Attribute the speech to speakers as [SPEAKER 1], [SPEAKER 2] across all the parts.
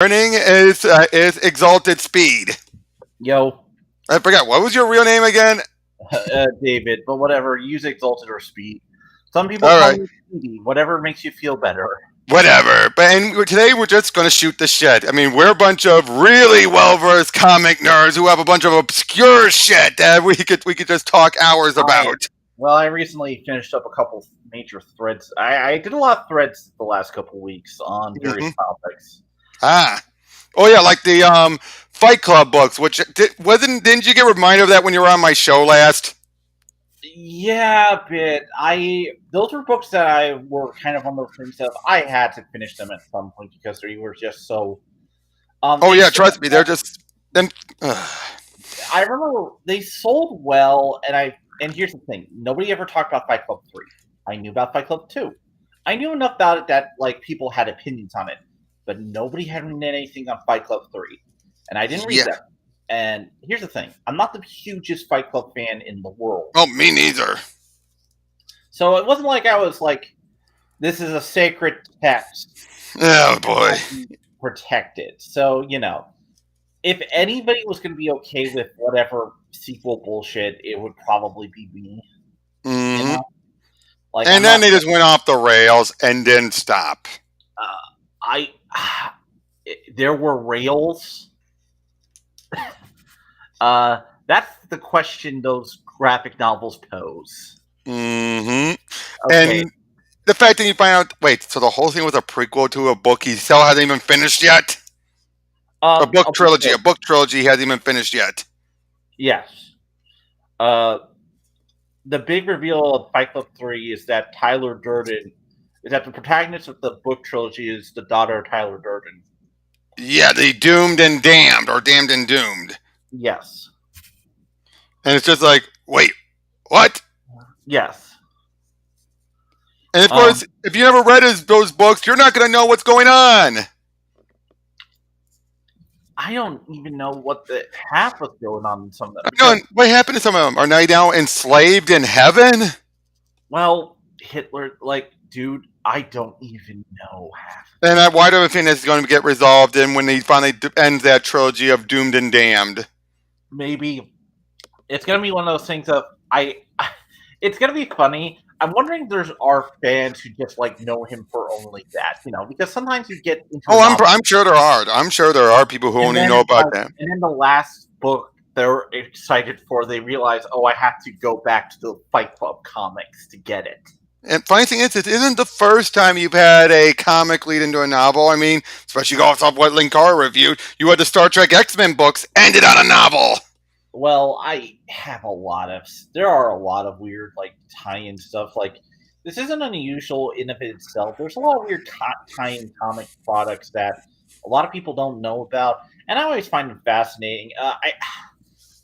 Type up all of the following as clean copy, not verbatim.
[SPEAKER 1] Morning is Exalted Speed.
[SPEAKER 2] Yo,
[SPEAKER 1] I forgot, what was your real name again?
[SPEAKER 2] David, but whatever. Use Exalted or Speed. Some people
[SPEAKER 1] All
[SPEAKER 2] call
[SPEAKER 1] right,
[SPEAKER 2] me Speedy. Whatever makes you feel better.
[SPEAKER 1] whatever. Today we're just gonna shoot the shit. I mean, we're a bunch of really well-versed comic nerds who have a bunch of obscure shit that we could just talk hours
[SPEAKER 2] I
[SPEAKER 1] about.
[SPEAKER 2] well, I recently finished up a couple major threads. I did a lot of threads the last couple weeks on various
[SPEAKER 1] hmm
[SPEAKER 2] topics.
[SPEAKER 1] Ah, oh yeah, like the Fight Club books. Which didn't you get reminded of that when you were on my show last?
[SPEAKER 2] Yeah, but I those were books that I were kind of on the fringe of. I had to finish them at some point because they were just so.
[SPEAKER 1] Oh
[SPEAKER 2] They
[SPEAKER 1] yeah,
[SPEAKER 2] sold.
[SPEAKER 1] trust me, they're just. Then,
[SPEAKER 2] I remember they sold well, and here's the thing: nobody ever talked about Fight Club 3. I knew about Fight Club 2. I knew enough about it that like people had opinions on it, but nobody had written anything on Fight Club 3, and I didn't read
[SPEAKER 1] yeah.
[SPEAKER 2] them. And here's the thing: I'm not the hugest Fight Club fan in the world,
[SPEAKER 1] Oh, me neither.
[SPEAKER 2] so it wasn't like I was like, "This is a sacred text
[SPEAKER 1] Oh
[SPEAKER 2] that
[SPEAKER 1] boy.
[SPEAKER 2] must be protected." So if anybody was going to be okay with whatever sequel bullshit, it would probably be me. You
[SPEAKER 1] hmm
[SPEAKER 2] know, like
[SPEAKER 1] And
[SPEAKER 2] I'm
[SPEAKER 1] then
[SPEAKER 2] not.
[SPEAKER 1] they just went off the rails and didn't stop.
[SPEAKER 2] I there were rails. That's the question those graphic novels pose.
[SPEAKER 1] hmm
[SPEAKER 2] Okay,
[SPEAKER 1] And the fact that you find out, wait, so the whole thing was a prequel to a book he still hasn't even finished yet? A book
[SPEAKER 2] okay,
[SPEAKER 1] trilogy.
[SPEAKER 2] so
[SPEAKER 1] A book trilogy he hasn't even finished yet.
[SPEAKER 2] yes. Uh, the big reveal of Fight Club 3 is that Tyler Durden is that the protagonist of the book trilogy is the daughter of Tyler Durden.
[SPEAKER 1] Yeah, the doomed and damned, or damned and doomed.
[SPEAKER 2] Yes.
[SPEAKER 1] And it's just like, wait, what?
[SPEAKER 2] Yes.
[SPEAKER 1] And of
[SPEAKER 2] Um,
[SPEAKER 1] course, if you never read those books, you're not going to know what's going on.
[SPEAKER 2] I don't even know what the half was going on in some of them
[SPEAKER 1] I
[SPEAKER 2] because,
[SPEAKER 1] mean, what happened to some of them? Are they now enslaved in heaven?
[SPEAKER 2] well, Hitler, like, dude, I don't even know half.
[SPEAKER 1] And why do I think that's going to get resolved in when he finally ends that trilogy of doomed and damned?
[SPEAKER 2] Maybe it's gonna be one of those things of it's gonna be funny. I'm wondering if there's are fans who just like know him for only that, because sometimes you get into a
[SPEAKER 1] Oh,
[SPEAKER 2] novel
[SPEAKER 1] I'm sure there are. I'm sure there are people who
[SPEAKER 2] and
[SPEAKER 1] only
[SPEAKER 2] then
[SPEAKER 1] know
[SPEAKER 2] it's
[SPEAKER 1] about
[SPEAKER 2] like,
[SPEAKER 1] that.
[SPEAKER 2] and then the last book they're excited for, they realize, oh, I have to go back to the Fight Club comics to get it.
[SPEAKER 1] And funny thing is, it isn't the first time you've had a comic lead into a novel. I mean, especially off of what Linkara reviewed, you had the Star Trek X-Men books ended on a novel.
[SPEAKER 2] Well, there are a lot of weird like tie-in stuff. Like this isn't unusual in of itself. There's a lot of weird tie-in comic products that a lot of people don't know about, and I always find them fascinating.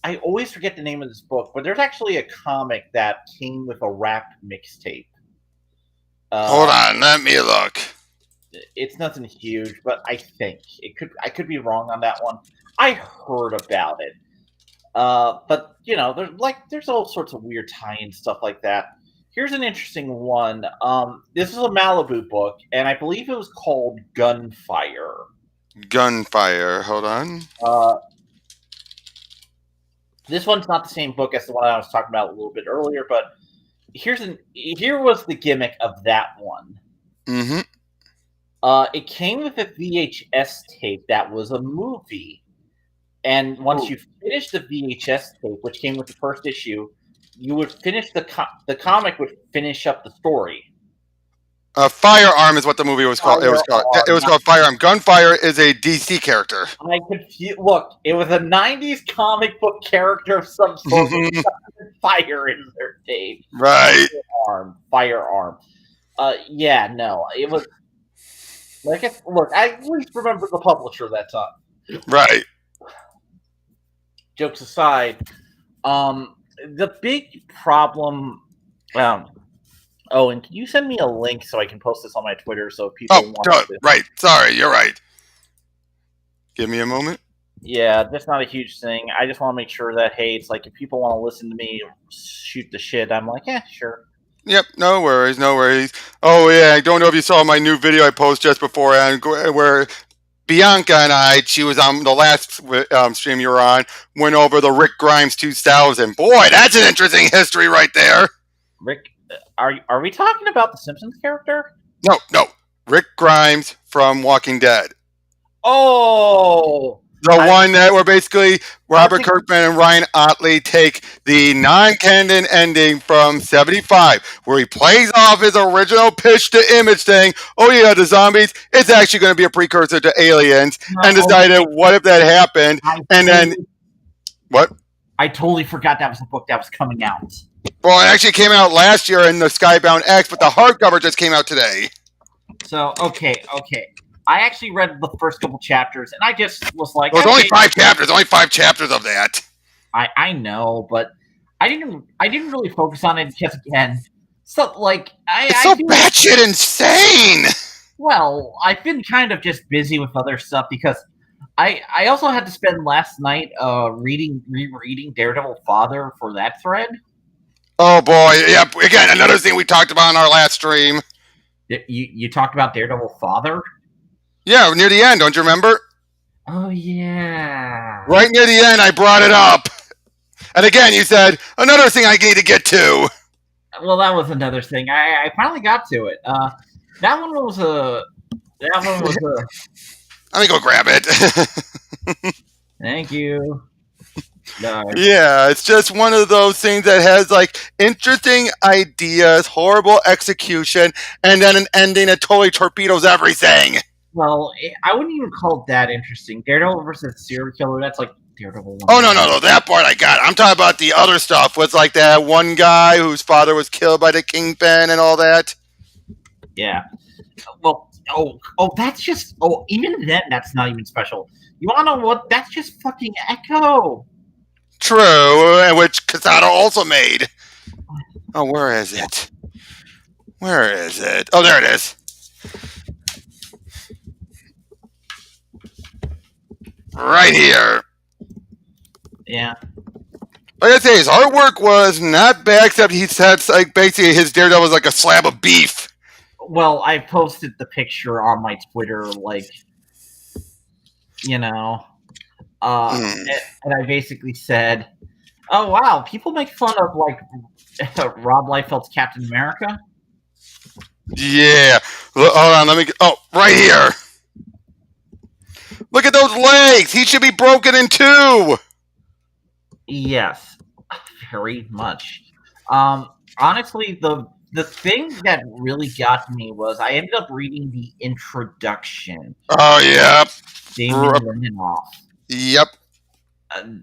[SPEAKER 2] I always forget the name of this book, but there's actually a comic that came with a rap mixtape.
[SPEAKER 1] Hold
[SPEAKER 2] Uh,
[SPEAKER 1] on, let me look.
[SPEAKER 2] it's nothing huge, but I could be wrong on that one. I heard about it. But there's all sorts of weird tie-in stuff like that. Here's an interesting one. This is a Malibu book, and I believe it was called Gunfire.
[SPEAKER 1] Gunfire. Hold on.
[SPEAKER 2] Uh, this one's not the same book as the one I was talking about a little bit earlier, but here was the gimmick of that one.
[SPEAKER 1] Mm-hmm.
[SPEAKER 2] It came with a VHS tape that was a movie. And once you finish the VHS tape, which came with the first issue, you would finish the comic would finish up the story.
[SPEAKER 1] Firearm is what the movie was called. It was called. It
[SPEAKER 2] Firearm.
[SPEAKER 1] was called Firearm. Gunfire is a DC character.
[SPEAKER 2] I confused. Look, it was a '90s comic book character of some sort with fire in their name.
[SPEAKER 1] Right.
[SPEAKER 2] Firearm. Yeah, no, it was. Look, I at least remember the publisher that time.
[SPEAKER 1] Right.
[SPEAKER 2] Jokes aside, the big problem. Oh, and can you send me a link so I can post this on my Twitter so people want to?
[SPEAKER 1] Right. Sorry, you're right. Give me a moment.
[SPEAKER 2] Yeah, that's not a huge thing. I just want to make sure that, hey, it's like if people want to listen to me shoot the shit, I'm like, yeah, sure.
[SPEAKER 1] Yep, no worries, no worries. Oh yeah, I don't know if you saw my new video I posted just before, and where Bianca and I, she was on the last stream you were on, went over the Rick Grimes 2000. Boy, that's an interesting history right there.
[SPEAKER 2] Rick, are we talking about the Simpsons character?
[SPEAKER 1] No, no. Rick Grimes from Walking Dead.
[SPEAKER 2] Oh,
[SPEAKER 1] The one that where basically Robert Kirkman and Ryan Otley take the non-canon ending from 75, where he plays off his original pitch to image saying, oh yeah, the zombies, it's actually going to be a precursor to aliens, and decided, what if that happened? And then, what?
[SPEAKER 2] I totally forgot that was the book that was coming out.
[SPEAKER 1] Well, it actually came out last year in the Skybound X, but the hardcover just came out today.
[SPEAKER 2] So, okay. I actually read the first couple chapters, and I just was like,
[SPEAKER 1] well, there's only 5 chapters. Only 5 chapters of that.
[SPEAKER 2] I know, but I didn't really focus on it because, again, so like
[SPEAKER 1] it's so batshit insane.
[SPEAKER 2] Well, I've been kind of just busy with other stuff because I also had to spend last night rereading Daredevil Father for that thread.
[SPEAKER 1] Oh boy, yeah. Again, another thing we talked about in our last stream.
[SPEAKER 2] You talked about Daredevil Father?
[SPEAKER 1] Yeah, near the end, don't you remember?
[SPEAKER 2] Oh, yeah.
[SPEAKER 1] Right near the end, I brought it up. And again, you said, another thing I need to get to.
[SPEAKER 2] Well, that was another thing. I finally got to it. That one was a...
[SPEAKER 1] Let me go grab it.
[SPEAKER 2] Thank you. No.
[SPEAKER 1] Yeah, it's just one of those things that has, like, interesting ideas, horrible execution, and then an ending that totally torpedoes everything.
[SPEAKER 2] Well, I wouldn't even call it that interesting. Daredevil versus serial killer, that's like Daredevil 1.
[SPEAKER 1] Oh, no, that part I got. I'm talking about the other stuff with, like, that one guy whose father was killed by the Kingpin and all that.
[SPEAKER 2] Yeah. Well, that's just... Oh, even then, that's not even special. You want to know what? That's just fucking Echo.
[SPEAKER 1] True, which Casado also made. Oh, where is it? Where is it? Oh, there it is. Right here.
[SPEAKER 2] Yeah.
[SPEAKER 1] Like I say, his artwork was not bad, except he said, like, basically his Daredevil was like a slab of beef.
[SPEAKER 2] Well, I posted the picture on my Twitter, like, you know, and I basically said, oh, wow, people make fun of, like, Rob Liefeld's Captain America?
[SPEAKER 1] Yeah. Hold on, let me get... Oh, right here. Look at those legs. He should be broken in 2.
[SPEAKER 2] Yes, very much. Honestly, the thing that really got me was I ended up reading the introduction.
[SPEAKER 1] Oh, yep.
[SPEAKER 2] Damien Lindelof.
[SPEAKER 1] Yep.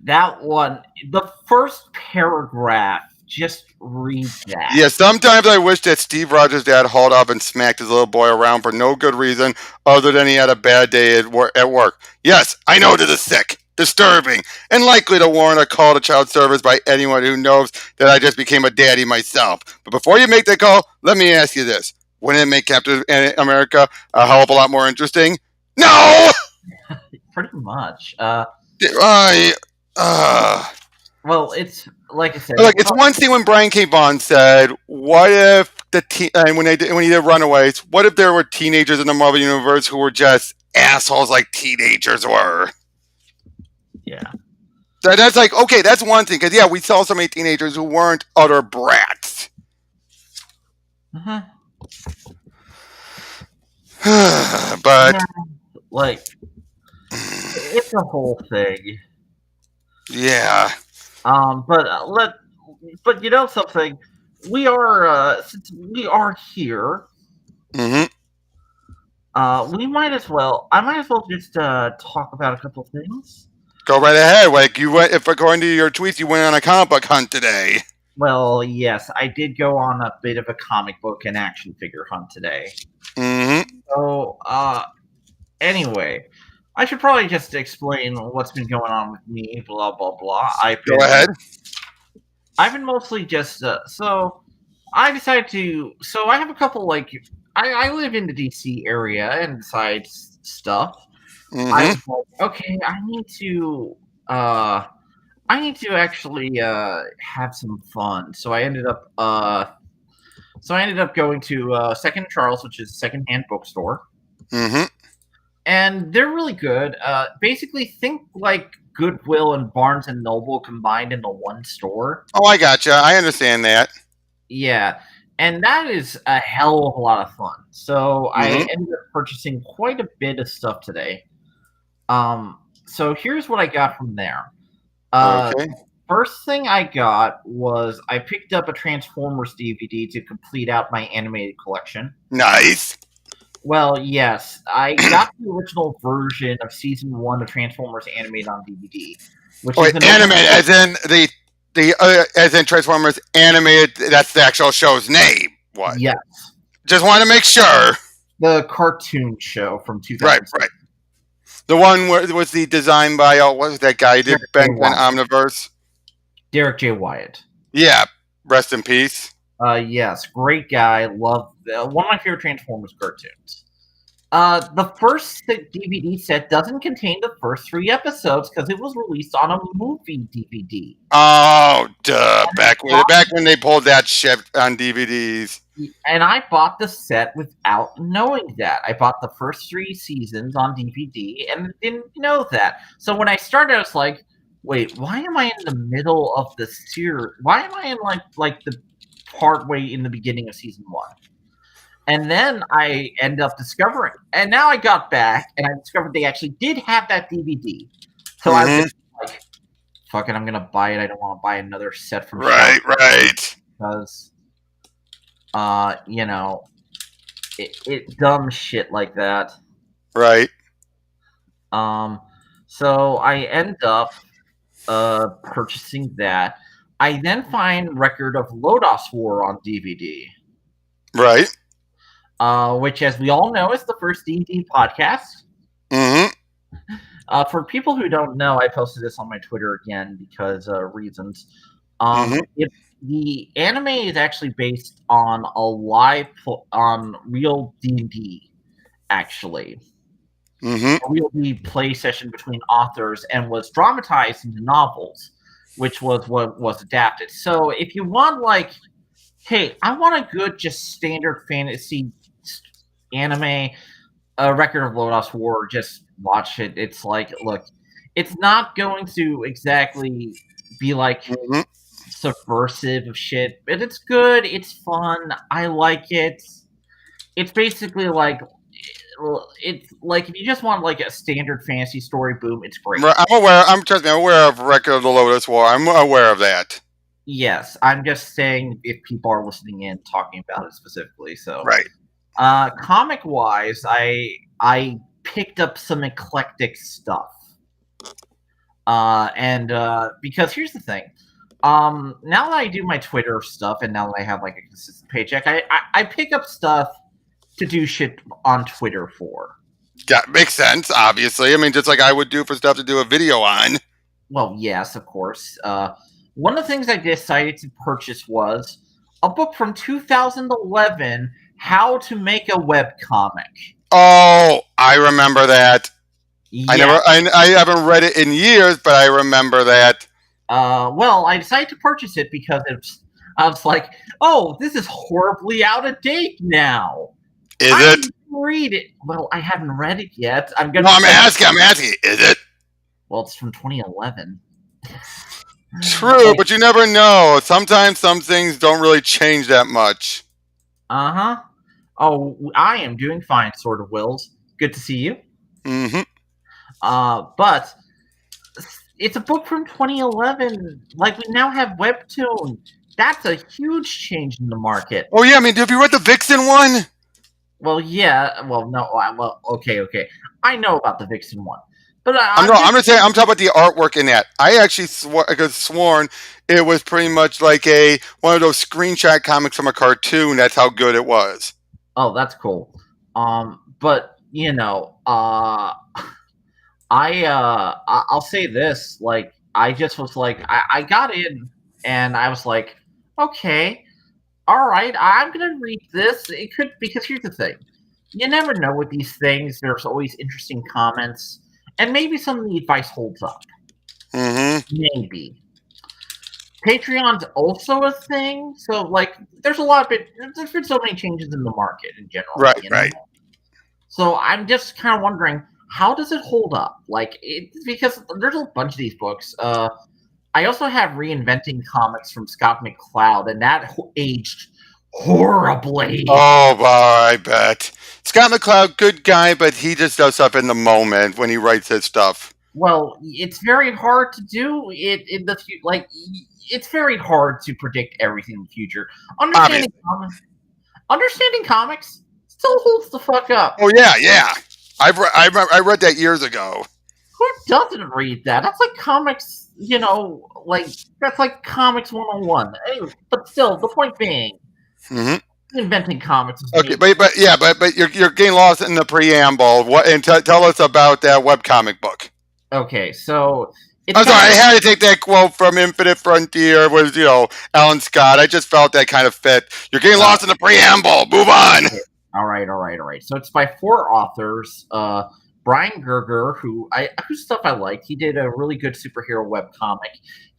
[SPEAKER 2] That one, the first paragraph, just read that.
[SPEAKER 1] Yeah, sometimes I wish that Steve Rogers' dad hauled up and smacked his little boy around for no good reason other than he had a bad day at work. Yes, I know this is sick, disturbing, and likely to warrant a call to child service by anyone who knows that I just became a daddy myself. But before you make that call, let me ask you this. Wouldn't it make Captain America a hell of a lot more interesting? No!
[SPEAKER 2] Pretty much. Well, it's like I said.
[SPEAKER 1] Look, it's one thing when Brian K. Vaughan said, "What if when he did Runaways? What if there were teenagers in the Marvel universe who were just assholes like teenagers were?"
[SPEAKER 2] Yeah.
[SPEAKER 1] So that's like, okay, that's one thing because we saw so many teenagers who weren't utter brats. But
[SPEAKER 2] like, it's a whole thing.
[SPEAKER 1] Yeah.
[SPEAKER 2] But you know something, we are since we are here.
[SPEAKER 1] Mm-hmm.
[SPEAKER 2] We might as well. I might as well just talk about a couple things.
[SPEAKER 1] Go right ahead. Like you went, if according to your tweets, you went on a comic book hunt today.
[SPEAKER 2] Well, yes, I did go on a bit of a comic book and action figure hunt today.
[SPEAKER 1] Mm-hmm.
[SPEAKER 2] So, anyway, I should probably just explain what's been going on with me. Blah blah blah.
[SPEAKER 1] Go ahead.
[SPEAKER 2] I've been mostly just so I decided to. So I have a couple like I live in the DC area and besides stuff.
[SPEAKER 1] Mm-hmm.
[SPEAKER 2] I was like, okay, I need to actually have some fun. So I ended up going to Second Charles, which is a secondhand bookstore.
[SPEAKER 1] Mm-hmm.
[SPEAKER 2] and they're really good. Basically, think like Goodwill and Barnes and Noble combined into one store.
[SPEAKER 1] Oh, I gotcha. I understand that.
[SPEAKER 2] Yeah, and that is a hell of a lot of fun. So I
[SPEAKER 1] Hmm.
[SPEAKER 2] ended up purchasing quite a bit of stuff today. So here's what I got from there. Uh,
[SPEAKER 1] Okay.
[SPEAKER 2] First thing I got was I picked up a Transformers DVD to complete out my animated collection.
[SPEAKER 1] Nice.
[SPEAKER 2] Well, yes, I got the original version of season one of Transformers animated on DVD, which
[SPEAKER 1] Oh,
[SPEAKER 2] is
[SPEAKER 1] wait,
[SPEAKER 2] another.
[SPEAKER 1] animated, as in the as in Transformers animated. That's the actual show's name. What?
[SPEAKER 2] Yes,
[SPEAKER 1] Just want to make sure.
[SPEAKER 2] the cartoon show from
[SPEAKER 1] Right,
[SPEAKER 2] 2006.
[SPEAKER 1] right. The one where was the design by what was that guy who did
[SPEAKER 2] Derek J.
[SPEAKER 1] Ben 10
[SPEAKER 2] Wyatt.
[SPEAKER 1] Omniverse?
[SPEAKER 2] Derek J. Wyatt.
[SPEAKER 1] Yeah. Rest in peace.
[SPEAKER 2] Yes, great guy. Love one of my favorite Transformers cartoons. The first DVD set doesn't contain the first three episodes because it was released on a movie DVD.
[SPEAKER 1] Oh, duh.
[SPEAKER 2] And
[SPEAKER 1] Back when they pulled that shit on DVDs.
[SPEAKER 2] I bought the set without knowing that. I bought the first three seasons on DVD and didn't know that. So when I started, I was like, "Wait, why am I in the middle of the series? Why am I in like the part way in the beginning of season one?" And then I end up discovering, and now I got back and I discovered they actually did have that DVD. So I was
[SPEAKER 1] Hmm.
[SPEAKER 2] just like, "Fuck it, I'm gonna buy it. I don't want to buy another set from Shout
[SPEAKER 1] Right, right,
[SPEAKER 2] because, you know, it dumb shit like that."
[SPEAKER 1] right,
[SPEAKER 2] Um, so I end up purchasing that. I then find record of Lodos War on DVD,
[SPEAKER 1] right.
[SPEAKER 2] which, as we all know, is the first D&D podcast.
[SPEAKER 1] Hmm.
[SPEAKER 2] For people who don't know, I posted this on my Twitter again because reasons.
[SPEAKER 1] Hmm.
[SPEAKER 2] The anime is actually based on on real D&D, actually.
[SPEAKER 1] Hmm.
[SPEAKER 2] A real D play session between authors and was dramatized into novels, which was what was adapted. So if you want, like, hey, I want a good, just standard fantasy anime, a Record of Lodoss War, just watch it. It's like, look, it's not going to exactly be like
[SPEAKER 1] Hmm.
[SPEAKER 2] subversive of shit, but it's good. It's fun. I like it. It's basically like, it's like if you just want like a standard fantasy story, boom, it's great.
[SPEAKER 1] I'm aware. Trust me. I'm aware of Record of the Lotus War. I'm aware of that.
[SPEAKER 2] Yes, I'm just saying if people are listening in talking about it specifically. So,
[SPEAKER 1] Right.
[SPEAKER 2] comic wise, I picked up some eclectic stuff. And because here's the thing, now that I do my Twitter stuff, and now that I have like a consistent paycheck, I pick up stuff to do shit on Twitter for.
[SPEAKER 1] Yeah, makes sense. Obviously, I mean, just like I would do for stuff to do a video on.
[SPEAKER 2] Well, yes, of course. One of the things I decided to purchase was a book from 2011, How to Make a Web Comic.
[SPEAKER 1] Oh, I remember that.
[SPEAKER 2] Yeah.
[SPEAKER 1] I haven't read it in years, but I remember that.
[SPEAKER 2] Well, I decided to purchase it because I was like, oh, this is horribly out of date now.
[SPEAKER 1] Is
[SPEAKER 2] I
[SPEAKER 1] it?
[SPEAKER 2] need to read it. Well, I haven't read it yet. I'm
[SPEAKER 1] No,
[SPEAKER 2] gonna
[SPEAKER 1] I'm
[SPEAKER 2] spend.
[SPEAKER 1] asking. I'm asking. Is it
[SPEAKER 2] Well, it's from 2011.
[SPEAKER 1] true? But you never know. Sometimes some things don't really change that much.
[SPEAKER 2] Uh huh. Oh, I am doing fine, sort of, Wills. Good to see you.
[SPEAKER 1] Hmm.
[SPEAKER 2] But it's a book from 2011. Like, we now have Webtoon. That's a huge change in the market.
[SPEAKER 1] Oh yeah, I mean, have you read the Vixen one?
[SPEAKER 2] Well, yeah. Well, no. Well, okay. I know about the Vixen one, but
[SPEAKER 1] I'm
[SPEAKER 2] I'm
[SPEAKER 1] no,
[SPEAKER 2] just
[SPEAKER 1] I'm just saying. I'm talking about the artwork in that. I actually sworn it was pretty much like a one of those screenshot comics from a cartoon. That's how good it was.
[SPEAKER 2] oh, that's cool. But I'll say this, like, I just was like, I got in and I was like, okay, all right, I'm gonna read this. It could, because here's the thing, you never know with these things. There's always interesting comments, and maybe some of the advice holds up.
[SPEAKER 1] Hmm.
[SPEAKER 2] Maybe Patreon's also a thing, so like, there's a lot of it. There's been so many changes in the market in general,
[SPEAKER 1] Right, right.
[SPEAKER 2] So I'm just kind of wondering, how does it hold up? Like, because there's a bunch of these books. I also have Reinventing Comics from Scott McCloud, and that aged horribly.
[SPEAKER 1] Oh, I bet. Scott McCloud, good guy, but he just does stuff in the moment when he writes his stuff.
[SPEAKER 2] Well, it's very hard to do it in the like. It's very hard to predict everything in the future.
[SPEAKER 1] Obviously.
[SPEAKER 2] Understanding comics still holds the fuck up.
[SPEAKER 1] Oh yeah, yeah. I read that years ago.
[SPEAKER 2] Who doesn't read that? That's like comics, like that's like comics 101. Anyway, but still, the point being,
[SPEAKER 1] Hmm.
[SPEAKER 2] inventing comics is
[SPEAKER 1] Okay,
[SPEAKER 2] me.
[SPEAKER 1] but you're getting lost in the preamble. What and tell us about that webcomic book.
[SPEAKER 2] Okay, so it's
[SPEAKER 1] I'm sorry,
[SPEAKER 2] kind
[SPEAKER 1] I
[SPEAKER 2] of
[SPEAKER 1] had to take that quote from Infinite Frontier was Alan Scott. I just felt that kind of fit. You're getting
[SPEAKER 2] uh,
[SPEAKER 1] lost in the preamble. Move on.
[SPEAKER 2] okay. All right. So it's by four authors. Brian Gerger, whose stuff I like. He did a really good superhero webcomic.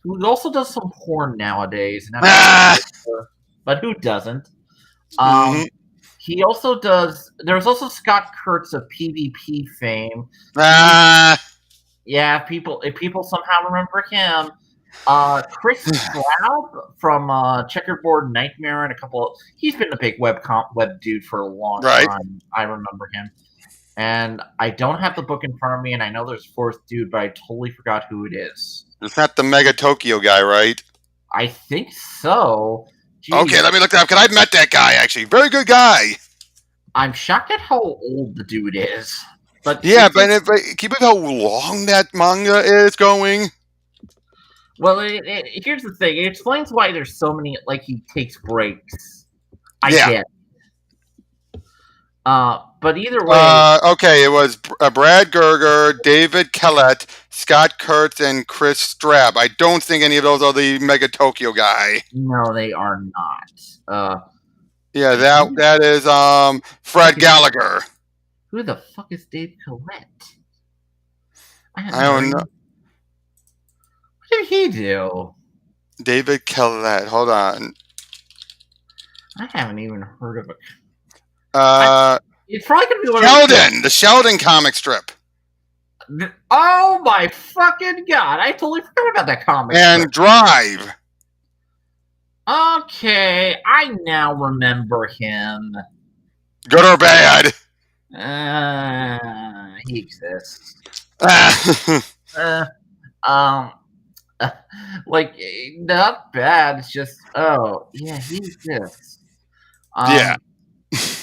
[SPEAKER 2] Who also does some porn nowadays, and that's kind of
[SPEAKER 1] Ah.
[SPEAKER 2] cool. But who doesn't?
[SPEAKER 1] Hmm.
[SPEAKER 2] Um, he also does. There's also Scott Kurtz of PvP fame. He,
[SPEAKER 1] Ah.
[SPEAKER 2] yeah, if people somehow remember him. Chris Straub from Checkerboard Nightmare and a couple. He's been a big web dude for a long
[SPEAKER 1] Right.
[SPEAKER 2] time. I remember him, and I don't have the book in front of me, and I know there's a fourth dude, but I totally forgot who it is.
[SPEAKER 1] It's not the Mega Tokyo guy, right?
[SPEAKER 2] I think so.
[SPEAKER 1] Okay,
[SPEAKER 2] Jeez,
[SPEAKER 1] let me look that up. Because I've met that guy actually. Very good guy.
[SPEAKER 2] I'm shocked at how old the dude is. But
[SPEAKER 1] Yeah, but keep it how long that manga is going.
[SPEAKER 2] well, here's the thing. It explains why there's so many. Like he takes breaks. I
[SPEAKER 1] Yeah.
[SPEAKER 2] get. But either way,
[SPEAKER 1] Okay, it was Brad Gerger, David Kellett, Scott Kurtz, and Chris Strabb. I don't think any of those are the Mega Tokyo guy.
[SPEAKER 2] no, they are not.
[SPEAKER 1] Yeah,
[SPEAKER 2] Who
[SPEAKER 1] that is Fred Gallagher.
[SPEAKER 2] the fuck is Dave Collette? I
[SPEAKER 1] I
[SPEAKER 2] never
[SPEAKER 1] don't know.
[SPEAKER 2] even. What did he do?
[SPEAKER 1] David Kellett. Hold on.
[SPEAKER 2] I haven't even heard of it.
[SPEAKER 1] Uh,
[SPEAKER 2] It's probably gonna be one of
[SPEAKER 1] Sheldon, the Sheldon comic strip,
[SPEAKER 2] those. Oh my fucking god! I totally forgot about that comic
[SPEAKER 1] and
[SPEAKER 2] strip.
[SPEAKER 1] Drive.
[SPEAKER 2] Okay, I now remember him.
[SPEAKER 1] Good or bad?
[SPEAKER 2] He exists.
[SPEAKER 1] Ah.
[SPEAKER 2] Uh, um, like not bad. It's just yeah, he exists.
[SPEAKER 1] Yeah.
[SPEAKER 2] Um,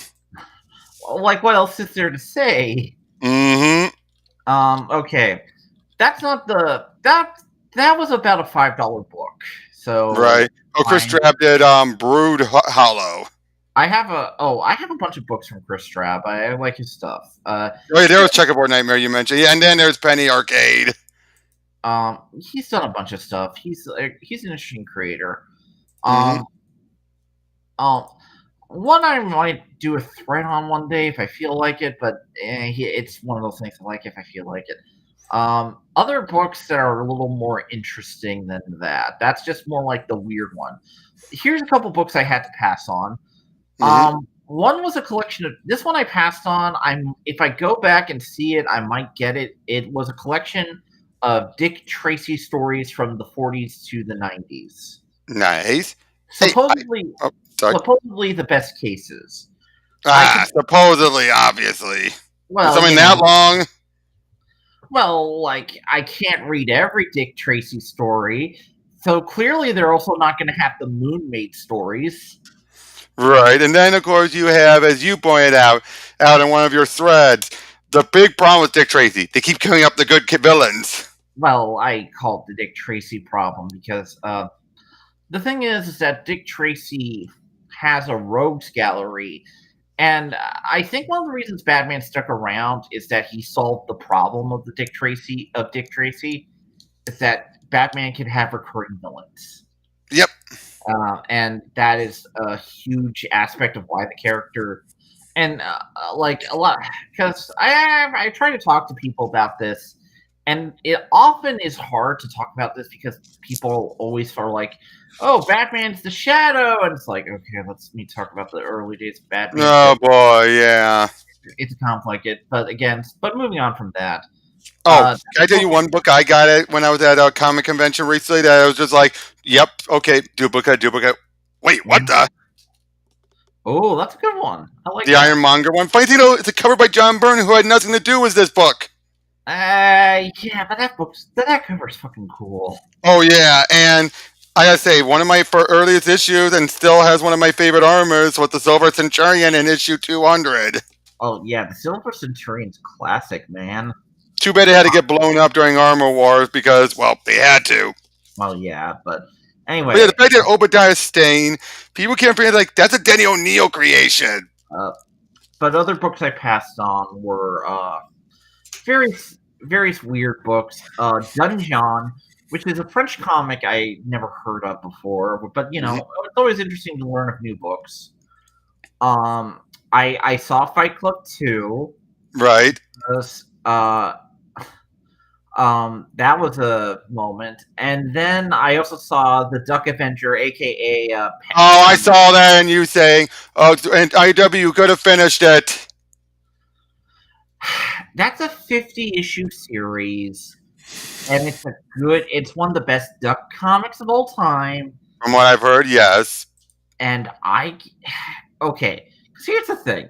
[SPEAKER 2] like what else is there to say?
[SPEAKER 1] Mm-hmm.
[SPEAKER 2] Okay, that's not the that was about a $5 book. So
[SPEAKER 1] Right. Oh, Chris
[SPEAKER 2] fine.
[SPEAKER 1] Strabb did Brood Hollow.
[SPEAKER 2] I have a bunch of books from Chris Straub. I like his stuff.
[SPEAKER 1] Oh, yeah, there was Checkerboard Nightmare you mentioned. Yeah, and then there's Penny Arcade.
[SPEAKER 2] He's done a bunch of stuff. He's an interesting creator.
[SPEAKER 1] Mm-hmm.
[SPEAKER 2] Um, um, one I might do a thread on one day if I feel like it, but it's one of those things I like if I feel like it. Other books that are a little more interesting than that. That's just more like the weird one. Here's a couple books I had to pass on.
[SPEAKER 1] Mm-hmm.
[SPEAKER 2] One was a collection of this one I passed on. If I go back and see it, I might get it. It was a collection of Dick Tracy stories from the 40s to the 90s.
[SPEAKER 1] Nice. Hey,
[SPEAKER 2] Supposedly,
[SPEAKER 1] oh, sorry.
[SPEAKER 2] supposedly the best cases. I
[SPEAKER 1] Ah,
[SPEAKER 2] could,
[SPEAKER 1] supposedly, obviously. Is
[SPEAKER 2] well,
[SPEAKER 1] something that long?
[SPEAKER 2] like I can't read every Dick Tracy story, so clearly they're also not going to have the Moonmate stories.
[SPEAKER 1] Right. And then, of course, you have, as you pointed out in one of your threads, the big problem with Dick Tracy. They keep coming up the good villains.
[SPEAKER 2] Well, I call it the Dick Tracy problem because the thing is that Dick Tracy has a rogues gallery, and I think one of the reasons Batman stuck around is that he solved the problem of Dick Tracy, is that Batman can have recurring villains,
[SPEAKER 1] Yep.
[SPEAKER 2] and that is a huge aspect of why the character. And like a lot, because I try to talk to people about this, and it often is hard to talk about this because people always are like, "Oh, Batman's the Shadow," and it's like, okay, let's me talk about the early days of Batman.
[SPEAKER 1] Oh, boy, yeah.
[SPEAKER 2] it's a conflict. But moving on from that,
[SPEAKER 1] Oh,
[SPEAKER 2] uh,
[SPEAKER 1] can I tell you
[SPEAKER 2] okay.
[SPEAKER 1] one book I got it when I was at a comic convention recently that I was just like, yep, okay, duplicate, duplicate. Wait, what
[SPEAKER 2] Mhm.
[SPEAKER 1] the?
[SPEAKER 2] Oh, that's a good one. I like
[SPEAKER 1] The
[SPEAKER 2] that one.
[SPEAKER 1] Ironmonger one. Funny thing though, it's a cover by John Byrne who had nothing to do with this book.
[SPEAKER 2] Yeah, but that cover's fucking cool.
[SPEAKER 1] Oh yeah, and I gotta say, one of my earliest issues and still has one of my favorite armors was the Silver Centurion in issue 200.
[SPEAKER 2] Oh yeah, the Silver Centurion's classic, man.
[SPEAKER 1] Too bad it had to get blown up during Armor Wars because, well, they had to.
[SPEAKER 2] Well, yeah, but
[SPEAKER 1] But yeah, the
[SPEAKER 2] anyway,
[SPEAKER 1] fact that Obadiah Stane, people can't forget, like, that's a Denny O'Neil creation.
[SPEAKER 2] uh, but other books I passed on were various weird books. Dungeon, which is a French comic I never heard of before, but
[SPEAKER 1] Mhm.
[SPEAKER 2] it's always interesting to learn of new books. Um, I saw Fight Club 2.
[SPEAKER 1] Right.
[SPEAKER 2] Was, that was a moment, and then I also saw the Duck Avenger, aka
[SPEAKER 1] Oh, I saw that, and you saying, oh, and IW could have finished it.
[SPEAKER 2] that's a 50-issue series, and it's one of the best Duck comics of all time.
[SPEAKER 1] From what I've heard, yes.
[SPEAKER 2] And okay, because here's the thing: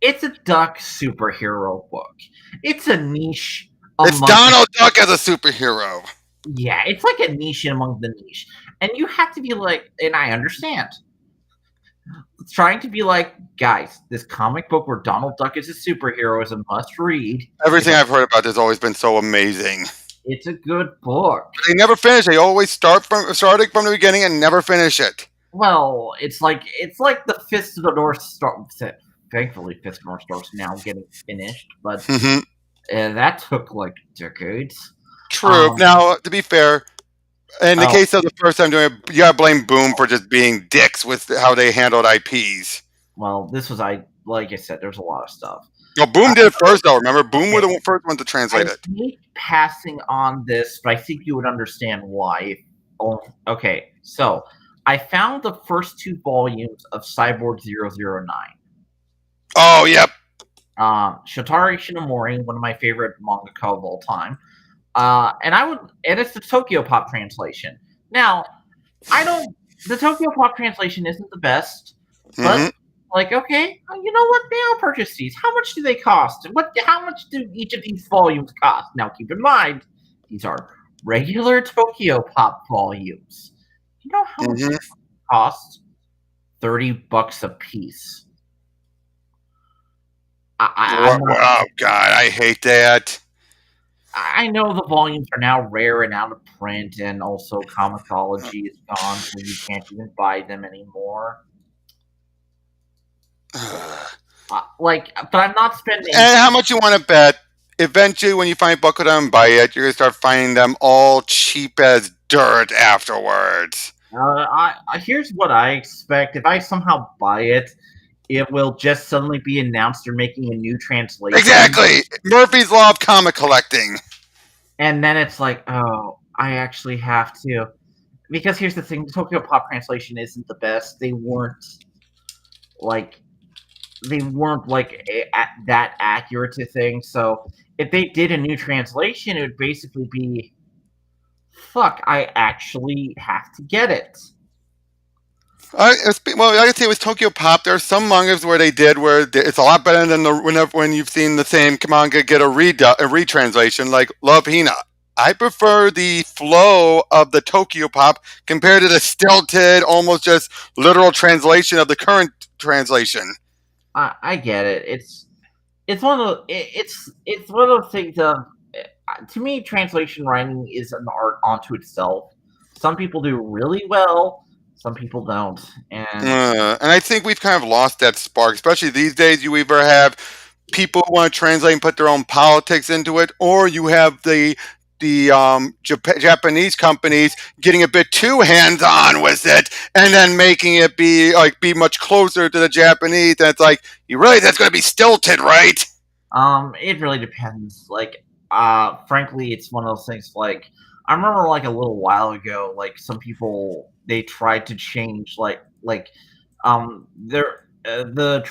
[SPEAKER 2] it's a Duck superhero book. It's a niche
[SPEAKER 1] It's
[SPEAKER 2] among
[SPEAKER 1] Donald Duck as a superhero.
[SPEAKER 2] yeah, it's like a niche among the niche, and you have to be like, and I understand. It's trying to be like, guys, this comic book where Donald Duck is a superhero is a must read. It's
[SPEAKER 1] Everything
[SPEAKER 2] a
[SPEAKER 1] I've heard about this has always been so amazing.
[SPEAKER 2] it's a good book.
[SPEAKER 1] They never finish. They always starting from the beginning and never finish it.
[SPEAKER 2] Well, it's like the Fist of the North Star. Thankfully, Fist of the North Star's now getting finished, but
[SPEAKER 1] Mhm.
[SPEAKER 2] that took like decades.
[SPEAKER 1] True.
[SPEAKER 2] Um,
[SPEAKER 1] Now, to be fair, in the
[SPEAKER 2] oh
[SPEAKER 1] case of the first time doing it, you gotta blame Boom for just being dicks with how they handled IPs.
[SPEAKER 2] well, this was like I said, there's a lot of stuff.
[SPEAKER 1] No, Boom
[SPEAKER 2] I
[SPEAKER 1] did it first, though. Remember, Boom were
[SPEAKER 2] okay.
[SPEAKER 1] the first one to
[SPEAKER 2] I
[SPEAKER 1] translate it.
[SPEAKER 2] hate passing on this, but I think you would understand why. Oh, okay, so I found the first two volumes of Cyborg 009.
[SPEAKER 1] Oh, yep.
[SPEAKER 2] Shotari Shinomori, one of my favorite mangaka of all time. And it's the Tokyo Pop translation. Now, I don't, the Tokyo Pop translation isn't the best,
[SPEAKER 1] Hmm.
[SPEAKER 2] but like, okay, you know what? Maybe I'll purchase these. How much do they cost? How much do each of these volumes cost? Now, keep in mind, these are regular Tokyo Pop volumes. You know how much
[SPEAKER 1] Hmm.
[SPEAKER 2] they cost? $30 a piece. I'm not.
[SPEAKER 1] Oh, God, I hate that.
[SPEAKER 2] I know the volumes are now rare and out of print, and also comicsology is gone, so you can't even buy them anymore. But I'm not spending.
[SPEAKER 1] And how much you want to bet? Eventually, when you find Buckle and buy it, you're gonna start finding them all cheap as dirt afterwards.
[SPEAKER 2] Here's what I expect: if I somehow buy it, it will just suddenly be announced they're making a new translation,
[SPEAKER 1] Exactly. Murphy's Law of comic collecting.
[SPEAKER 2] and then it's like, oh, I actually have to. Because here's the thing: the Tokyo Pop translation isn't the best. Like they weren't that accurate to things. So if they did a new translation, it would basically be, fuck, I actually have to get it.
[SPEAKER 1] Well, I could say with Tokyo Pop, there are some mangas where they did where it's a lot better than when you've seen the same manga get a retranslation, like Love Hina. I prefer the flow of the Tokyo Pop compared to the stilted, almost just literal translation of the current translation.
[SPEAKER 2] I get it. It's one of it's one of those things of to me, translation writing is an art onto itself. Some people do really well, some people don't, and
[SPEAKER 1] And I think we've kind of lost that spark, especially these days. You either have people who want to translate and put their own politics into it, or you have the Japanese companies getting a bit too hands on with it, and then making it be much closer to the Japanese. And it's like, you realize that's going to be stilted, right?
[SPEAKER 2] it really depends. Frankly, it's one of those things. Like, I remember like a little while ago, like some people they tried to change, there. the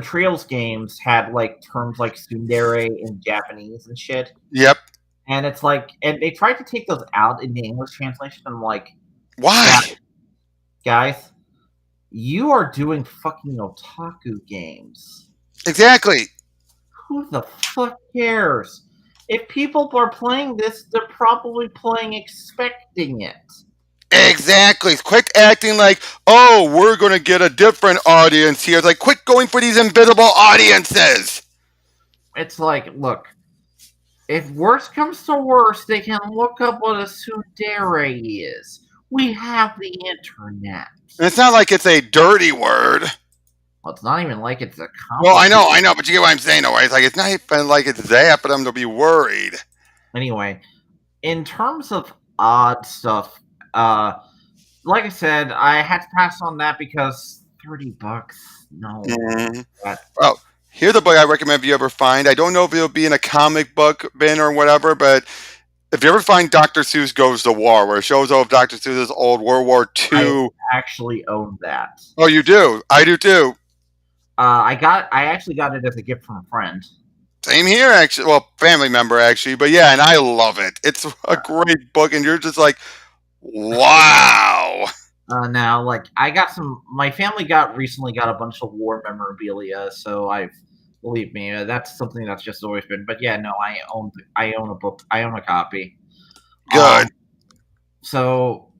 [SPEAKER 2] Trails games had like terms like tsundere in Japanese and shit,
[SPEAKER 1] Yep.
[SPEAKER 2] and it's like, and they tried to take those out in the English translation. I'm like,
[SPEAKER 1] Why?
[SPEAKER 2] guys, guys, you are doing fucking otaku games.
[SPEAKER 1] Exactly.
[SPEAKER 2] Who the fuck cares? If people are playing this, they're probably playing expecting it.
[SPEAKER 1] Exactly. Quit acting like, oh, we're going to get a different audience here. It's like, quit going for these invisible audiences.
[SPEAKER 2] It's like, look, if worse comes to worse, they can look up what a tsundere is. We have the internet.
[SPEAKER 1] And it's not like it's a dirty word.
[SPEAKER 2] Well, it's not even like it's a
[SPEAKER 1] Well,
[SPEAKER 2] complicated.
[SPEAKER 1] I know, but you get what I'm saying, though, right? It's like, it's not even like it's that, but I'm to be worried.
[SPEAKER 2] Anyway, in terms of odd stuff, uh, like I said, I had to pass on that because $30. No,
[SPEAKER 1] Mm-hmm.
[SPEAKER 2] that
[SPEAKER 1] Well, here's a book I recommend if you ever find. I don't know if it'll be in a comic book bin or whatever, but if you ever find Dr. Seuss Goes to War, where it shows all of Dr. Seuss's old World War
[SPEAKER 2] I
[SPEAKER 1] II.
[SPEAKER 2] actually own that.
[SPEAKER 1] Oh, you do? I do too.
[SPEAKER 2] I actually got it as a gift from a friend.
[SPEAKER 1] Same here, actually. Well, family member, actually. But yeah, and I love it. It's a great book, and you're just like, wow.
[SPEAKER 2] Now, like I got some, my family got recently got a bunch of war memorabilia, so I've believe me, that's something that's just always been. But yeah, no, I own a book, I own a copy.
[SPEAKER 1] Good.
[SPEAKER 2] Um, so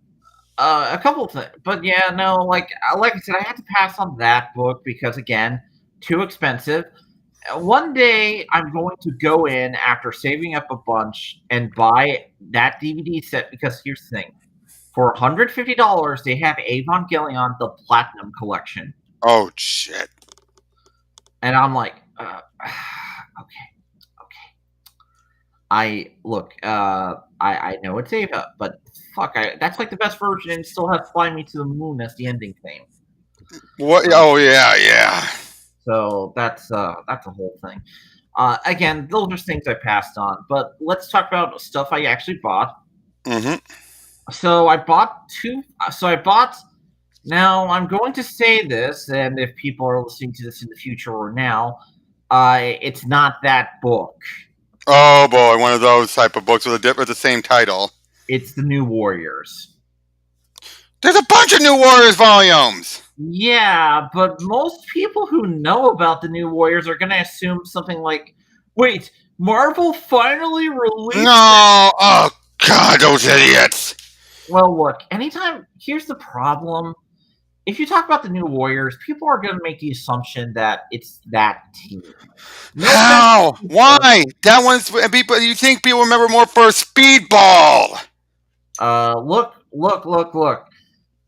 [SPEAKER 2] a couple of things, but yeah, no, like I said, I had to pass on that book because again, too expensive. One day I'm going to go in after saving up a bunch and buy that DVD set because here's the thing. For $150, they have Evangelion, the Platinum Collection.
[SPEAKER 1] Oh, shit.
[SPEAKER 2] And I'm like, okay, okay. I look, I know it's Ava, but fuck, that's like the best version and still has Fly Me to the Moon as the ending theme.
[SPEAKER 1] What?
[SPEAKER 2] So,
[SPEAKER 1] Oh, yeah, yeah.
[SPEAKER 2] so that's a whole thing. Again, those are things I passed on, but let's talk about stuff I actually bought.
[SPEAKER 1] Mm-hmm.
[SPEAKER 2] So I bought two. So I bought. Now I'm going to say this, and if people are listening to this in the future or now, it's not that book.
[SPEAKER 1] Oh, boy. One of those type of books with the same title.
[SPEAKER 2] It's the New Warriors.
[SPEAKER 1] There's a bunch of New Warriors volumes.
[SPEAKER 2] Yeah, but most people who know about the New Warriors are going to assume something like, "Wait, Marvel finally released."
[SPEAKER 1] No. Oh, God, those idiots.
[SPEAKER 2] Well, look. Anytime here's the problem. If you talk about the New Warriors, people are going to make the assumption that it's that team. No offense
[SPEAKER 1] How?
[SPEAKER 2] to people.
[SPEAKER 1] Why? That one's people. You think people remember more for Speedball?
[SPEAKER 2] Look.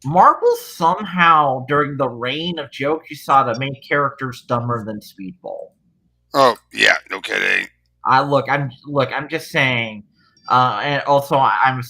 [SPEAKER 2] Marvel somehow, during the reign of Joe Quesada, made characters dumber than Speedball.
[SPEAKER 1] Oh yeah, no kidding.
[SPEAKER 2] I'm just saying. And also, I'm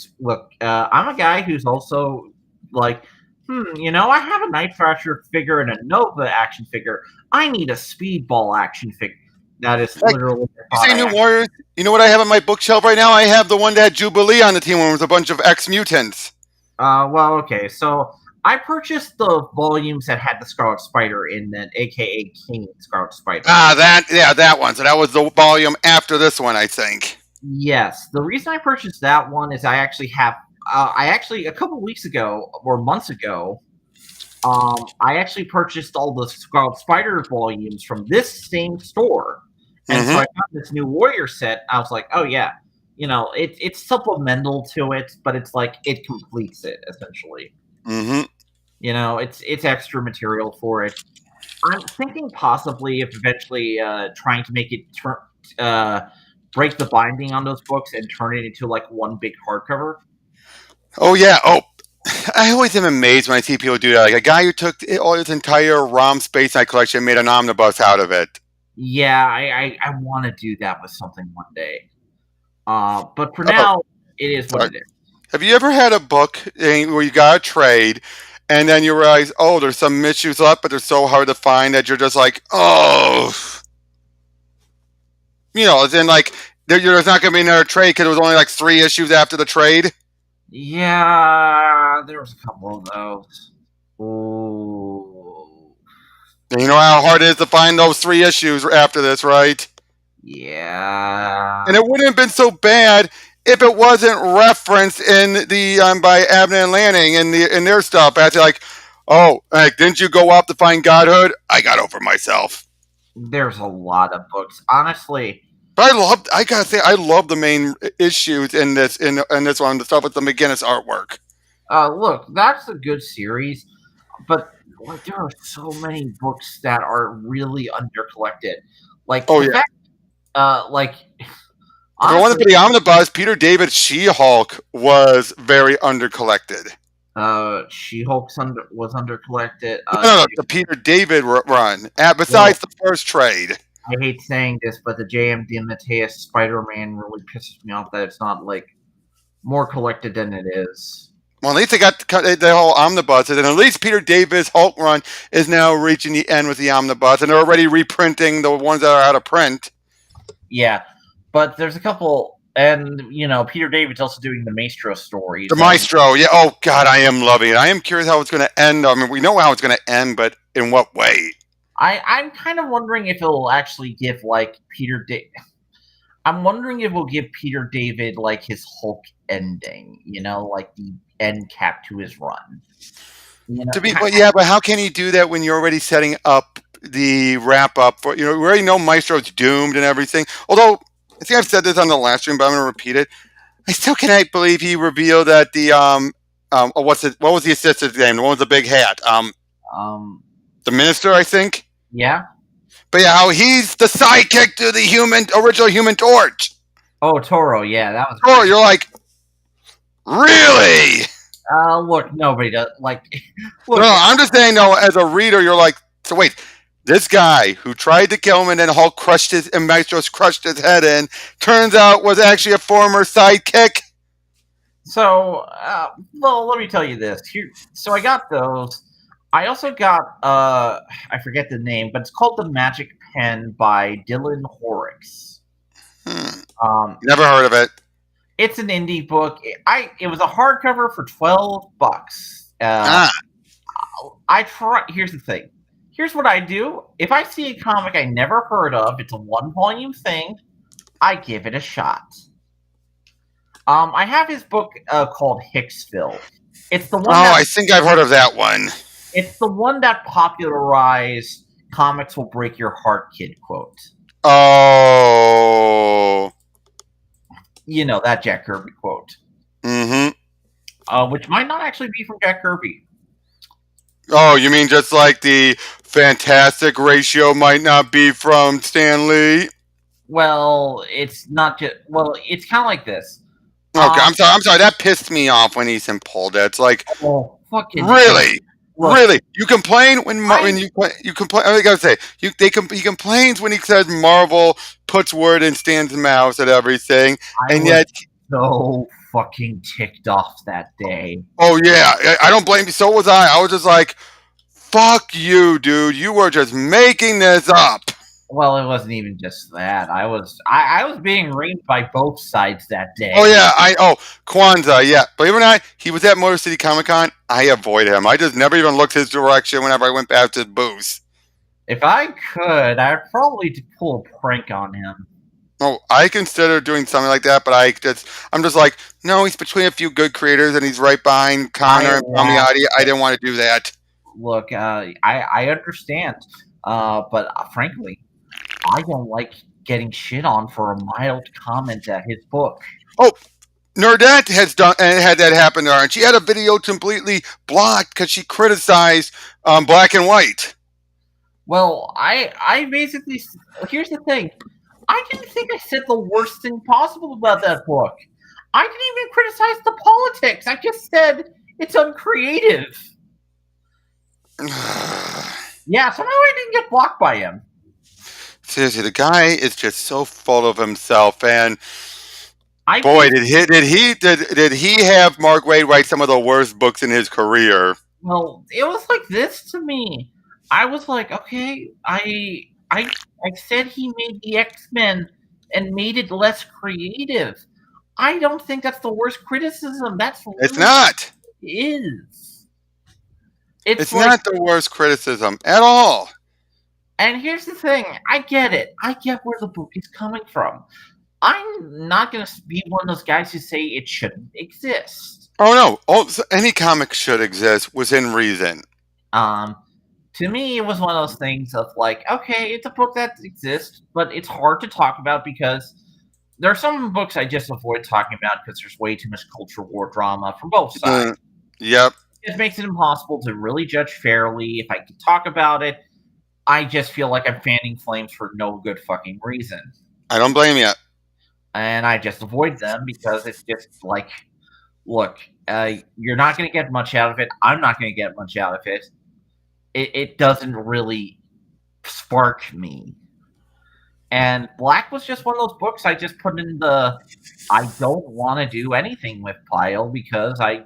[SPEAKER 2] a guy who's also like, I have a Night Thrasher figure and a Nova action figure. I need a Speedball action figure. That is
[SPEAKER 1] Like
[SPEAKER 2] literally the
[SPEAKER 1] you
[SPEAKER 2] thought
[SPEAKER 1] say,
[SPEAKER 2] I
[SPEAKER 1] New
[SPEAKER 2] have.
[SPEAKER 1] Warriors. You know what I have on my bookshelf right now? I have the one that had Jubilee on the team, when it was a bunch of ex mutants.
[SPEAKER 2] Well, okay, so I purchased the volumes that had the Scarlet Spider in them, aka King Scarlet Spider.
[SPEAKER 1] That one. So that was the volume after this one, I think.
[SPEAKER 2] Yes, the reason I purchased that one is I actually a couple weeks ago or months ago, I actually purchased all the Scarlet Spider volumes from this same store, and so
[SPEAKER 1] Mm-hmm.
[SPEAKER 2] I got this new Warrior set. I was like, oh yeah, it's supplemental to it, but it's like it completes it essentially.
[SPEAKER 1] Mm-hmm.
[SPEAKER 2] It's extra material for it. I'm thinking possibly if eventually trying to make it uh, break the binding on those books and turn it into like one big hardcover.
[SPEAKER 1] Oh yeah. Oh, I always am amazed when I see people do that. Like a guy who took all his entire ROM Space Knight collection and made an omnibus out of it.
[SPEAKER 2] Yeah, I want to do that with something one day. But for
[SPEAKER 1] Oh,
[SPEAKER 2] now, it is what
[SPEAKER 1] sorry.
[SPEAKER 2] it is.
[SPEAKER 1] Have you ever had a book where you got a trade, and then you realize, oh, there's some issues left, but they're so hard to find that you're just like, oh, as in like there's not going to be another trade because there was only like 3 issues after the trade.
[SPEAKER 2] Yeah, there was a couple of those. Ooh.
[SPEAKER 1] And you know how hard it is to find those 3 issues after this, right?
[SPEAKER 2] Yeah.
[SPEAKER 1] And it wouldn't have been so bad if it wasn't referenced in the by Abner and Lanning in their stuff. After like, oh, like, didn't you go up to find Godhood? I got over myself.
[SPEAKER 2] There's a lot of books. Honestly,
[SPEAKER 1] But I gotta say, I love the main issues in this one, the stuff with the McGinnis artwork.
[SPEAKER 2] look, that's a good series, but like there are so many books that are really undercollected. Like
[SPEAKER 1] Oh
[SPEAKER 2] the
[SPEAKER 1] yeah.
[SPEAKER 2] fact, like
[SPEAKER 1] If it wasn't
[SPEAKER 2] honestly,
[SPEAKER 1] for the omnibus, Peter David's She-Hulk was very undercollected.
[SPEAKER 2] She-Hulk was undercollected.
[SPEAKER 1] No, the Peter David run.
[SPEAKER 2] Well,
[SPEAKER 1] Besides the first trade.
[SPEAKER 2] I hate saying this, but the J.M. DeMatteis Spider-Man really pisses me off that it's not like more collected than it is.
[SPEAKER 1] Well, at least they got the whole omnibus, and at least Peter Davis' Hulk run is now reaching the end with the omnibus, and they're already reprinting the ones that are out of print.
[SPEAKER 2] Yeah, but there's a couple, and Peter David's also doing the Maestro stories.
[SPEAKER 1] The Maestro, yeah. Oh God, I am loving it. I am curious how it's going to end. I mean, we know how it's going to end, but in what way?
[SPEAKER 2] I'm kind of wondering if it'll actually give like I'm wondering if we'll give Peter David like his Hulk ending, like the end cap to his run.
[SPEAKER 1] But yeah, but how can he do that when you're already setting up the wrap up for? We already know Maestro's doomed and everything. Although I think I've said this on the last stream, but I'm going to repeat it. I still cannot believe he revealed that what was the assistant's name? The one with the big hat?
[SPEAKER 2] um,
[SPEAKER 1] The minister, I think.
[SPEAKER 2] yeah.
[SPEAKER 1] But yeah, how he's the sidekick to the original Human Torch.
[SPEAKER 2] Oh, Toro, yeah, that was.
[SPEAKER 1] Oh, you're like, really?
[SPEAKER 2] Look, nobody does like.
[SPEAKER 1] Look, no, I'm just saying, though, as a reader, you're like, so wait, this guy who tried to kill him and then Hulk and Maestros crushed his head in, turns out was actually a former sidekick.
[SPEAKER 2] So, well, let me tell you this. So I got those. I also got I forget the name, but it's called The Magic Pen by Dylan Horrocks.
[SPEAKER 1] Never heard of it.
[SPEAKER 2] It's an indie book. It was a hardcover for $12. Here's the thing. Here's what I do. If I see a comic I never heard of, it's a 1-volume thing, I give it a shot. I have his book called Hicksville. It's the one.
[SPEAKER 1] I think I've heard of that one.
[SPEAKER 2] It's the one that popularized "Comics will break your heart, kid" quote.
[SPEAKER 1] Oh,
[SPEAKER 2] that Jack Kirby quote.
[SPEAKER 1] Mm-hmm.
[SPEAKER 2] Which might not actually be from Jack Kirby.
[SPEAKER 1] Oh, you mean just like the fantastic ratio might not be from Stan Lee?
[SPEAKER 2] Well, it's not just. Well, it's kind of like this.
[SPEAKER 1] Okay, I'm sorry. That pissed me off when Ethan pulled it. It's like,
[SPEAKER 2] fucking
[SPEAKER 1] really. Look, really, you complain when you complain. I gotta say, he complains when he says Marvel puts word in Stan's mouth at everything, and yet
[SPEAKER 2] so fucking ticked off that day.
[SPEAKER 1] Oh yeah, I don't blame you. So was I. I was just like, "Fuck you, dude! You were just making this up."
[SPEAKER 2] Well, it wasn't even just that. I was being raped by both sides that day.
[SPEAKER 1] Oh yeah, Kwanzaa, yeah. Believe it or not, he was at Motor City Comic Con. I avoid him. I just never even looked his direction whenever I went back to his booth.
[SPEAKER 2] If I could, I'd probably pull a prank on him.
[SPEAKER 1] Oh, I consider doing something like that, but I'm just like, no, he's between a few good creators, and he's right behind Connor and Palmiotti. I didn't want to do that.
[SPEAKER 2] Look, I understand, but frankly, I don't like getting shit on for a mild comment at his book.
[SPEAKER 1] Oh, Nerdette has had that happen to her, and she had a video completely blocked because she criticized Black and White.
[SPEAKER 2] Well, I basically, here's the thing. I didn't think I said the worst thing possible about that book. I didn't even criticize the politics. I just said it's uncreative. Yeah, somehow I didn't get blocked by him.
[SPEAKER 1] Seriously, the guy is just so full of himself, and did he have Mark Waid write some of the worst books in his career?
[SPEAKER 2] Well, it was like this to me. I was like, okay, I said he made the X-Men and made it less creative. I don't think that's the worst criticism.
[SPEAKER 1] It's not.
[SPEAKER 2] It is.
[SPEAKER 1] It's not the worst criticism at all.
[SPEAKER 2] And here's the thing, I get it. I get where the book is coming from. I'm not going to be one of those guys who say it shouldn't exist.
[SPEAKER 1] Oh no! Oh, any comic should exist within reason.
[SPEAKER 2] Um, to me, it was one of those things of like, okay, it's a book that exists, but it's hard to talk about because there are some books I just avoid talking about because there's way too much culture war drama from both sides.
[SPEAKER 1] Mm, yep.
[SPEAKER 2] It makes it impossible to really judge fairly. If I can talk about it, I just feel like I'm fanning flames for no good fucking reason.
[SPEAKER 1] I don't blame you.
[SPEAKER 2] And I just avoid them because it's just like, look, you're not going to get much out of it. I'm not going to get much out of it. It doesn't really spark me. And Black was just one of those books I just put in the I don't want to do anything with pile because I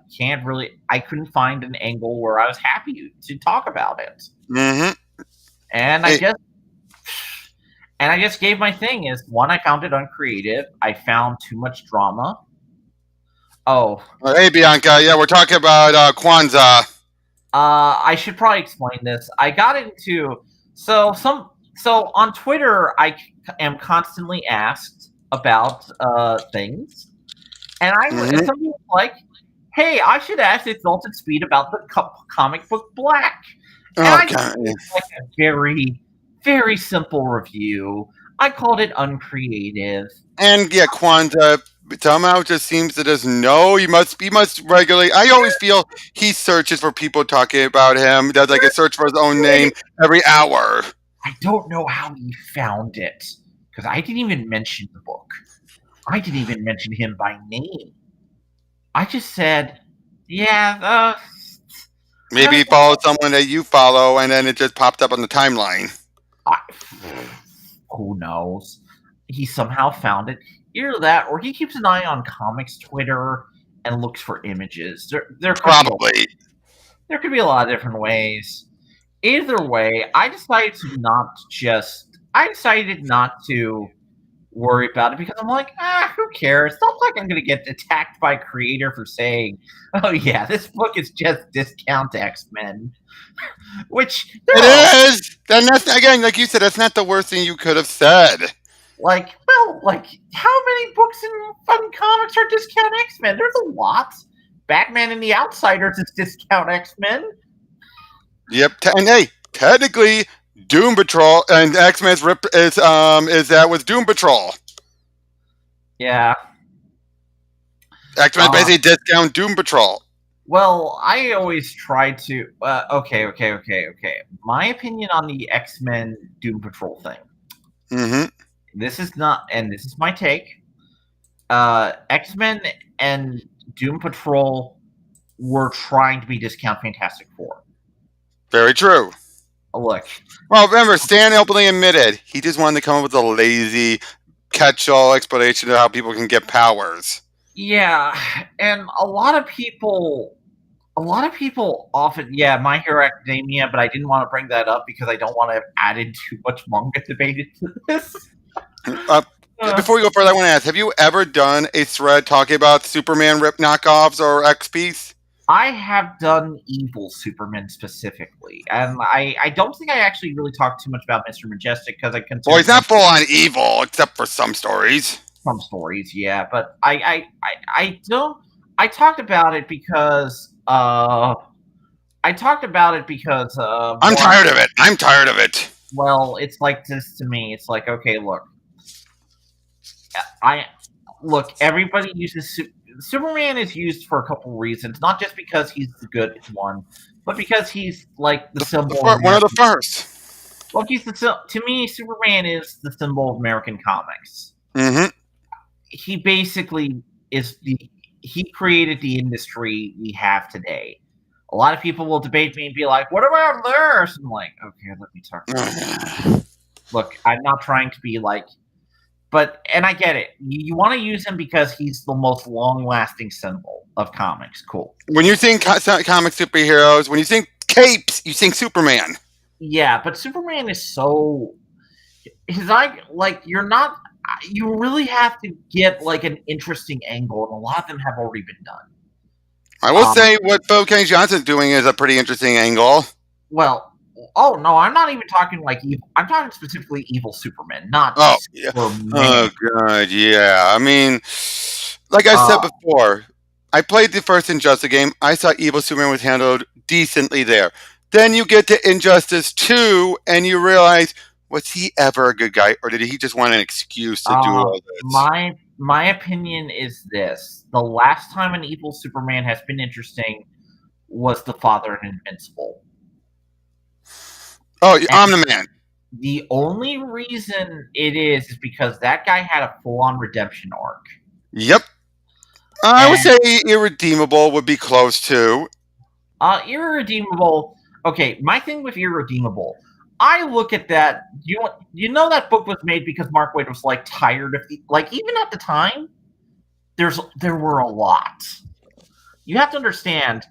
[SPEAKER 2] couldn't find an angle where I was happy to talk about it.
[SPEAKER 1] Mm-hmm.
[SPEAKER 2] And
[SPEAKER 1] Hey,
[SPEAKER 2] I just gave my thing is one, I found it uncreative. I found too much drama. Oh,
[SPEAKER 1] hey, Bianca. Yeah, we're talking about Kwanzaa.
[SPEAKER 2] I should probably explain this. I got into so on Twitter. Am constantly asked about things, and
[SPEAKER 1] Mm-hmm.
[SPEAKER 2] somebody was like, "Hey, I should ask Exalted Speed about the comic book Black," and
[SPEAKER 1] Oh
[SPEAKER 2] I
[SPEAKER 1] god.
[SPEAKER 2] did like a very very simple review. I called it uncreative.
[SPEAKER 1] And yeah, Kwanzaa somehow just seems to just know he must regularly. I always feel he searches for people talking about him. Does like a search for his own name every hour.
[SPEAKER 2] I don't know how he found it because I didn't even mention the book. I didn't even mention him by name. I just said, yeah,
[SPEAKER 1] Maybe he followed someone that you follow, and then it just popped up on the timeline.
[SPEAKER 2] I, who knows? He somehow found it. Either that, or he keeps an eye on comics Twitter and looks for images.
[SPEAKER 1] Probably.
[SPEAKER 2] There could be a lot of different ways. Either way, I decided not to worry about it because I'm like, who cares? It's not like I'm going to get attacked by a creator for saying, oh yeah, this book is just discount X-Men. Which there
[SPEAKER 1] It
[SPEAKER 2] are
[SPEAKER 1] is. Then that's again, like you said, that's not the worst thing you could have said.
[SPEAKER 2] like how many books in fucking comics are discount X-Men? There's a lot. Batman and the Outsiders is discount X-Men.
[SPEAKER 1] Yep. And hey, technically, Doom Patrol and X Men's rip is that with Doom Patrol.
[SPEAKER 2] Yeah.
[SPEAKER 1] X Men
[SPEAKER 2] Uh,
[SPEAKER 1] basically discount Doom Patrol.
[SPEAKER 2] well, I always try to. Okay. My opinion on the X-Men Doom Patrol thing.
[SPEAKER 1] Mm-hmm.
[SPEAKER 2] This is not, and this is my take. X-Men and Doom Patrol were trying to be discount Fantastic Four.
[SPEAKER 1] Very true.
[SPEAKER 2] Look,
[SPEAKER 1] Well, remember, Stan openly admitted he just wanted to come up with a lazy catch-all explanation of how people can get powers.
[SPEAKER 2] yeah, and a lot of people often, yeah, My Hero Academia, but I didn't want to bring that up because I don't want to have added too much manga debate into this.
[SPEAKER 1] Uh,
[SPEAKER 2] Uh,
[SPEAKER 1] Before we go further, I want to ask: have you ever done a thread talking about Superman rip knockoffs or XPs?
[SPEAKER 2] I have done Evil Superman specifically, and I don't think I actually really talked too much about Mr. Majestic because I
[SPEAKER 1] Well,
[SPEAKER 2] consider
[SPEAKER 1] he's not full on evil, except for some stories.
[SPEAKER 2] some stories, yeah, but I don't. I talked about it because
[SPEAKER 1] I'm
[SPEAKER 2] one,
[SPEAKER 1] tired of it. I'm tired of it.
[SPEAKER 2] well, it's like this to me. It's like, okay, I look. Everybody uses Superman is used for a couple reasons, not just because he's the good one, but because he's like the symbol of
[SPEAKER 1] One of the
[SPEAKER 2] American.
[SPEAKER 1] first.
[SPEAKER 2] Well, to me, Superman is the symbol of American comics.
[SPEAKER 1] Mm-hmm.
[SPEAKER 2] He basically is the he created the industry we have today. A lot of people will debate me and be like, "What about this?" I'm like, "Okay, let me talk about it." Look, I'm not trying to be like, but and I get it. You want to use him because he's the most long-lasting symbol of comics. Cool.
[SPEAKER 1] When you think comic superheroes, when you think capes, you think Superman.
[SPEAKER 2] Yeah, but Superman is so his like you're not you really have to get like an interesting angle, and a lot of them have already been done.
[SPEAKER 1] I will
[SPEAKER 2] Um,
[SPEAKER 1] say what Bo Kane Johnson's doing is a pretty interesting angle.
[SPEAKER 2] well, Oh no, I'm not even talking like evil. I'm talking specifically evil Superman, not
[SPEAKER 1] Oh, yeah.
[SPEAKER 2] Superman.
[SPEAKER 1] Oh, God, yeah. I mean, like I said
[SPEAKER 2] Uh,
[SPEAKER 1] before, I played the first Injustice game. I thought Evil Superman was handled decently there. Then you get to Injustice 2, and you realize, was he ever a good guy, or did he just want an excuse to do all this?
[SPEAKER 2] my opinion is this: the last time an evil Superman has been interesting was the father in Invincible,
[SPEAKER 1] Oh,
[SPEAKER 2] and
[SPEAKER 1] I'm the man.
[SPEAKER 2] the only reason it is because that guy had a full-on redemption arc.
[SPEAKER 1] Yep. I would
[SPEAKER 2] And
[SPEAKER 1] say Irredeemable would be close to.
[SPEAKER 2] Irredeemable. Okay, my thing with Irredeemable, I look at that. You know that book was made because Mark Waid was like tired of like even at the time. There were a lot. You have to understand,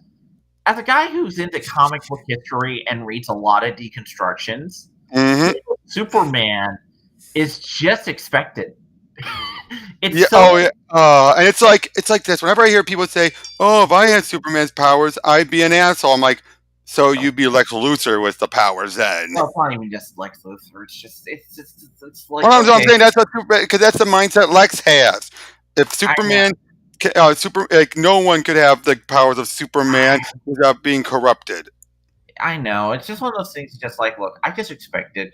[SPEAKER 2] as a guy who's into comic book history and reads a lot of deconstructions,
[SPEAKER 1] Hmm.
[SPEAKER 2] Superman is just expected. It's
[SPEAKER 1] Yeah.
[SPEAKER 2] so
[SPEAKER 1] Oh, yeah. And it's like this. Whenever I hear people say, "Oh, if I had Superman's powers, I'd be an asshole," I'm like, "So you'd be Lex Luthor with the powers then?"
[SPEAKER 2] well, it's not even just Lex Luthor. It's like
[SPEAKER 1] Well, I'm
[SPEAKER 2] okay,
[SPEAKER 1] saying that's what because that's the mindset Lex has. If
[SPEAKER 2] I know.
[SPEAKER 1] Superman, super, like no one could have the powers of Superman without being corrupted.
[SPEAKER 2] I know. It's just one of those things. Just like, look, I just expected.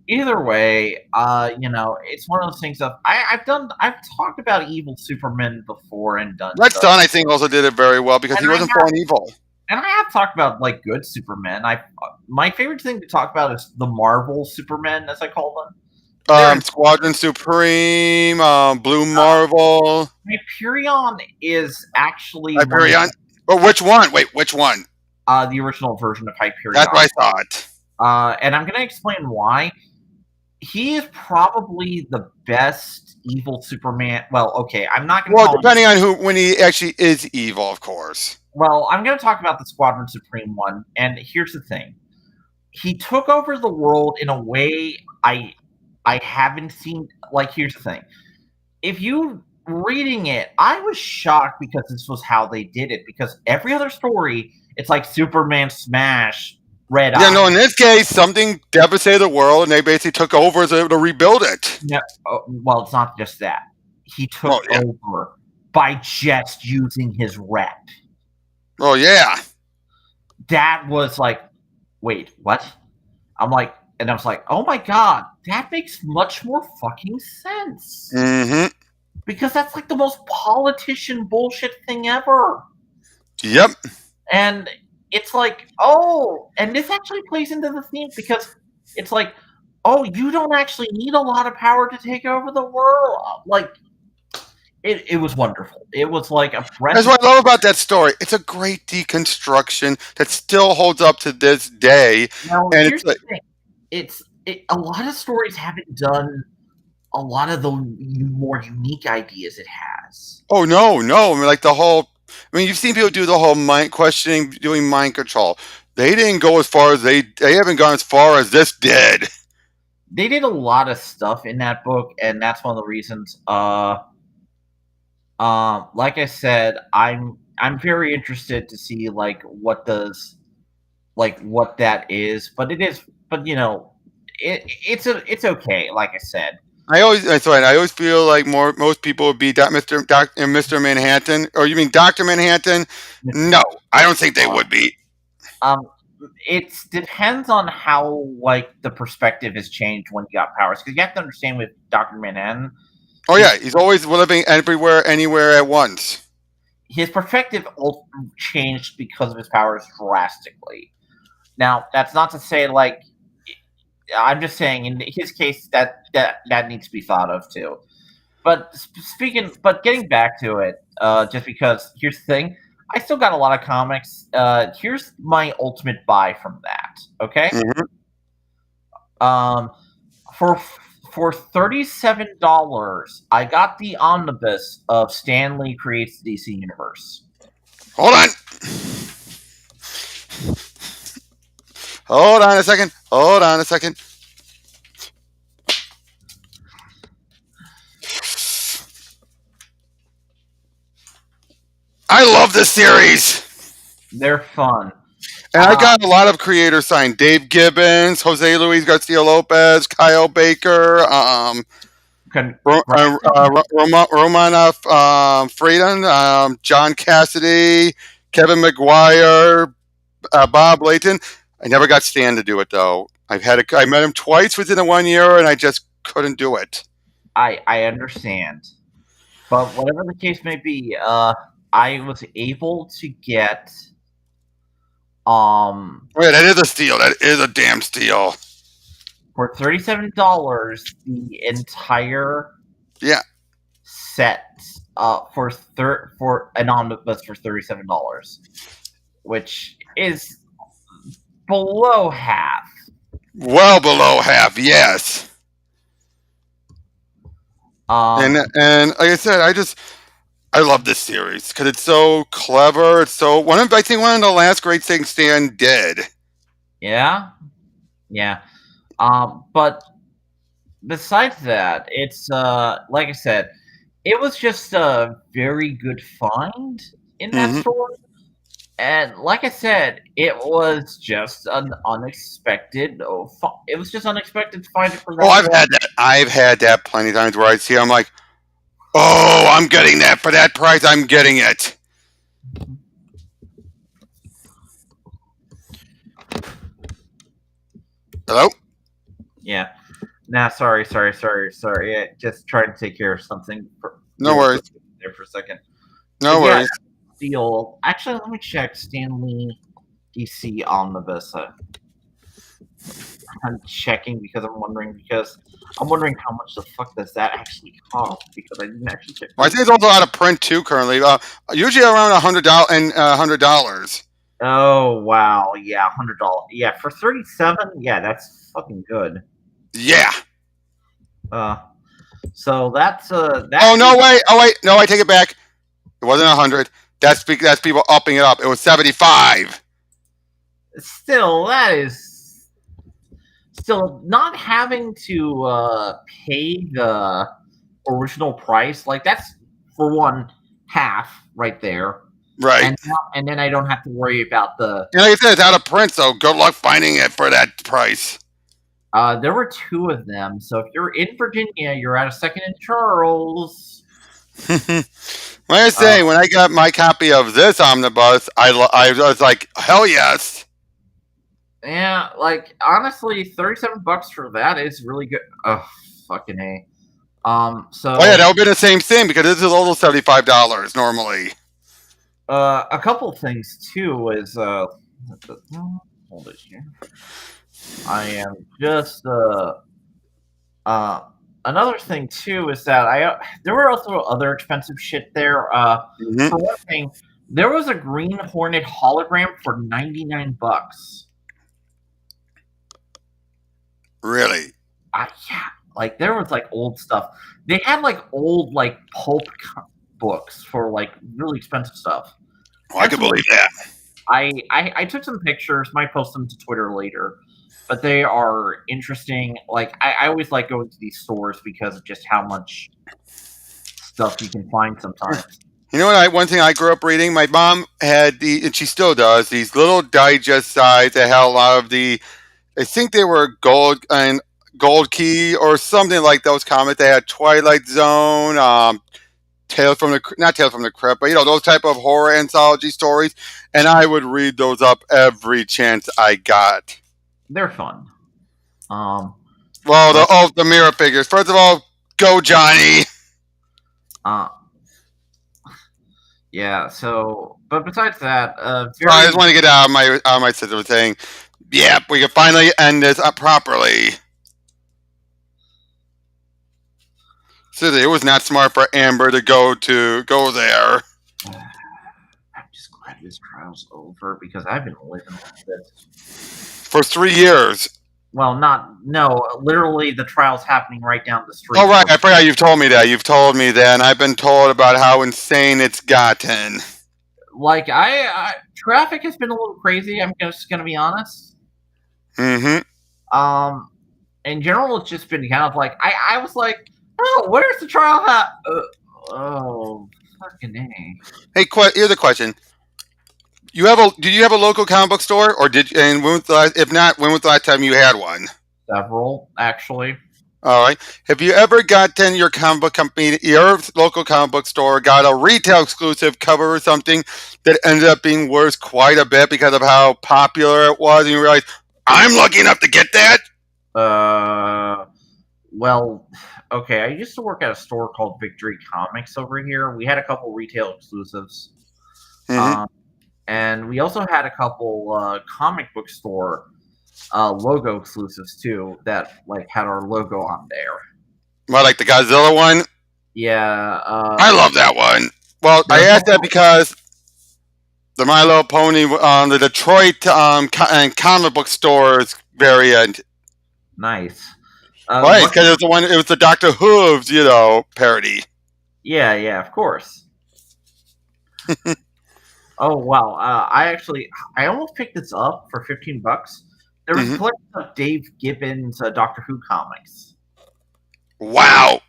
[SPEAKER 2] Either way, it's one of those things of I've talked about evil Superman before and done
[SPEAKER 1] Red
[SPEAKER 2] so,
[SPEAKER 1] Son, I think, also did it very well because
[SPEAKER 2] and
[SPEAKER 1] he
[SPEAKER 2] I
[SPEAKER 1] wasn't
[SPEAKER 2] have
[SPEAKER 1] falling evil.
[SPEAKER 2] and I have talked about like good Superman. I my favorite thing to talk about is the Marvel Superman, as I call them. They're in
[SPEAKER 1] Squadron Supreme, Blue
[SPEAKER 2] uh,
[SPEAKER 1] Marvel,
[SPEAKER 2] Hyperion is actually one of
[SPEAKER 1] Hyperion. Oh, which one? Wait, which one?
[SPEAKER 2] the original version of
[SPEAKER 1] That's
[SPEAKER 2] Hyperion,
[SPEAKER 1] what I thought.
[SPEAKER 2] and I'm going to explain why. He is probably the best evil Superman. Well, okay, I'm not going to
[SPEAKER 1] Well,
[SPEAKER 2] call him.
[SPEAKER 1] depending on who, when he actually is evil, of course.
[SPEAKER 2] Well, I'm going to talk about the Squadron Supreme one. And here's the thing: he took over the world in a way I haven't seen. Like, here's the thing: if you reading it, I was shocked because this was how they did it. Because every other story, it's like Superman smash Red
[SPEAKER 1] Yeah,
[SPEAKER 2] Eye.
[SPEAKER 1] no, in this case, something devastated the world, and they basically took over to rebuild it.
[SPEAKER 2] No, well, it's not just that. He
[SPEAKER 1] Oh,
[SPEAKER 2] took
[SPEAKER 1] yeah.
[SPEAKER 2] over by just using his rep.
[SPEAKER 1] Oh, yeah.
[SPEAKER 2] That was like, wait, what? I'm like, and I was like, oh my god, that makes much more fucking sense.
[SPEAKER 1] Mm-hmm.
[SPEAKER 2] Because that's like the most politician bullshit thing ever.
[SPEAKER 1] Yep.
[SPEAKER 2] And it's like, oh, and this actually plays into the theme because it's like, oh, you don't actually need a lot of power to take over the world. Like, it was wonderful. It was like a breath
[SPEAKER 1] That's
[SPEAKER 2] of
[SPEAKER 1] what I love about that story. It's a great deconstruction that still holds up to this day.
[SPEAKER 2] now.
[SPEAKER 1] And
[SPEAKER 2] Here's
[SPEAKER 1] it's
[SPEAKER 2] the
[SPEAKER 1] like,
[SPEAKER 2] thing: a lot of stories haven't done a lot of the more unique ideas it has.
[SPEAKER 1] oh, no, no. I mean, like the whole, I mean, you've seen people do the whole mind questioning, doing mind control. They didn't go as far as they haven't gone as far as this did.
[SPEAKER 2] They did a lot of stuff in that book, and that's one of the reasons. Like I said, I'm very interested to see like what that is, but it is, but it's okay. Like I said,
[SPEAKER 1] That's right. I always feel like most people would be Mr. Manhattan, or you mean Doctor Manhattan? No, I don't think they
[SPEAKER 2] uh,
[SPEAKER 1] would be.
[SPEAKER 2] um, it depends on how like the perspective has changed when you got powers, because you have to understand with Doctor Manhattan,
[SPEAKER 1] Oh
[SPEAKER 2] his
[SPEAKER 1] yeah, he's always living everywhere, anywhere at once.
[SPEAKER 2] his perspective changed because of his powers drastically. Now, that's not to say like I'm just saying in his case that needs to be thought of too. But but getting back to it, just because here's the thing, I still got a lot of comics. Here's my ultimate buy from that. Okay,
[SPEAKER 1] Hmm.
[SPEAKER 2] um, for $37, I got the omnibus of Stanley Creates the DC Universe.
[SPEAKER 1] Hold on, hold on a second, hold on a second. I love this series.
[SPEAKER 2] They're fun.
[SPEAKER 1] And I got a lot of creators signed: Dave Gibbons, Jose Luis Garcia Lopez, Kyle Baker,
[SPEAKER 2] Congratulations.
[SPEAKER 1] Romanov Freedon, John Cassidy, Kevin McGuire, Bob Layton. I never got Stan to do it though. I met him twice within a 1 year, and I just couldn't do it.
[SPEAKER 2] I understand, but whatever the case may be, I was able to get
[SPEAKER 1] Yeah, that is a steal. That is a damn steal.
[SPEAKER 2] for $37 the entire
[SPEAKER 1] Yeah.
[SPEAKER 2] set for an omnibus for $37, which is below half.
[SPEAKER 1] Well below half, yes. And like I said, I love this series because it's so clever. It's so I think one of the last great things Stan did.
[SPEAKER 2] Yeah, yeah. But besides that, it's like I said, it was just a very good find in that
[SPEAKER 1] Mm-hmm.
[SPEAKER 2] store. And like I said, it was just an unexpected. It was just unexpected to find it for
[SPEAKER 1] Oh,
[SPEAKER 2] that
[SPEAKER 1] I've
[SPEAKER 2] price.
[SPEAKER 1] had that. I've had that plenty of times where I see. I'm like, oh, I'm getting that for that price. I'm getting it. Hello.
[SPEAKER 2] Yeah. Nah, sorry. Yeah, just trying to take care of something
[SPEAKER 1] No
[SPEAKER 2] really
[SPEAKER 1] worries.
[SPEAKER 2] quick there for a second.
[SPEAKER 1] No
[SPEAKER 2] But yeah,
[SPEAKER 1] worries.
[SPEAKER 2] deal. Actually, let me check Stanley DC Omnibus. I'm checking because I'm wondering how much the fuck does that actually cost because I didn't actually check.
[SPEAKER 1] Well, I think it's also out of print too currently. Usually around $100 and $100.
[SPEAKER 2] Oh wow, yeah, $100. Yeah, for 37, yeah, that's fucking good.
[SPEAKER 1] Yeah.
[SPEAKER 2] Uh, so that's
[SPEAKER 1] Oh
[SPEAKER 2] that
[SPEAKER 1] no!
[SPEAKER 2] is
[SPEAKER 1] Wait! Oh wait! No, I take it back. It wasn't 100. That's people upping it up. It was 75.
[SPEAKER 2] still not having to pay the original price. Like that's for one half right there,
[SPEAKER 1] Right.
[SPEAKER 2] and then I don't have to worry about the.
[SPEAKER 1] And like I said, it's out of print, so good luck finding it for that price.
[SPEAKER 2] There were two of them, so if you're in Virginia, you're at a Second and Charles.
[SPEAKER 1] Like I
[SPEAKER 2] Uh,
[SPEAKER 1] say, when I got my copy of this omnibus, I was like, hell yes.
[SPEAKER 2] Yeah, like honestly, $37 for that is really good. Oh, fucking a.
[SPEAKER 1] Oh yeah,
[SPEAKER 2] So
[SPEAKER 1] that would be the same thing because this is also $75 normally.
[SPEAKER 2] a couple things too is hold it here. I am just another thing too is that there were also other expensive shit there.
[SPEAKER 1] Mm-hmm.
[SPEAKER 2] For one thing, there was a Green Hornet hologram for $99.
[SPEAKER 1] Really?
[SPEAKER 2] Yeah, like there was like old stuff. They had like old like pulp books for like really expensive stuff.
[SPEAKER 1] Oh, I
[SPEAKER 2] Had
[SPEAKER 1] could
[SPEAKER 2] some.
[SPEAKER 1] believe that.
[SPEAKER 2] I took some pictures. Might post them to Twitter later, but they are interesting. Like I always like going to these stores because of just how much stuff you can find sometimes.
[SPEAKER 1] You know what? One thing I grew up reading. My mom had and she still does, these little digest sites that had a lot of the. I think they were Gold Key or something like those comics. They had Twilight Zone, Tales from the not Tales from the Crypt, but those type of horror anthology stories, and I would read those up every chance I got.
[SPEAKER 2] They're fun.
[SPEAKER 1] Well,
[SPEAKER 2] Like
[SPEAKER 1] the mirror figures. First of all, go Johnny.
[SPEAKER 2] uh, yeah. So, but besides that,
[SPEAKER 1] So I just
[SPEAKER 2] very
[SPEAKER 1] want to get out of my system saying, "Yep, we can finally end this up properly." So it was not smart for Amber to go there.
[SPEAKER 2] I'm just glad this trial's over because I've been living with this.
[SPEAKER 1] For 3 years.
[SPEAKER 2] Well, literally the trial's happening right down the street.
[SPEAKER 1] Oh right, I forgot you've told me that. You've told me that, and I've been told about how insane it's gotten.
[SPEAKER 2] Like traffic has been a little crazy. I'm just gonna be honest.
[SPEAKER 1] Mm-hmm.
[SPEAKER 2] In general, it's just been kind of like I was like, oh, where's the trial oh, fucking A.
[SPEAKER 1] Hey, here's a question. You have a? Did you have a local comic book store, or did? And when was the last, if not, when was the last time you had one?
[SPEAKER 2] Several, actually.
[SPEAKER 1] All right. Have you ever gotten your comic book company, your local comic book store, got a retail exclusive cover or something that ended up being worth quite a bit because of how popular it was, and you realize I'm lucky enough to get that?
[SPEAKER 2] Uh, well, okay. I used to work at a store called Victory Comics over here. We had a couple retail exclusives,
[SPEAKER 1] Mm-hmm.
[SPEAKER 2] um, and we also had a couple comic book store logo exclusives too that like had our logo on there.
[SPEAKER 1] Well, like the Godzilla one,
[SPEAKER 2] Yeah,
[SPEAKER 1] I love that one. Well, I
[SPEAKER 2] there's
[SPEAKER 1] asked that
[SPEAKER 2] also
[SPEAKER 1] because the My Little Pony, the Detroit and comic book stores variant.
[SPEAKER 2] nice.
[SPEAKER 1] Right,
[SPEAKER 2] Lucky,
[SPEAKER 1] because it was the one. It was the Doctor Hooves, parody.
[SPEAKER 2] yeah, yeah, of course. Oh wow, I almost picked this up for $15. There was a
[SPEAKER 1] Hmm.
[SPEAKER 2] collection of Dave Gibbons Doctor Who comics.
[SPEAKER 1] Wow,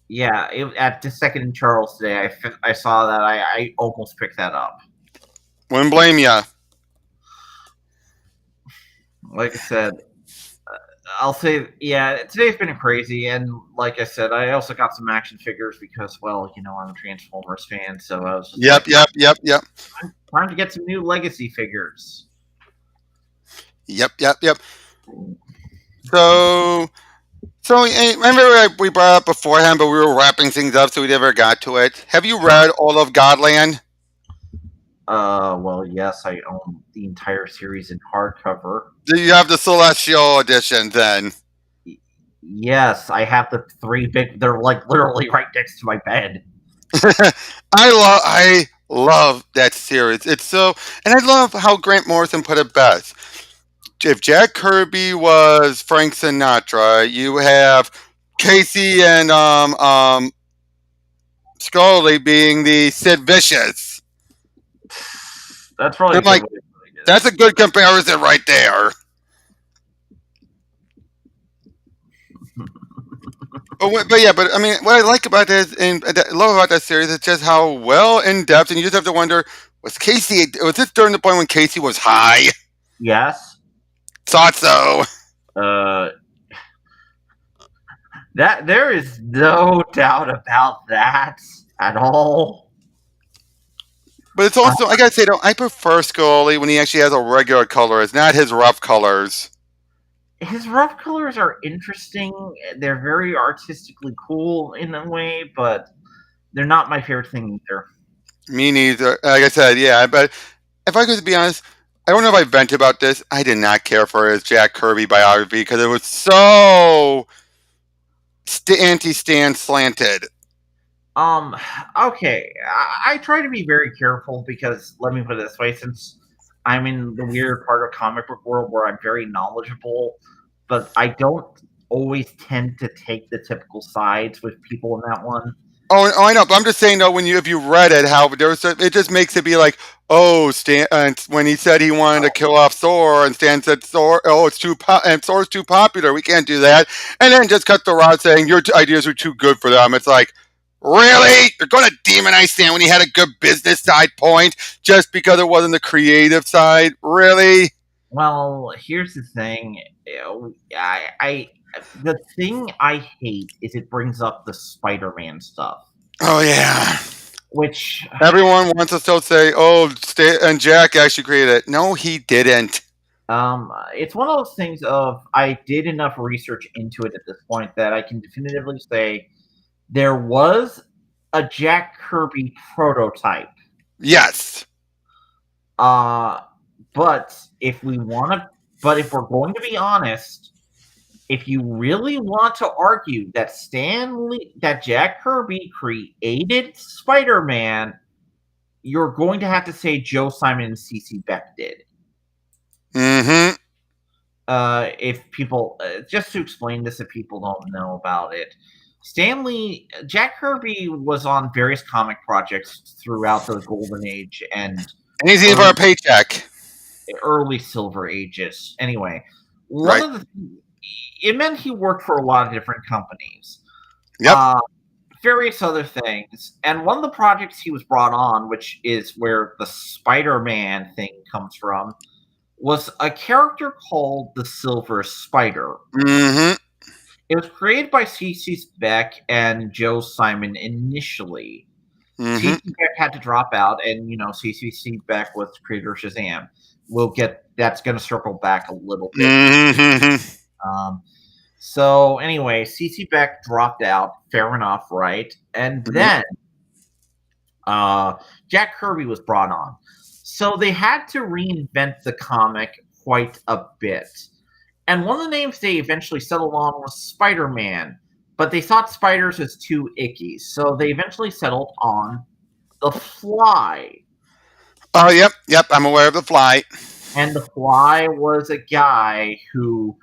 [SPEAKER 2] Yeah, at the Second in Charles today, I saw that. I almost picked that up.
[SPEAKER 1] wouldn't blame ya.
[SPEAKER 2] Like I said, I'll say, yeah, today's been crazy, and like I said, I also got some action figures because, well, I'm a Transformers fan, so I was just
[SPEAKER 1] Yep,
[SPEAKER 2] like,
[SPEAKER 1] yep, yep, yep,
[SPEAKER 2] time to get some new Legacy figures.
[SPEAKER 1] yep, yep, yep. So, remember we brought up beforehand, but we were wrapping things up, so we never got to it. Have you read all of Godland?
[SPEAKER 2] Well, yes, I own the entire series in hardcover.
[SPEAKER 1] Do you have the Celestial edition then?
[SPEAKER 2] Yes, I have the three big. They're like literally right next to my bed.
[SPEAKER 1] I love that series. It's so, and I love how Grant Morrison put it best. If Jack Kirby was Frank Sinatra, you have Casey and Scully being the Sid Vicious.
[SPEAKER 2] That's probably
[SPEAKER 1] I'm
[SPEAKER 2] a good
[SPEAKER 1] like,
[SPEAKER 2] way of putting
[SPEAKER 1] that's a good comparison right there.
[SPEAKER 2] it.
[SPEAKER 1] But yeah, but I mean, what I like about this and I love about that series is just how well in depth, and you just have to wonder: was this during the point when Casey was high?
[SPEAKER 2] Yes.
[SPEAKER 1] Thought so.
[SPEAKER 2] Uh, that there is no doubt about that at all.
[SPEAKER 1] But it's
[SPEAKER 2] Uh,
[SPEAKER 1] also I gotta say though, I prefer Scully when he actually has a regular color. It's not his rough colors.
[SPEAKER 2] his rough colors are interesting. They're very artistically cool in a way, but they're not my favorite thing either.
[SPEAKER 1] Me neither. Like I said, yeah. But if I could be honest, I don't know if I vent about this. I did not care for his Jack Kirby biography because it was so anti-Stan slanted.
[SPEAKER 2] Um, okay, I try to be very careful because let me put it this way: since I'm in the weird part of comic book world where I'm very knowledgeable, but I don't always tend to take the typical sides with people in that one.
[SPEAKER 1] Oh, I know, but I'm just saying though, if you read it, how it just makes it be like, oh, Stan, and when he said he wanted to kill off Thor, and Stan said Thor, oh, and Thor's too popular, we can't do that, and then just cut the rod saying your ideas are too good for them. It's like, really, you're going to demonize Stan when he had a good business side point just because it wasn't the creative side, really?
[SPEAKER 2] Well, here's the thing. I the thing I hate is it brings up the Spider-Man stuff,
[SPEAKER 1] Oh yeah.
[SPEAKER 2] which
[SPEAKER 1] Everyone wants us to say, "Oh, Stan and Jack actually created it." No, he didn't.
[SPEAKER 2] it's one of those things of I did enough research into it at this point that I can definitively say there was a Jack Kirby prototype.
[SPEAKER 1] Yes.
[SPEAKER 2] Uh, but if we're going to be honest, if you really want to argue that that Jack Kirby created Spider-Man, you're going to have to say Joe Simon and CC Beck did.
[SPEAKER 1] Mm-hmm.
[SPEAKER 2] If people, just to explain this, if people don't know about it, Jack Kirby was on various comic projects throughout the Golden Age and
[SPEAKER 1] Anything for a
[SPEAKER 2] early,
[SPEAKER 1] paycheck.
[SPEAKER 2] early Silver Ages. Anyway,
[SPEAKER 1] Right.
[SPEAKER 2] it meant he worked for a lot of different companies.
[SPEAKER 1] Yep.
[SPEAKER 2] Uh, various other things. And one of the projects he was brought on, which is where the Spider-Man thing comes from, was a character called the Silver Spider.
[SPEAKER 1] Mm-hmm.
[SPEAKER 2] It was created by C.C. Beck and Joe Simon initially.
[SPEAKER 1] Mm-hmm.
[SPEAKER 2] C.C. Beck had to drop out, and C.C. Beck was the creator of Shazam. We'll get that's going to circle back a little bit.
[SPEAKER 1] Mm-hmm.
[SPEAKER 2] Um, so anyway, C.C. Beck dropped out. Fair enough, right? And
[SPEAKER 1] Mm-hmm.
[SPEAKER 2] then uh, Jack Kirby was brought on. So they had to reinvent the comic quite a bit. And one of the names they eventually settled on was Spider Man, but they thought spiders was too icky. So they eventually settled on The Fly.
[SPEAKER 1] Oh, yep, yep. I'm aware of the Fly.
[SPEAKER 2] And The Fly was a guy who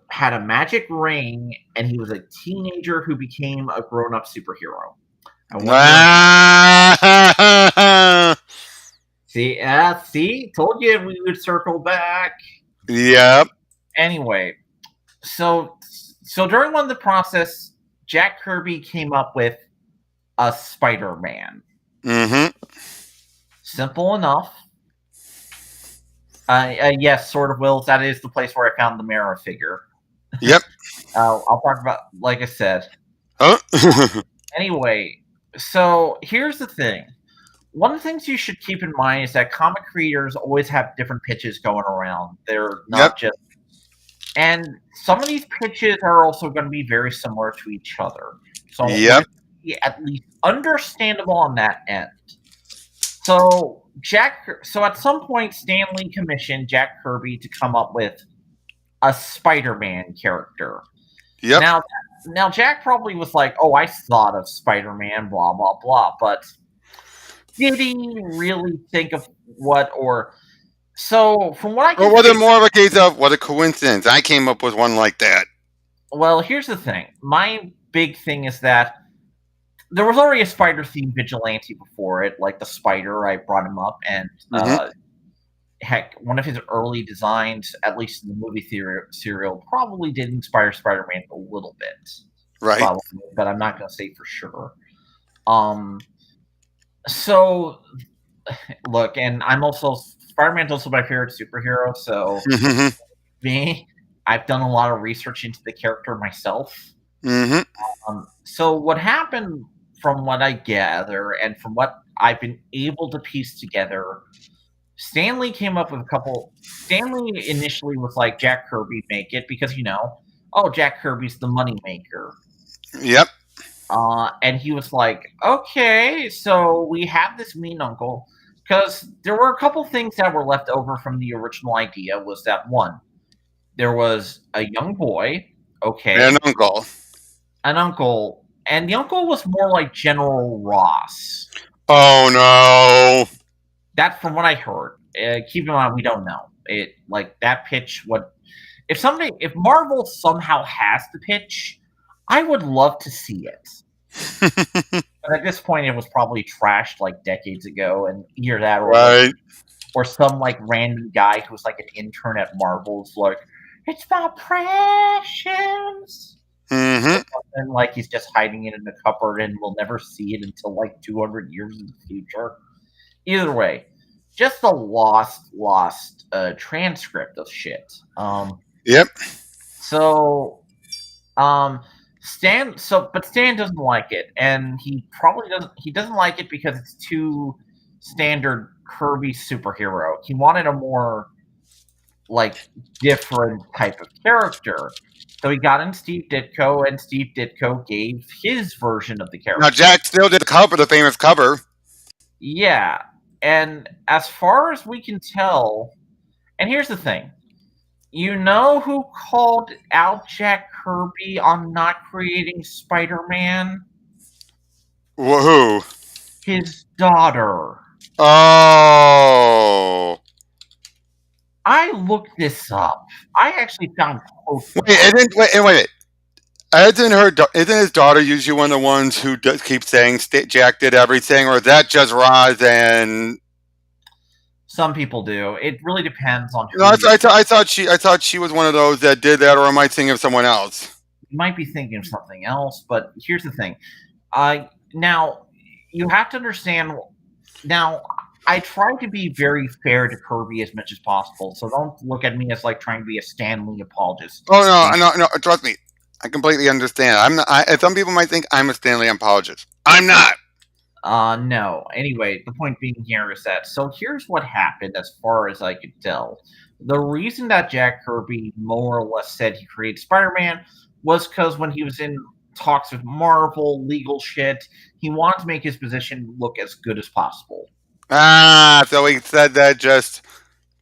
[SPEAKER 2] had a magic ring, and he was a teenager who became a grown up superhero. I wonder.
[SPEAKER 1] Ah,
[SPEAKER 2] See, told you we would circle back.
[SPEAKER 1] yep.
[SPEAKER 2] Anyway, so during one of the process, Jack Kirby came up with a Spider-Man.
[SPEAKER 1] Mm-hmm.
[SPEAKER 2] Simple enough. Yes, Sword of Wills. That is the place where I found the Mara figure.
[SPEAKER 1] Yep.
[SPEAKER 2] I'll talk about, like I said.
[SPEAKER 1] Huh?
[SPEAKER 2] Anyway, so here's the thing. One of the things you should keep in mind is that comic creators always have different pitches going around. They're
[SPEAKER 1] Yep.
[SPEAKER 2] not just, and some of these pitches are also going to be very similar to each other. So I want
[SPEAKER 1] Yep.
[SPEAKER 2] it to be at least understandable on that end. So at some point, Stan Lee commissioned Jack Kirby to come up with a Spider-Man character.
[SPEAKER 1] Yep.
[SPEAKER 2] Now Jack probably was like, "Oh, I thought of Spider-Man, blah blah blah," but did he really think of what? Or so from what I
[SPEAKER 1] Or
[SPEAKER 2] can
[SPEAKER 1] was it
[SPEAKER 2] figure.
[SPEAKER 1] more of a case of what a coincidence? I came up with one like that.
[SPEAKER 2] Well, here's the thing. My big thing is that there was already a spider-themed vigilante before it, like the Spider. I brought him up, and
[SPEAKER 1] Mm-hmm.
[SPEAKER 2] heck, one of his early designs, at least in the movie serial, probably did inspire Spider-Man a little bit,
[SPEAKER 1] Right.
[SPEAKER 2] probably, but I'm not going to say for sure. So look, and I'm also Spider-Man's also my favorite superhero. So
[SPEAKER 1] Mm-hmm.
[SPEAKER 2] me, I've done a lot of research into the character myself.
[SPEAKER 1] Mm-hmm.
[SPEAKER 2] So what happened, from what I gather, and from what I've been able to piece together, Stanley came up with a couple. Stanley initially was like, Jack Kirby make it because oh, Jack Kirby's the money maker.
[SPEAKER 1] Yep.
[SPEAKER 2] And he was like, okay, so we have this mean uncle. Because there were a couple things that were left over from the original idea. Was that one, there was a young boy,
[SPEAKER 1] And an
[SPEAKER 2] okay,
[SPEAKER 1] uncle.
[SPEAKER 2] an uncle, and the uncle was more like General Ross.
[SPEAKER 1] Oh no.
[SPEAKER 2] That, from what I heard. Keep in mind, we don't know it. Like that pitch. What if Marvel somehow has the pitch? I would love to see it. But at this point, it was probably trashed like decades ago, and either that
[SPEAKER 1] Right.
[SPEAKER 2] or some like random guy who was like an intern at Marvel's like, it's my precious.
[SPEAKER 1] Mm-hmm.
[SPEAKER 2] And like he's just hiding it in the cupboard and we'll never see it until like 200 years in the future. Either way, just a lost transcript of shit.
[SPEAKER 1] Yep.
[SPEAKER 2] So but Stan doesn't like it, and he doesn't like it because it's too standard Kirby superhero. He wanted a more like different type of character. So he got in Steve Ditko, and Steve Ditko gave his version of the character.
[SPEAKER 1] Now Jack still did the cover, the famous cover.
[SPEAKER 2] Yeah. And as far as we can tell, and here's the thing. You know who called out Jack Kirby on not creating Spider-Man?
[SPEAKER 1] Woohoo.
[SPEAKER 2] His daughter.
[SPEAKER 1] Oh.
[SPEAKER 2] I looked this up. I actually found quotes.
[SPEAKER 1] Wait, wait. Isn't his daughter usually one of the ones who keeps saying Jack did everything, or is that just Roz and?
[SPEAKER 2] Some people do. It really depends on who.
[SPEAKER 1] No, I thought she was one of those that did that, or am I thinking of someone else?
[SPEAKER 2] You might be thinking of something else, but here's the thing. Now you have to understand. Now I try to be very fair to Kirby as much as possible, so don't look at me as like trying to be a Stanley apologist.
[SPEAKER 1] Oh no! Trust me, I completely understand. I'm not. Some people might think I'm a Stanley apologist. I'm not.
[SPEAKER 2] No. Anyway, the point being here is that here's what happened as far as I could tell. The reason that Jack Kirby more or less said he created Spider-Man was because when he was in talks with Marvel, legal shit, he wanted to make his position look as good as possible.
[SPEAKER 1] So he said that just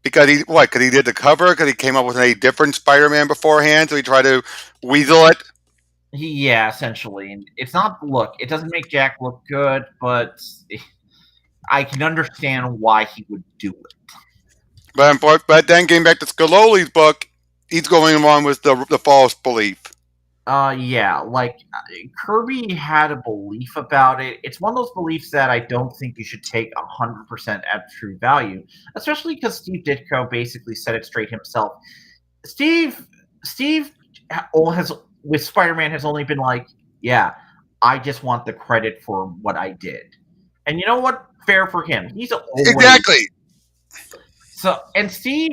[SPEAKER 1] because he what? Because he did the cover? Because he came up with a different Spider-Man beforehand, so he tried to weasel it.
[SPEAKER 2] Yeah, essentially. And it's not look, it doesn't make Jack look good, but I can understand why he would do it.
[SPEAKER 1] But then getting back to Scaloli's book, he's going along with the false belief.
[SPEAKER 2] Yeah, like Kirby had a belief about it. It's one of those beliefs that I don't think you should take 100% at true value, especially because Steve Ditko basically said it straight himself. Steve has with Spider-Man has only been like, yeah, I just want the credit for what I did, and you know what? Fair for him. He's always
[SPEAKER 1] Exactly.
[SPEAKER 2] so. And Steve,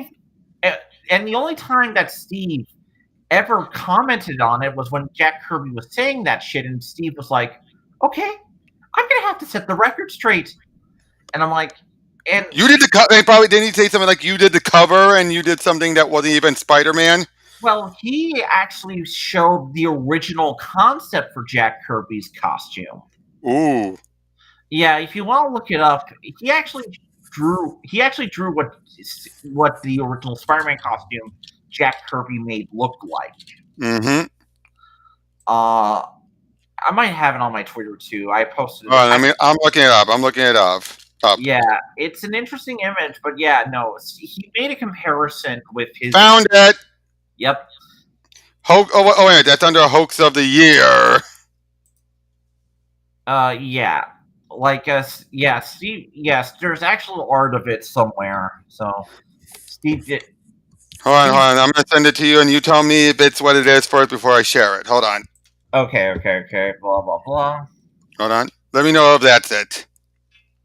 [SPEAKER 2] and the only time that Steve ever commented on it was when Jack Kirby was saying that shit, and Steve was like, "Okay, I'm gonna have to set the record straight." And I'm like, and
[SPEAKER 1] You did the cover. Probably didn't he say something like you did the cover and you did something that wasn't even Spider-Man?
[SPEAKER 2] well, he actually showed the original concept for Jack Kirby's costume.
[SPEAKER 1] Ooh.
[SPEAKER 2] Yeah, if you want to look it up, he actually drew what the original Spider-Man costume Jack Kirby made looked like.
[SPEAKER 1] Mm-hmm.
[SPEAKER 2] Uh, I might have it on my Twitter too. I posted
[SPEAKER 1] All
[SPEAKER 2] it.
[SPEAKER 1] right, I'm looking it up. I'm looking it up. Up.
[SPEAKER 2] Yeah, it's an interesting image, but yeah, no, he made a comparison with his.
[SPEAKER 1] Found it.
[SPEAKER 2] Yep.
[SPEAKER 1] Wait, that's under hoax of the year.
[SPEAKER 2] Yeah. Like yeah, Steve. Yes, there's actual art of it somewhere. So Steve did.
[SPEAKER 1] Hold
[SPEAKER 2] Steve.
[SPEAKER 1] on. I'm gonna send it to you, and you tell me if it's what it is first before I share it. Hold on.
[SPEAKER 2] Okay. Blah blah blah.
[SPEAKER 1] Hold on. Let me know if that's it.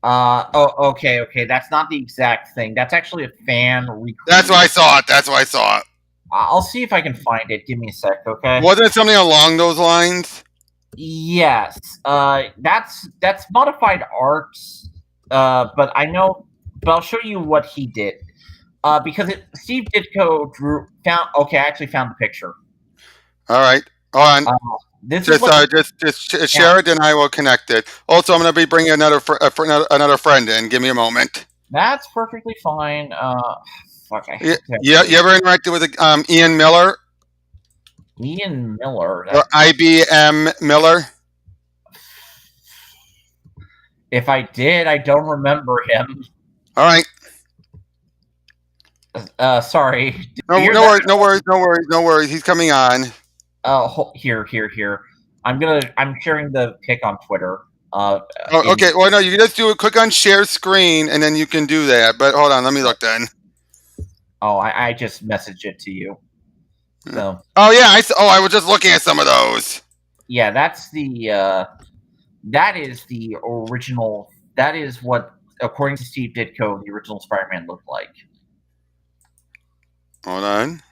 [SPEAKER 2] Oh, okay. That's not the exact thing. That's actually a fan
[SPEAKER 1] That's why
[SPEAKER 2] recreation.
[SPEAKER 1] I saw it. That's why I saw it.
[SPEAKER 2] I'll see if I can find it. Give me a sec, okay?
[SPEAKER 1] Wasn't it something along those lines?
[SPEAKER 2] Yes. That's modified arts. But I know. But I'll show you what he did. Because Steve Ditko drew found. Okay, I actually found the picture.
[SPEAKER 1] All right. Hold on.
[SPEAKER 2] Uh, this is what.
[SPEAKER 1] Just
[SPEAKER 2] Yeah,
[SPEAKER 1] share it, and I will connect it. Also, I'm gonna be bringing another friend in. Give me a moment.
[SPEAKER 2] that's perfectly fine. Fuck, I
[SPEAKER 1] Yeah,
[SPEAKER 2] have to
[SPEAKER 1] yeah. You ever interacted with Ian Miller
[SPEAKER 2] Ian Miller.
[SPEAKER 1] or IBM Miller?
[SPEAKER 2] If I did, I don't remember him.
[SPEAKER 1] All right.
[SPEAKER 2] Sorry.
[SPEAKER 1] No,
[SPEAKER 2] You're
[SPEAKER 1] no
[SPEAKER 2] that.
[SPEAKER 1] worries, no worries, no worries, no worries. He's coming on.
[SPEAKER 2] Here. I'm sharing the pic on Twitter.
[SPEAKER 1] Oh,
[SPEAKER 2] In
[SPEAKER 1] okay. Well, no, you can just do it. Click on share screen, and then you can do that. But hold on, let me look then.
[SPEAKER 2] I just messaged it to you. So
[SPEAKER 1] Oh yeah, I was just looking at some of those.
[SPEAKER 2] yeah, that is the original. That is what, according to Steve Ditko, the original Spider-Man looked like.
[SPEAKER 1] Hold on.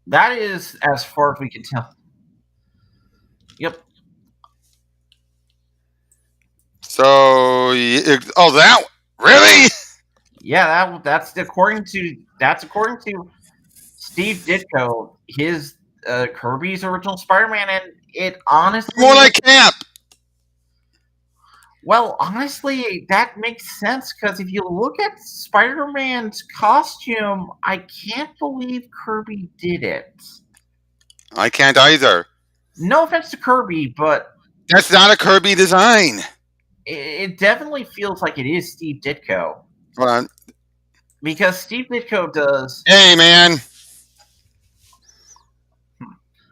[SPEAKER 2] That is as far as we can tell. Yep.
[SPEAKER 1] So, oh, that really?
[SPEAKER 2] Yeah, according to Steve Ditko, his Kirby's original Spider-Man, and it
[SPEAKER 1] More
[SPEAKER 2] honestly,
[SPEAKER 1] like Cap.
[SPEAKER 2] well, honestly, that makes sense because if you look at Spider-Man's costume, I can't believe Kirby did it.
[SPEAKER 1] I can't either.
[SPEAKER 2] No offense to Kirby, but
[SPEAKER 1] That's not a Kirby design.
[SPEAKER 2] it definitely feels like it is Steve Ditko
[SPEAKER 1] Hold on.
[SPEAKER 2] because Steve Ditko does.
[SPEAKER 1] Hey, man.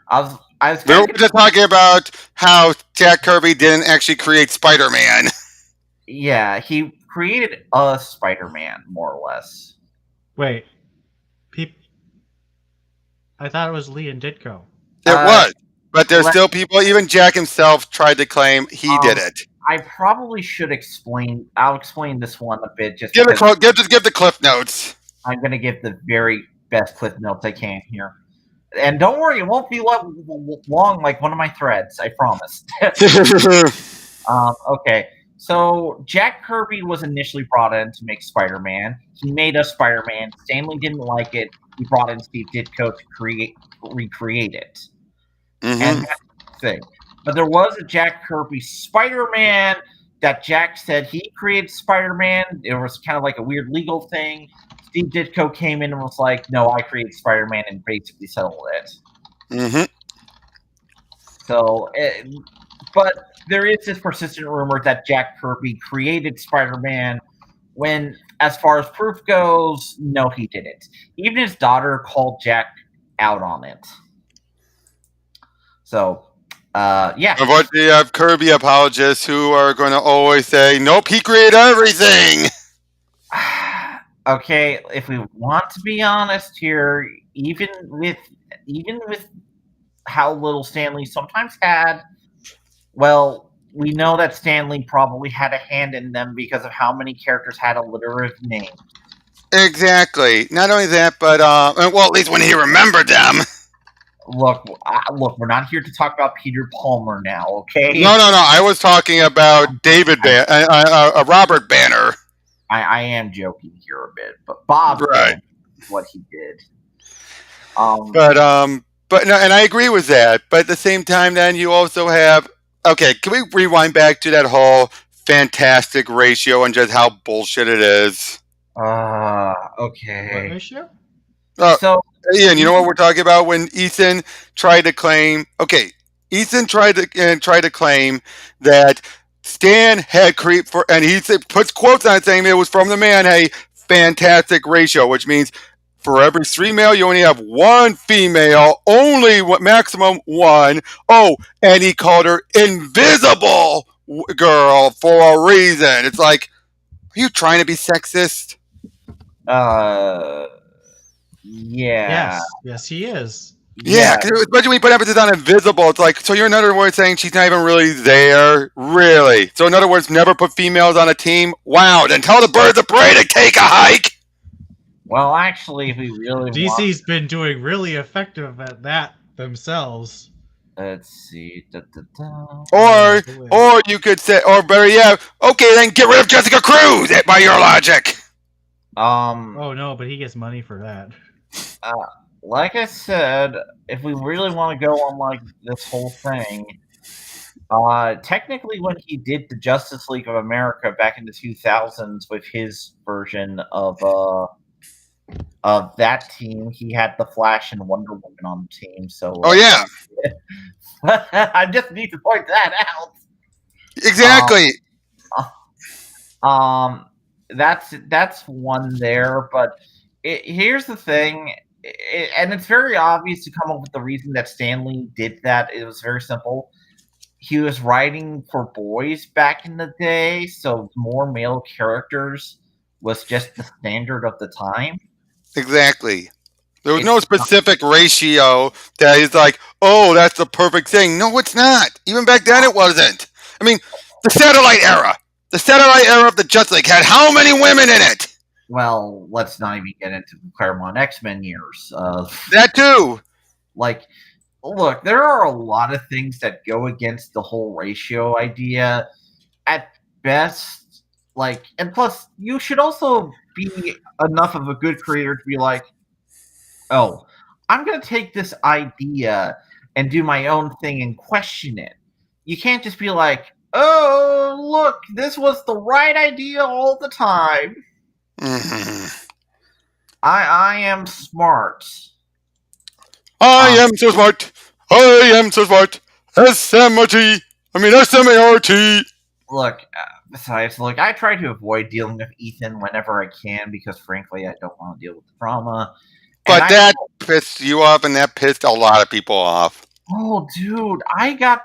[SPEAKER 2] I was
[SPEAKER 1] We
[SPEAKER 2] kind
[SPEAKER 1] were
[SPEAKER 2] of
[SPEAKER 1] just talking about how Jack Kirby didn't actually create Spider-Man.
[SPEAKER 2] yeah, he created a Spider-Man more or less.
[SPEAKER 3] Wait, peep. I thought it was Lee and Ditko.
[SPEAKER 1] It
[SPEAKER 2] Uh,
[SPEAKER 1] was. But there's
[SPEAKER 2] let,
[SPEAKER 1] still people, even Jack himself tried to claim he did
[SPEAKER 2] um,
[SPEAKER 1] it.
[SPEAKER 2] I probably should explain. I'll explain this one a bit, just
[SPEAKER 1] Give the
[SPEAKER 2] because
[SPEAKER 1] quote, give the cliff notes.
[SPEAKER 2] I'm going to give the very best cliff notes I can here. And don't worry, it won't be long like one of my threads. I promise. Okay. So Jack Kirby was initially brought in to make Spider-Man. He made a Spider-Man. Stanley didn't like it. He brought in Steve Ditko to recreate it. And
[SPEAKER 1] Mm-hmm.
[SPEAKER 2] that's the thing. But there was a Jack Kirby Spider-Man that Jack said he created Spider-Man. It was kind of like a weird legal thing. Steve Ditko came in and was like, "No, I created Spider-Man," and basically settled it.
[SPEAKER 1] Mm-hmm.
[SPEAKER 2] So, but there is this persistent rumor that Jack Kirby created Spider-Man when, as far as proof goes, no, he didn't. Even his daughter called Jack out on it. So, yeah.
[SPEAKER 1] Of what you have Kirby apologists who are going to always say, "Nope, he created everything."
[SPEAKER 2] Okay, if we want to be honest here, even with how little Stanley sometimes had, well, we know that Stanley probably had a hand in them because of how many characters had alliterative names.
[SPEAKER 1] Exactly. Not only that, but well, at least when he remembered them.
[SPEAKER 2] Look, we're not here to talk about Peter Palmer now, okay?
[SPEAKER 1] No, no, no. I was talking about Robert Banner.
[SPEAKER 2] I am joking here a bit, but Bob
[SPEAKER 1] Right.
[SPEAKER 2] Banner is what he did.
[SPEAKER 1] But no, and I agree with that. But at the same time, then you also have. Okay, can we rewind back to that whole fantastic ratio and just how bullshit it is?
[SPEAKER 2] Okay.
[SPEAKER 3] What ratio?
[SPEAKER 2] So,
[SPEAKER 1] Ian, you know what we're talking about when Ethan tried to claim? Okay, Ethan tried to claim that Stan had creep for, and he puts quotes on it saying it was from the man. Hey, fantastic ratio, which means for every 3 male, you only have 1 female, only maximum 1. Oh, and he called her invisible girl for a reason. It's like, are you trying to be sexist?
[SPEAKER 2] Yeah.
[SPEAKER 3] Yes, he is.
[SPEAKER 1] Yeah, because especially when you put emphasis on invisible, it's like, so you're in other words saying she's not even really there? Really? So in other words, never put females on a team? Wow, then tell the birds of prey to take a hike!
[SPEAKER 2] Well, actually, if we really
[SPEAKER 3] DC's been doing really effective at that themselves.
[SPEAKER 2] let's see.
[SPEAKER 1] Or you could say, or better yet, okay, then get rid of Jessica Cruz by your logic.
[SPEAKER 3] Oh no, but he gets money for that.
[SPEAKER 2] Like I said, if we really want to go on like this whole thing, technically when he did the Justice League of America back in the 2000s with his version of that team, he had the Flash and Wonder Woman on the team. So,
[SPEAKER 1] Oh yeah,
[SPEAKER 2] I just need to point that out.
[SPEAKER 1] exactly.
[SPEAKER 2] That's one there, but here's the thing, and it's very obvious to come up with the reason that Stanley did that. It was very simple. He was writing for boys back in the day, so more male characters was just the standard of the time.
[SPEAKER 1] Exactly. There was no specific ratio that is like, oh, that's the perfect thing. No, it's not. Even back then, it wasn't. I mean, the satellite era of the Justice League had how many women in it?
[SPEAKER 2] Well, let's not even get into the Claremont X-Men years.
[SPEAKER 1] That too.
[SPEAKER 2] Like, look, there are a lot of things that go against the whole ratio idea. At best, like, and plus, you should also be enough of a good creator to be like, oh, I'm going to take this idea and do my own thing and question it. You can't just be like, oh, look, this was the right idea all the time.
[SPEAKER 1] Mm-hmm.
[SPEAKER 2] I am smart.
[SPEAKER 1] I am so smart. I am so smart. S-M-O-T. I mean S-M-A-R-T.
[SPEAKER 2] Look, besides, look, I try to avoid dealing with Ethan whenever I can because, frankly, I don't want to deal with the drama.
[SPEAKER 1] But that pissed you off, and that pissed a lot of people off.
[SPEAKER 2] Oh, dude, I got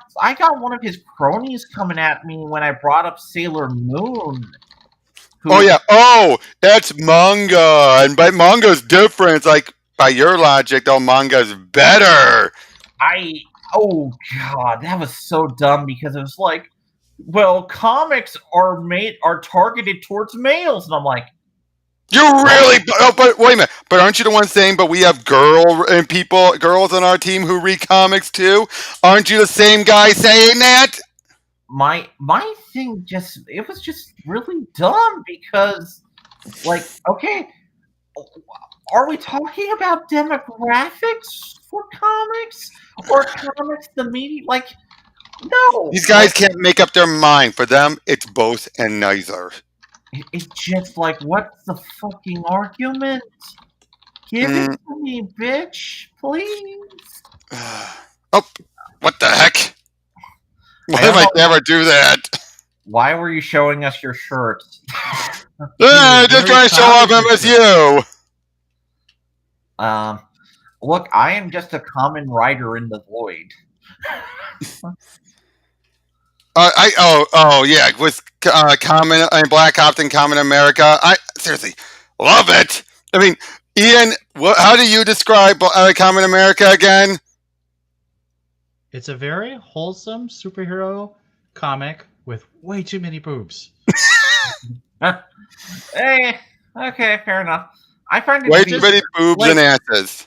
[SPEAKER 2] one of his cronies coming at me when I brought up Sailor Moon.
[SPEAKER 1] Oh yeah. Oh, that's manga, and but manga's different. It's like by your logic, though, manga's better.
[SPEAKER 2] I oh god, that was so dumb because it was like, well, comics are targeted towards males, and I'm like,
[SPEAKER 1] You
[SPEAKER 2] what?
[SPEAKER 1] really? But wait a minute. But aren't you the one saying? But we have girls on our team who read comics too. Aren't you the same guy saying that?
[SPEAKER 2] My thing just it was just really dumb because like okay, are we talking about demographics for comics or comics the media? Like no,
[SPEAKER 1] These
[SPEAKER 2] like
[SPEAKER 1] guys can't make up their mind. For them, it's both and neither.
[SPEAKER 2] it's just like what's the fucking argument? Give it
[SPEAKER 1] Mm.
[SPEAKER 2] to me, bitch, please.
[SPEAKER 1] Oh, what the heck? Why
[SPEAKER 2] I
[SPEAKER 1] did
[SPEAKER 2] don't
[SPEAKER 1] my
[SPEAKER 2] know
[SPEAKER 1] camera do that?
[SPEAKER 2] why were you showing us your shirt.
[SPEAKER 3] You were
[SPEAKER 1] Just
[SPEAKER 3] very
[SPEAKER 1] trying to show
[SPEAKER 3] proud
[SPEAKER 1] off
[SPEAKER 3] of your shirt.
[SPEAKER 1] MSU.
[SPEAKER 2] Um, look, I am just a common writer in the void.
[SPEAKER 1] Yeah, with Common and Black Ops and Common America. I seriously love it. I mean, Ian, how do you describe Common America again?
[SPEAKER 3] It's a very wholesome superhero comic with way too many boobs.
[SPEAKER 2] Hey, okay, fair enough. I find it to
[SPEAKER 1] Way
[SPEAKER 3] I
[SPEAKER 2] be
[SPEAKER 1] too
[SPEAKER 3] just
[SPEAKER 1] many boobs and
[SPEAKER 3] like
[SPEAKER 1] asses.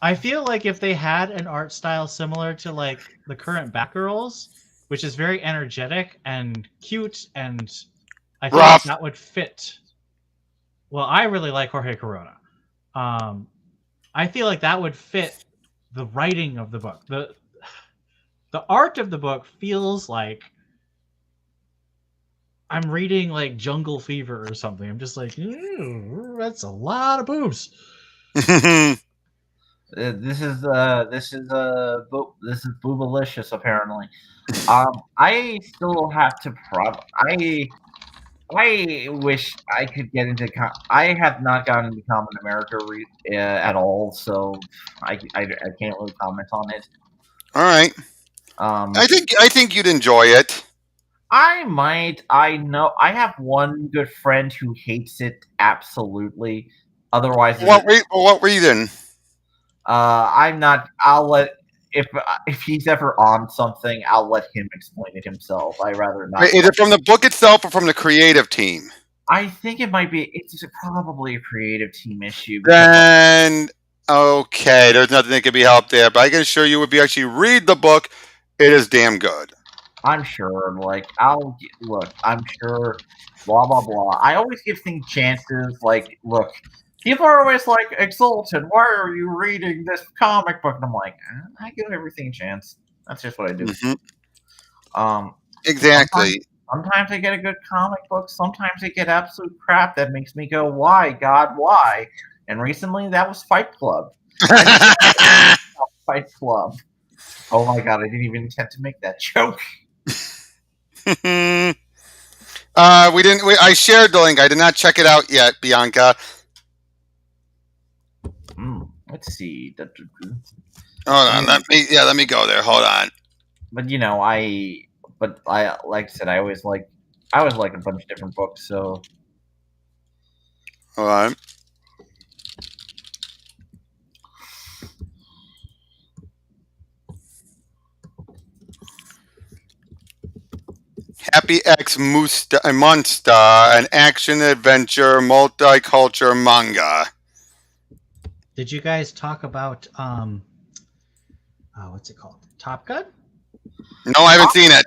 [SPEAKER 3] I feel like if they had an art style similar to like the current Batgirls, which is very energetic and cute, and I feel like
[SPEAKER 1] Rough.
[SPEAKER 3] that would fit. Well, I really like Jorge Corona. Um, I feel like that would fit the writing of the book. The art of the book feels like I'm reading like Jungle Fever or something. I'm just like, that's a lot of boobs.
[SPEAKER 2] this is boobalicious apparently. I still have to I wish I could get into. I have not gotten into Common America at all, so I can't really comment on it.
[SPEAKER 1] All right.
[SPEAKER 2] Um,
[SPEAKER 1] I think you'd enjoy it.
[SPEAKER 2] I might. I know. I have one good friend who hates it absolutely. Otherwise,
[SPEAKER 1] What reason?
[SPEAKER 2] I'm not. I'll let if he's ever on something, I'll let him explain it himself. I rather not.
[SPEAKER 1] Is it from the book itself or from the creative team?
[SPEAKER 2] I think it might be. It's probably a creative team issue because
[SPEAKER 1] Then okay, there's nothing that can be helped there. But I can assure you, if you actually read the book, it is damn good.
[SPEAKER 2] I'm sure. Like I'll look. I'm sure. Blah blah blah. I always give things chances. Like, look, people are always like, "Exalted, why are you reading this comic book?" And I'm like, I give everything a chance. That's just what I do.
[SPEAKER 1] Hmm.
[SPEAKER 2] Um, sometimes,
[SPEAKER 1] Exactly.
[SPEAKER 2] sometimes I get a good comic book. Sometimes I get absolute crap that makes me go, "Why, God, why?" And recently, that was Fight Club. I just Fight Club. Oh my god, I didn't even intend to make that joke.
[SPEAKER 1] We didn't. I shared the link. I did not check it out yet, Bianca.
[SPEAKER 2] Let's see.
[SPEAKER 1] Hold on. Let me go there. Hold on.
[SPEAKER 2] But like I said, I always like a bunch of different books. So
[SPEAKER 1] Hold on. Happy X Monster, an action adventure multicultural manga.
[SPEAKER 3] Did you guys talk about what's it called? Top Gun?
[SPEAKER 1] No, I haven't seen it.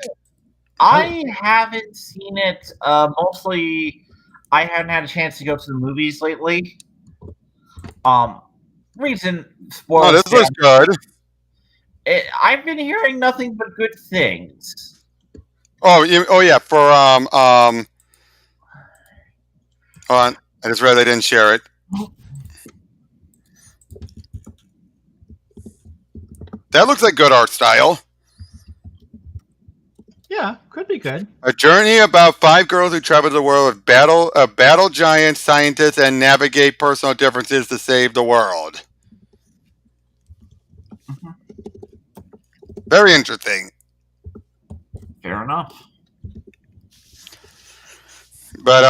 [SPEAKER 2] I haven't seen it. Mostly, I haven't had a chance to go to the movies lately. Reason
[SPEAKER 1] Oh,
[SPEAKER 2] spoilers.
[SPEAKER 1] this looks good.
[SPEAKER 2] I've been hearing nothing but good things.
[SPEAKER 1] Oh yeah. For hold on. I just realized I didn't share it. That looks like good art style.
[SPEAKER 3] Yeah, could be good.
[SPEAKER 1] A journey about 5 girls who travel the world of battle giants, scientists, and navigate personal differences to save the world.
[SPEAKER 2] Mhm.
[SPEAKER 1] Very interesting.
[SPEAKER 2] Fair enough.
[SPEAKER 1] But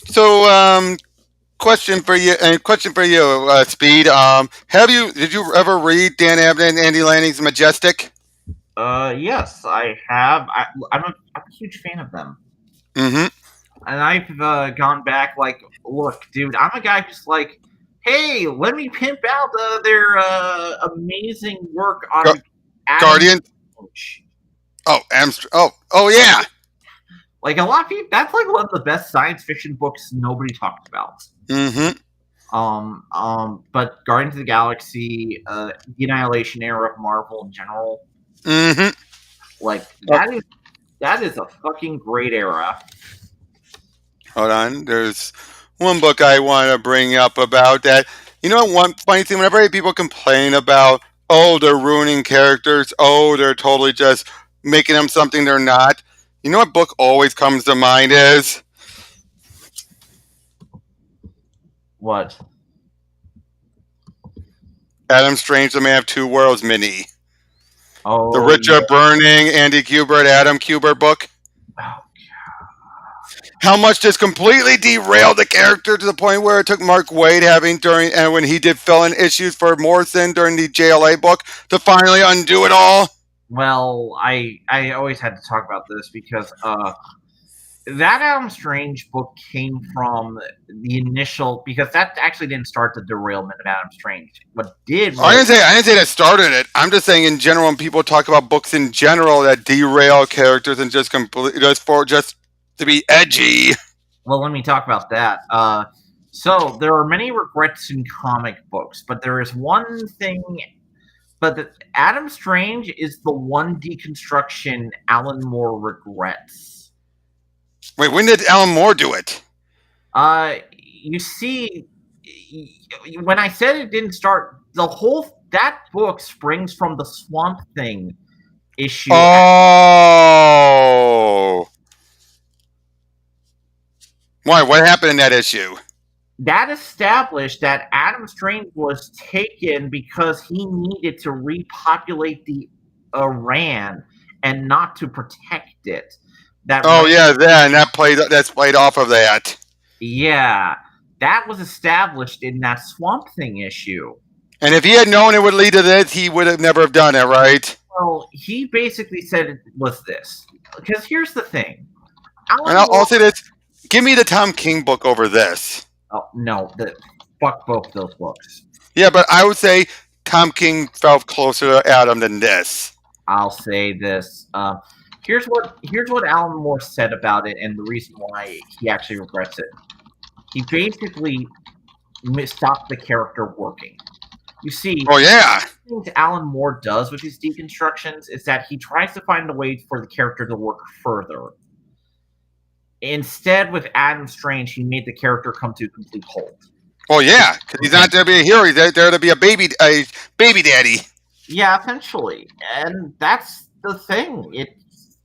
[SPEAKER 1] so question for you. Speed. Did you ever read Dan Abnett and Andy Lanning's Majestic?
[SPEAKER 2] Yes, I have. I'm a huge fan of them.
[SPEAKER 1] Mm-hmm.
[SPEAKER 2] And I've gone back like, look, dude, I'm a guy who's like, hey, let me pimp out their amazing work
[SPEAKER 1] Gu-
[SPEAKER 2] on Adam.
[SPEAKER 1] Guardian. Oh, oh yeah.
[SPEAKER 2] Like a lot of people, that's like one of the best science fiction books nobody talked about.
[SPEAKER 1] Mm-hmm.
[SPEAKER 2] But Guardians of the Galaxy, the Annihilation era of Marvel in general,
[SPEAKER 1] Mm-hmm.
[SPEAKER 2] like that is a fucking great era.
[SPEAKER 1] Hold on. There's one book I want to bring up about that. You know, one funny thing, whenever people complain about, oh, they're ruining characters, oh, they're totally just making them something they're not. You know what book always comes to mind is?
[SPEAKER 2] What?
[SPEAKER 1] Adam Strange, The Man of Two Worlds mini.
[SPEAKER 2] Oh,
[SPEAKER 1] The Richard Burning, Andy Kubert, Adam Kubert book.
[SPEAKER 2] Oh,
[SPEAKER 1] how much just completely derailed the character to the point where it took Mark Waid when he did fill-in issues for Morrison during the JLA book to finally undo it all.
[SPEAKER 2] Well, I always had to talk about this because that Adam Strange book came from the initial, because that actually didn't start the derailment of Adam Strange. What did?
[SPEAKER 1] I didn't say that started it. I'm just saying in general, when people talk about books in general that derail characters and just to be edgy.
[SPEAKER 2] Well, let me talk about that. So there are many regrets in comic books, but there is one thing. But Adam Strange is the one deconstruction Alan Moore regrets.
[SPEAKER 1] Wait, when did Alan Moore do it?
[SPEAKER 2] You see, when I said it didn't start, that book springs from the Swamp Thing issue.
[SPEAKER 1] Oh. Why? What happened in that issue?
[SPEAKER 2] That established that Adam Strange was taken because he needed to repopulate the Iran and not to protect it.
[SPEAKER 1] That's played off of that.
[SPEAKER 2] Yeah, that was established in that Swamp Thing issue.
[SPEAKER 1] And if he had known it would lead to this, he would have never have done it, right?
[SPEAKER 2] Well, he basically said it was this. Because here's the thing.
[SPEAKER 1] I'll say this. Give me the Tom King book over this.
[SPEAKER 2] Oh, no. Fuck both those books.
[SPEAKER 1] Yeah, but I would say Tom King felt closer to Adam than this.
[SPEAKER 2] I'll say this. Here's what Alan Moore said about it, and the reason why he actually regrets it. He basically stopped the character working. You see,
[SPEAKER 1] oh yeah,
[SPEAKER 2] things Alan Moore does with his deconstructions is that he tries to find a way for the character to work further. Instead, with Adam Strange, he made the character come to a complete halt.
[SPEAKER 1] Oh yeah, because he's not there to be a hero; he's there to be a baby daddy.
[SPEAKER 2] Yeah, essentially, and that's the thing.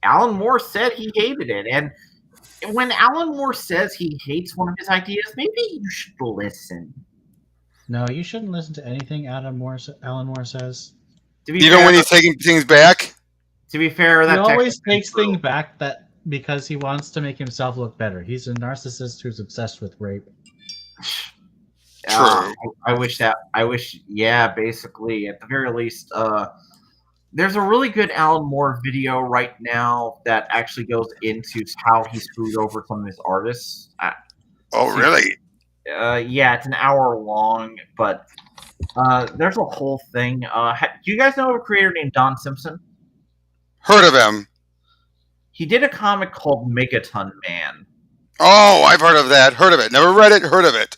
[SPEAKER 2] Alan Moore said he hated it, and when Alan Moore says he hates one of his ideas, maybe you should listen.
[SPEAKER 3] No, you shouldn't listen to anything Alan Moore says.
[SPEAKER 1] Even when he's taking things back?
[SPEAKER 2] To be fair,
[SPEAKER 3] he always takes things back because he wants to make himself look better. He's a narcissist who's obsessed with rape.
[SPEAKER 1] True.
[SPEAKER 2] Yeah, basically, at the very least, there's a really good Alan Moore video right now that actually goes into how he screwed over some of his artists.
[SPEAKER 1] Really?
[SPEAKER 2] Yeah, it's an hour long, but there's a whole thing. Do you guys know of a creator named Don Simpson?
[SPEAKER 1] Heard of him.
[SPEAKER 2] He did a comic called Megaton Man.
[SPEAKER 1] Oh, I've heard of that. Heard of it. Never read it. Heard of it.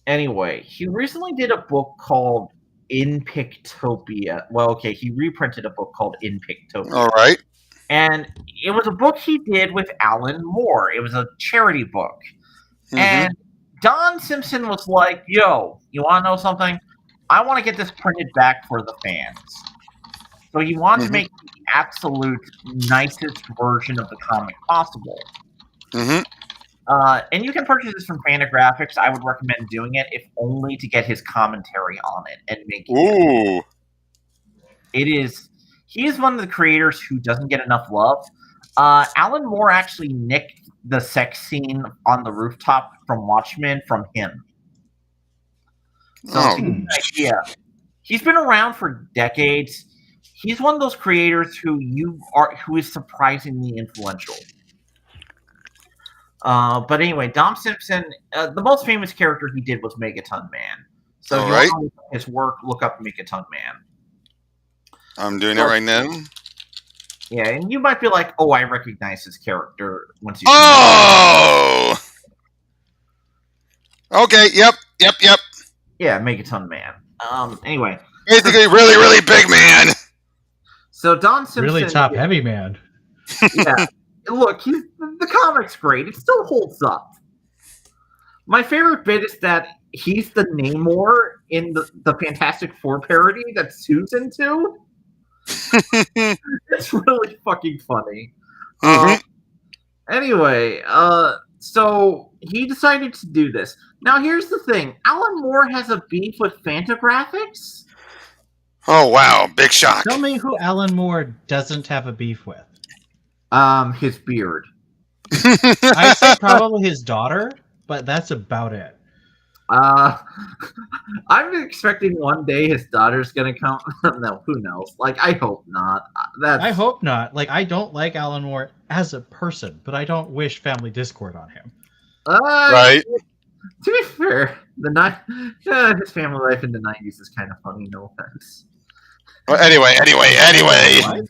[SPEAKER 2] Anyway, he recently did a book called In Pictopia. Well, okay, he reprinted a book called In Pictopia.
[SPEAKER 1] All right.
[SPEAKER 2] And it was a book he did with Alan Moore. It was a charity book. Mm-hmm. And Don Simpson was like, yo, you want to know something? I want to get this printed back for the fans. So he wanted to make the absolute nicest version of the comic possible.
[SPEAKER 1] Mm-hmm.
[SPEAKER 2] And you can purchase this from Fantagraphics. I would recommend doing it, if only to get his commentary on it and make it. He is one of the creators who doesn't get enough love. Alan Moore actually nicked the sex scene on the rooftop from Watchmen from him. So to give you
[SPEAKER 1] Oh,
[SPEAKER 2] an idea, he's been around for decades. He's one of those creators who is surprisingly influential. But anyway, Dom Simpson, the most famous character he did was Megaton Man. So if
[SPEAKER 1] all
[SPEAKER 2] you want
[SPEAKER 1] right.
[SPEAKER 2] to look up his work, look up Megaton Man.
[SPEAKER 1] I'm doing it
[SPEAKER 2] So,
[SPEAKER 1] right now.
[SPEAKER 2] yeah, and you might be like, "Oh, I recognize his character once you see him."
[SPEAKER 1] Oh! Okay, yep.
[SPEAKER 2] Yeah, Megaton Man. Anyway,
[SPEAKER 1] Basically, really, really big man.
[SPEAKER 2] so Don Simpson,
[SPEAKER 3] Really top heavy man.
[SPEAKER 2] yeah. Look, the comic's great. It still holds up. My favorite bit is that he's the Namor in the Fantastic Four parody that Sue's into. It's really fucking funny.
[SPEAKER 1] Mhm.
[SPEAKER 2] Anyway, so he decided to do this. Now, here's the thing: Alan Moore has a beef with Fantagraphics.
[SPEAKER 1] Oh wow, big shock.
[SPEAKER 3] Tell me who Alan Moore doesn't have a beef with.
[SPEAKER 2] His beard.
[SPEAKER 3] I'd say probably his daughter, but that's about it.
[SPEAKER 2] I'm expecting one day his daughter's gonna come. No, who knows? Like, I hope not.
[SPEAKER 3] I hope not. Like, I don't like Alan Moore as a person, but I don't wish family discord on him.
[SPEAKER 1] Right.
[SPEAKER 2] To be fair, his family life in the '90s is kind of funny. No offense.
[SPEAKER 1] Well, anyway.
[SPEAKER 3] What?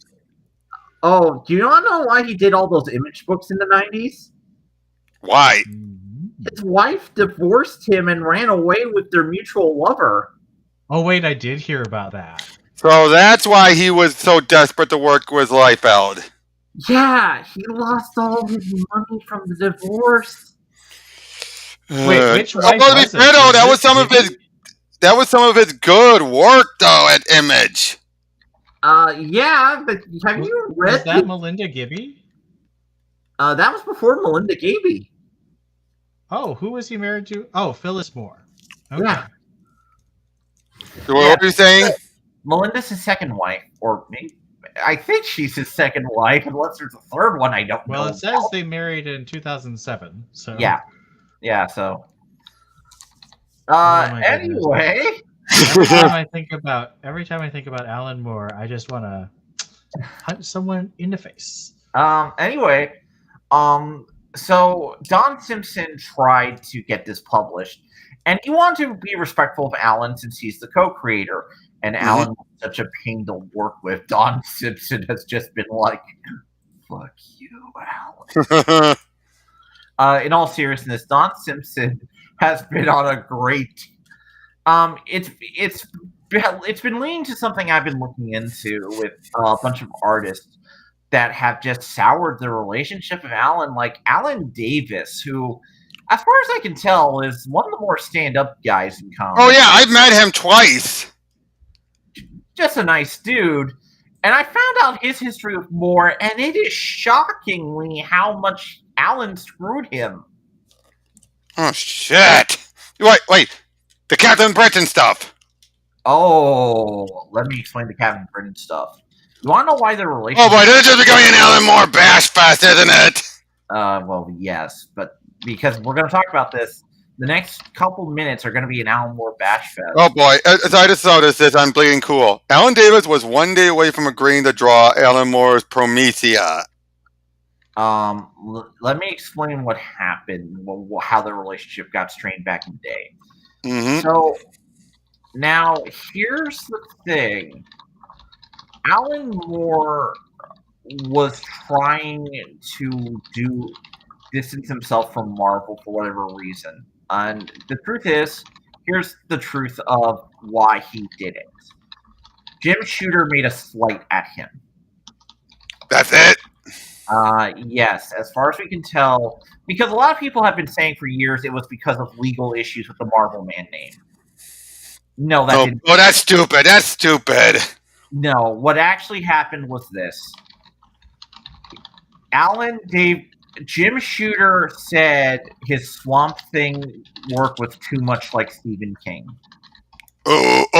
[SPEAKER 2] Oh, do you not know why he did all those image books in the '90s?
[SPEAKER 1] Why?
[SPEAKER 2] His wife divorced him and ran away with their mutual lover.
[SPEAKER 3] Oh, wait, I did hear about that.
[SPEAKER 1] So that's why he was so desperate to work his life out.
[SPEAKER 2] Yeah, he lost all his money from the divorce.
[SPEAKER 3] Wait, which wife
[SPEAKER 1] well, to
[SPEAKER 3] was
[SPEAKER 1] be
[SPEAKER 3] it?
[SPEAKER 1] fair, though,
[SPEAKER 3] Was
[SPEAKER 1] that
[SPEAKER 3] it
[SPEAKER 1] was some of his
[SPEAKER 3] Vicky?
[SPEAKER 1] that was some of his good work though at Image.
[SPEAKER 2] Yeah, but have you read
[SPEAKER 3] Was that Melinda Gibby?
[SPEAKER 2] that was before Melinda Gaby.
[SPEAKER 3] Oh, who was he married to? Oh, Phyllis Moore. Okay.
[SPEAKER 2] Yeah.
[SPEAKER 1] What were you saying?
[SPEAKER 2] Melinda's his second wife, or maybe I think she's his second wife, unless there's a third one I don't know.
[SPEAKER 3] Well, it says they married in 2007. So
[SPEAKER 2] yeah. So,
[SPEAKER 3] my goodness.
[SPEAKER 2] anyway,
[SPEAKER 3] every time I think about Alan Moore, I just want to punch someone in the face.
[SPEAKER 2] anyway, so Don Simpson tried to get this published, and he wanted to be respectful of Alan since he's the co-creator, and Alan was such a pain to work with. Don Simpson has just been like, "Fuck you, Alan." In all seriousness, Don Simpson has been on a great. It's been leading to something I've been looking into with a bunch of artists that have just soured the relationship of Alan, like Alan Davis, who, as far as I can tell, is one of the more stand-up guys in comics.
[SPEAKER 1] Oh yeah, I've met him twice.
[SPEAKER 2] Just a nice dude. And I found out his history with Moore, and it is shockingly how much Alan screwed him.
[SPEAKER 1] Oh shit! Wait, the Captain Britain stuff.
[SPEAKER 2] Oh, let me explain the Captain Britain stuff. You want to know why the relationship?
[SPEAKER 1] Oh boy, this is just becoming an Alan Moore bash fest, isn't it?
[SPEAKER 2] Well, yes, but because we're going to talk about this, the next couple minutes are going to be an Alan Moore bash fest.
[SPEAKER 1] Oh boy, as I just noticed this, I'm bleeding cool. Alan Davis was one day away from agreeing to draw Alan Moore's Promethea.
[SPEAKER 2] Let me explain what happened, how the relationship got strained back in the day.
[SPEAKER 1] Mm-hmm.
[SPEAKER 2] So, now, here's the thing. Alan Moore was trying to distance himself from Marvel for whatever reason. And the truth is, here's the truth of why he did it. Jim Shooter made a slight at him.
[SPEAKER 1] That's it?
[SPEAKER 2] Yes, as far as we can tell, because a lot of people have been saying for years it was because of legal issues with the Marvel Man name. No, that didn't.
[SPEAKER 1] Oh, that's stupid. That's stupid.
[SPEAKER 2] No, what actually happened was this. Jim Shooter said his Swamp Thing work was too much like Stephen King.
[SPEAKER 1] Oh.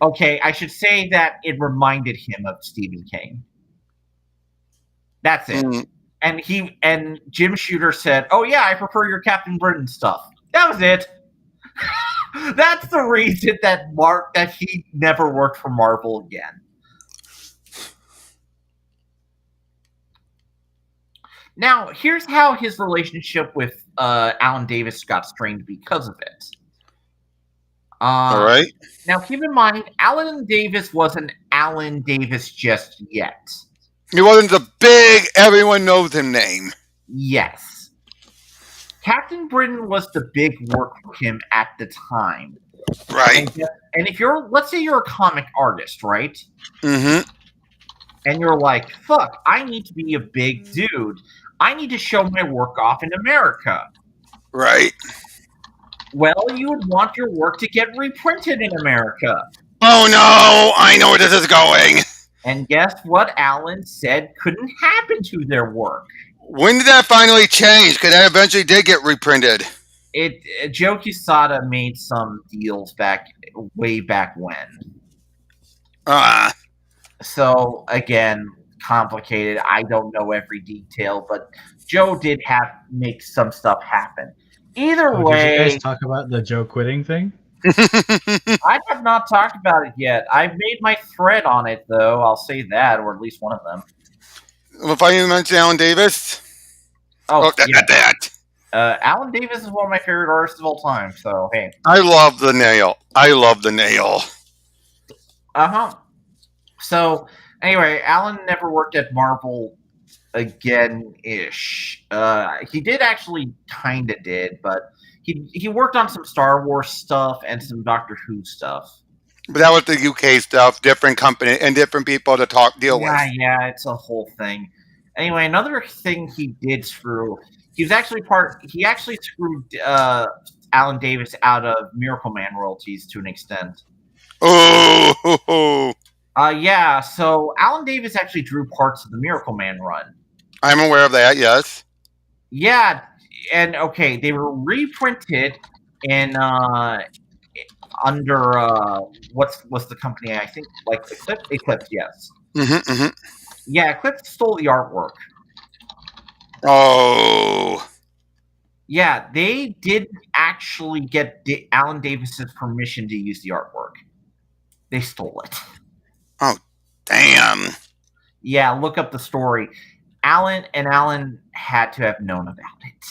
[SPEAKER 2] Okay, I should say that it reminded him of Stephen King. That's it. and Jim Shooter said, "Oh yeah, I prefer your Captain Britain stuff." That was it. That's the reason that he never worked for Marvel again. Now, here's how his relationship with Alan Davis got strained because of it.
[SPEAKER 1] All right.
[SPEAKER 2] Now, keep in mind, Alan Davis wasn't Alan Davis just yet.
[SPEAKER 1] He wasn't the big everyone knows him name.
[SPEAKER 2] Yes. Captain Britain was the big work for him at the time.
[SPEAKER 1] Right.
[SPEAKER 2] And if let's say you're a comic artist, right?
[SPEAKER 1] Mm-hmm.
[SPEAKER 2] And you're like, fuck, I need to be a big dude. I need to show my work off in America.
[SPEAKER 1] Right.
[SPEAKER 2] Well, you would want your work to get reprinted in America.
[SPEAKER 1] Oh no, I know where this is going.
[SPEAKER 2] And guess what Alan said couldn't happen to their work?
[SPEAKER 1] When did that finally change? Because that eventually did get reprinted.
[SPEAKER 2] Joe Quesada made some deals way back when. So again, complicated. I don't know every detail, but Joe did make some stuff happen. Either way,
[SPEAKER 3] did you guys talk about the Joe quitting thing?
[SPEAKER 2] I have not talked about it yet. I've made my thread on it, though. I'll say that, or at least one of them.
[SPEAKER 1] If I even mention Alan Davis.
[SPEAKER 2] That. Alan Davis is one of my favorite artists of all time. So hey,
[SPEAKER 1] I love the nail.
[SPEAKER 2] So anyway, Alan never worked at Marvel again-ish. He did actually kind of did, but he worked on some Star Wars stuff and some Doctor Who stuff.
[SPEAKER 1] But that was the UK stuff, different company and different people to deal with.
[SPEAKER 2] Yeah, it's a whole thing. Anyway, another thing he did screw. He actually screwed Alan Davis out of Miracle Man royalties to an extent.
[SPEAKER 1] Oh.
[SPEAKER 2] Yeah. So Alan Davis actually drew parts of the Miracle Man run.
[SPEAKER 1] I'm aware of that. Yes.
[SPEAKER 2] Yeah, and okay, they were reprinted in under what's the company? I think like Eclipse. Yes.
[SPEAKER 1] Mm-hmm, mm-hmm.
[SPEAKER 2] Yeah, Eclipse stole the artwork.
[SPEAKER 1] Oh.
[SPEAKER 2] Yeah, they didn't actually get Alan Davis's permission to use the artwork. They stole it.
[SPEAKER 1] Oh, damn.
[SPEAKER 2] Yeah, look up the story. Alan had to have known about it.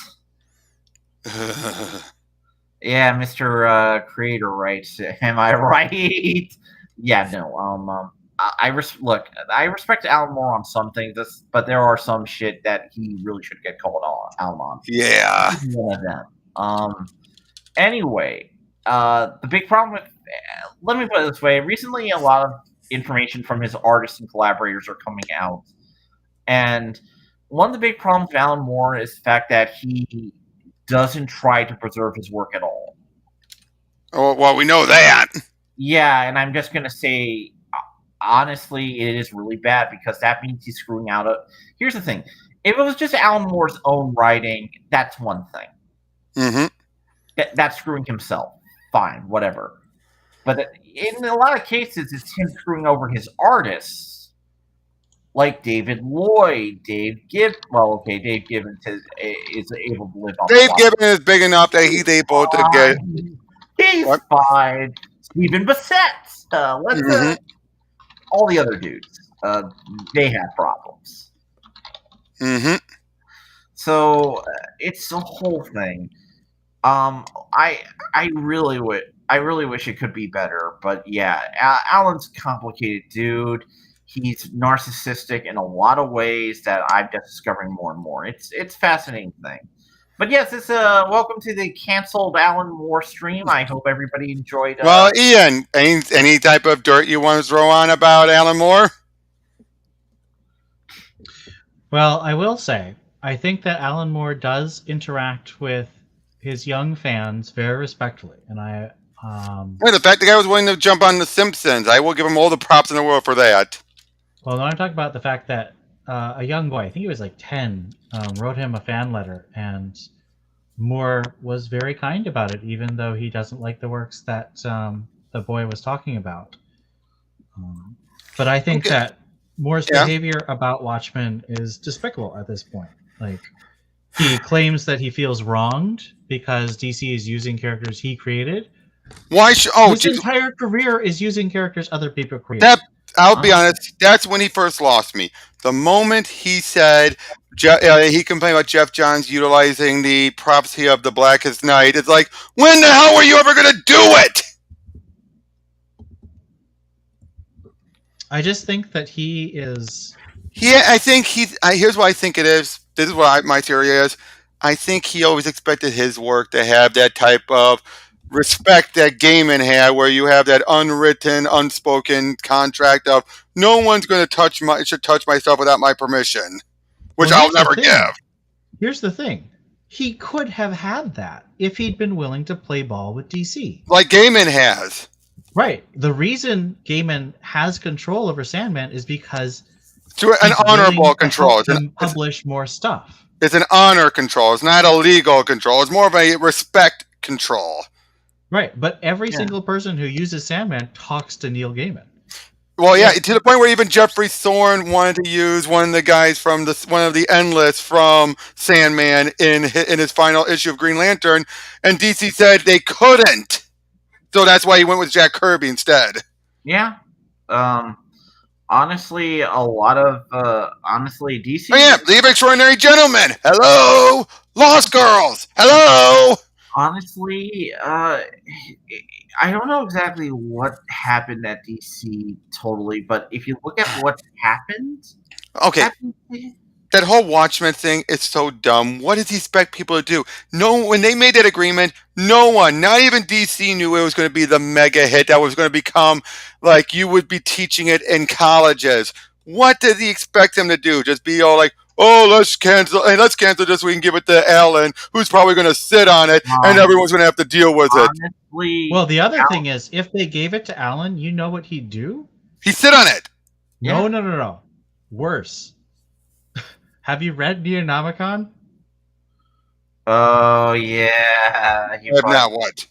[SPEAKER 2] Yeah, Mr. Creator writes, am I right? Yeah, no. I respect Alan Moore on some things, but there are some shit that he really should get called out on.
[SPEAKER 1] Yeah.
[SPEAKER 2] One of them. Anyway, the big problem with let me put it this way: recently, a lot of information from his artists and collaborators are coming out, and one of the big problems with Alan Moore is the fact that he doesn't try to preserve his work at all.
[SPEAKER 1] Oh, well, we know that.
[SPEAKER 2] Yeah, and I'm just gonna say, honestly, it is really bad because that means he's screwing out. Here's the thing: if it was just Alan Moore's own writing, that's one thing.
[SPEAKER 1] Mm-hmm.
[SPEAKER 2] That's screwing himself. Fine, whatever. But in a lot of cases, it's him screwing over his artists, like David Lloyd, Dave Gibbons. Well, okay, Dave Gibbons is able to live off.
[SPEAKER 1] Dave Gibbons is big enough that he's able to get.
[SPEAKER 2] He's fine. Stephen Bissett. All the other dudes. They have problems.
[SPEAKER 1] Mm-hmm.
[SPEAKER 2] So it's a whole thing. I really wish it could be better, but yeah, Alan's a complicated dude. He's narcissistic in a lot of ways that I'm just discovering more and more. It's a fascinating thing. But yes, it's welcome to the canceled Alan Moore stream. I hope everybody enjoyed.
[SPEAKER 1] Well, Ian, any type of dirt you want to throw on about Alan Moore?
[SPEAKER 3] Well, I will say, I think that Alan Moore does interact with his young fans very respectfully, and
[SPEAKER 1] the fact the guy was willing to jump on The Simpsons, I will give him all the props in the world for that.
[SPEAKER 3] Well, I'm talking about the fact that a young boy, I think he was like 10, wrote him a fan letter, and Moore was very kind about it, even though he doesn't like the works that the boy was talking about. But I think that Moore's
[SPEAKER 1] Yeah.
[SPEAKER 3] behavior about Watchmen is despicable at this point. Like, he claims that he feels wronged because DC is using characters he created.
[SPEAKER 1] Why should? Oh,
[SPEAKER 3] His
[SPEAKER 1] geez,
[SPEAKER 3] entire career is using characters other people created.
[SPEAKER 1] that I'll be
[SPEAKER 2] Uh,
[SPEAKER 1] honest. That's when he first lost me. The moment he said he complained about Jeff Johns utilizing the prophecy of the Blackest Night. It's like, when the hell were you ever going to do it?
[SPEAKER 3] I just think that he is.
[SPEAKER 1] I think here's what I think it is. This is what my theory is. I think he always expected his work to have that type of respect that Gaiman had, where you have that unwritten, unspoken contract of no one's going to should touch my stuff without my permission, which
[SPEAKER 3] Well,
[SPEAKER 1] I'll
[SPEAKER 3] here's the
[SPEAKER 1] never
[SPEAKER 3] thing.
[SPEAKER 1] give.
[SPEAKER 3] Here's the thing. He could have had that if he'd been willing to play ball with DC.
[SPEAKER 1] Like Gaiman has.
[SPEAKER 3] Right. The reason Gaiman has control over Sandman is because
[SPEAKER 1] To an
[SPEAKER 3] he's
[SPEAKER 1] honorable
[SPEAKER 3] willing to
[SPEAKER 1] control.
[SPEAKER 3] help him publish more stuff.
[SPEAKER 1] It's an honor control. It's not a legal control. It's more of a respect control.
[SPEAKER 3] Right. But every single person who uses Sandman talks to Neil Gaiman.
[SPEAKER 1] Well, yeah, to the point where even Jeffrey Thorne wanted to use one of the guys from one of the Endless from Sandman in his final issue of Green Lantern, and DC said they couldn't. So that's why he went with Jack Kirby instead.
[SPEAKER 2] Yeah. Honestly, a lot of DC.
[SPEAKER 1] Oh yeah, Leave Extraordinary Gentlemen. Hello, Lost Girls. Hello.
[SPEAKER 2] Honestly, I don't know exactly what happened at DC totally, but if you look at what happened,
[SPEAKER 1] Okay. That whole Watchmen thing is so dumb. What does he expect people to do? No, when they made that agreement, no one, not even DC, knew it was going to be the mega hit that was going to become like you would be teaching it in colleges. What did he expect them to do? Just be all like, oh, let's cancel this so we can give it to Alan, who's probably going to sit on it, and everyone's going to have to deal with it.
[SPEAKER 2] Honestly,
[SPEAKER 3] Well, the other thing is, if they gave it to Alan, you know what he'd do?
[SPEAKER 1] He'd sit on it.
[SPEAKER 3] No. Worse. Have you read Neonomicon?
[SPEAKER 2] Oh yeah,
[SPEAKER 1] I have not what?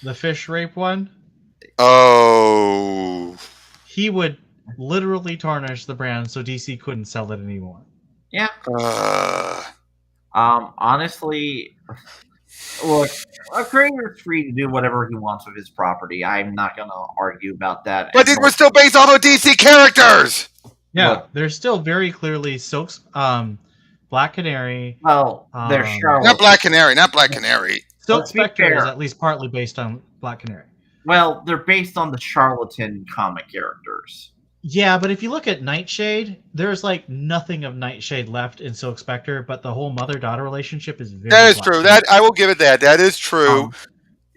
[SPEAKER 3] The fish rape one?
[SPEAKER 1] Oh.
[SPEAKER 3] He would literally tarnish the brand so DC couldn't sell it anymore.
[SPEAKER 2] Yeah.
[SPEAKER 1] Uh,
[SPEAKER 2] Honestly, look, a creator's free to do whatever he wants with his property. I'm not gonna argue about that.
[SPEAKER 1] but we're still based off of DC characters.
[SPEAKER 3] Yeah,
[SPEAKER 2] Look.
[SPEAKER 3] there's still very clearly Silk's, Black Canary.
[SPEAKER 2] Well, there's Charlotte.
[SPEAKER 1] Not Black Canary.
[SPEAKER 3] Silk
[SPEAKER 2] Let's be
[SPEAKER 3] Spectre is
[SPEAKER 2] fair.
[SPEAKER 3] at least partly based on Black Canary.
[SPEAKER 2] Well, they're based on the charlatan comic characters.
[SPEAKER 3] Yeah, but if you look at Nightshade, there's like nothing of Nightshade left in Silk Spectre, but the whole mother-daughter relationship is very
[SPEAKER 1] That is
[SPEAKER 3] Black
[SPEAKER 1] true.
[SPEAKER 3] Canary.
[SPEAKER 1] That I will give it that. That is true.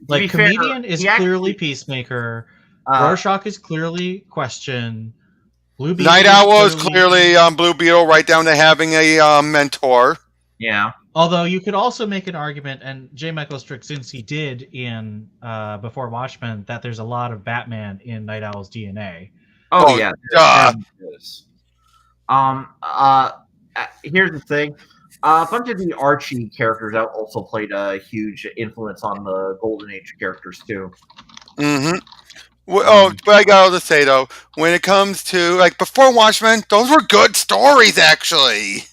[SPEAKER 3] Like,
[SPEAKER 2] be fair,
[SPEAKER 3] Comedian is
[SPEAKER 2] he actually-
[SPEAKER 3] clearly Peacemaker. Rorschach is clearly Question. Blue Beetle
[SPEAKER 1] Night Owl is clearly Blue Beetle, right down to having a mentor.
[SPEAKER 2] Yeah.
[SPEAKER 3] Although you could also make an argument, and J. Michael Straczynski did in Before Watchmen, that there's a lot of Batman in Night Owl's DNA.
[SPEAKER 2] Oh yeah.
[SPEAKER 1] duh.
[SPEAKER 2] There is. Here's the thing. A bunch of the Archie characters also played a huge influence on the Golden Age characters too.
[SPEAKER 1] Mm-hmm. Well, but I got to say though, when it comes to like Before Watchmen, those were good stories actually.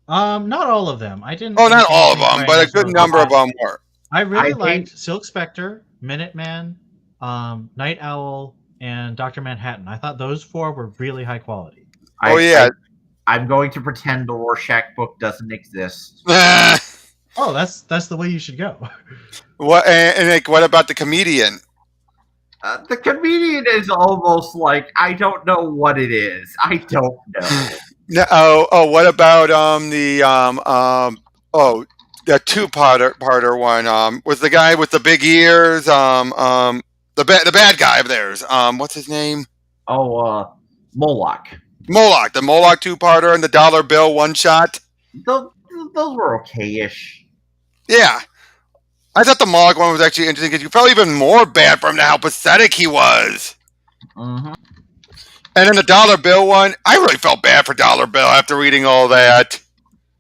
[SPEAKER 3] Not all of them. I didn't.
[SPEAKER 1] Oh, not
[SPEAKER 3] think
[SPEAKER 1] all of
[SPEAKER 3] anything
[SPEAKER 1] them, but a
[SPEAKER 3] grand
[SPEAKER 1] good
[SPEAKER 3] was
[SPEAKER 1] number of
[SPEAKER 3] awesome.
[SPEAKER 1] them were.
[SPEAKER 3] I really
[SPEAKER 2] I
[SPEAKER 3] liked Silk Spectre, Minuteman, Night Owl, and Dr. Manhattan. I thought those four were really high quality.
[SPEAKER 2] I'm going to pretend the Rorschach book doesn't exist.
[SPEAKER 3] Oh, that's the way you should go.
[SPEAKER 1] What and like, what about the Comedian?
[SPEAKER 2] The Comedian is almost like I don't know what it is. I don't know.
[SPEAKER 1] No, what about the two-parter one? Was the guy with the big ears? The bad guy of theirs. What's his name?
[SPEAKER 2] Oh, Moloch.
[SPEAKER 1] Moloch, the Moloch two-parter and the dollar bill one-shot.
[SPEAKER 2] Those were okay-ish.
[SPEAKER 1] Yeah. I thought the Moloch one was actually interesting because you felt even more bad for him to how pathetic he was.
[SPEAKER 2] Mm-hmm.
[SPEAKER 1] And then the dollar bill one, I really felt bad for Dollar Bill after reading all that.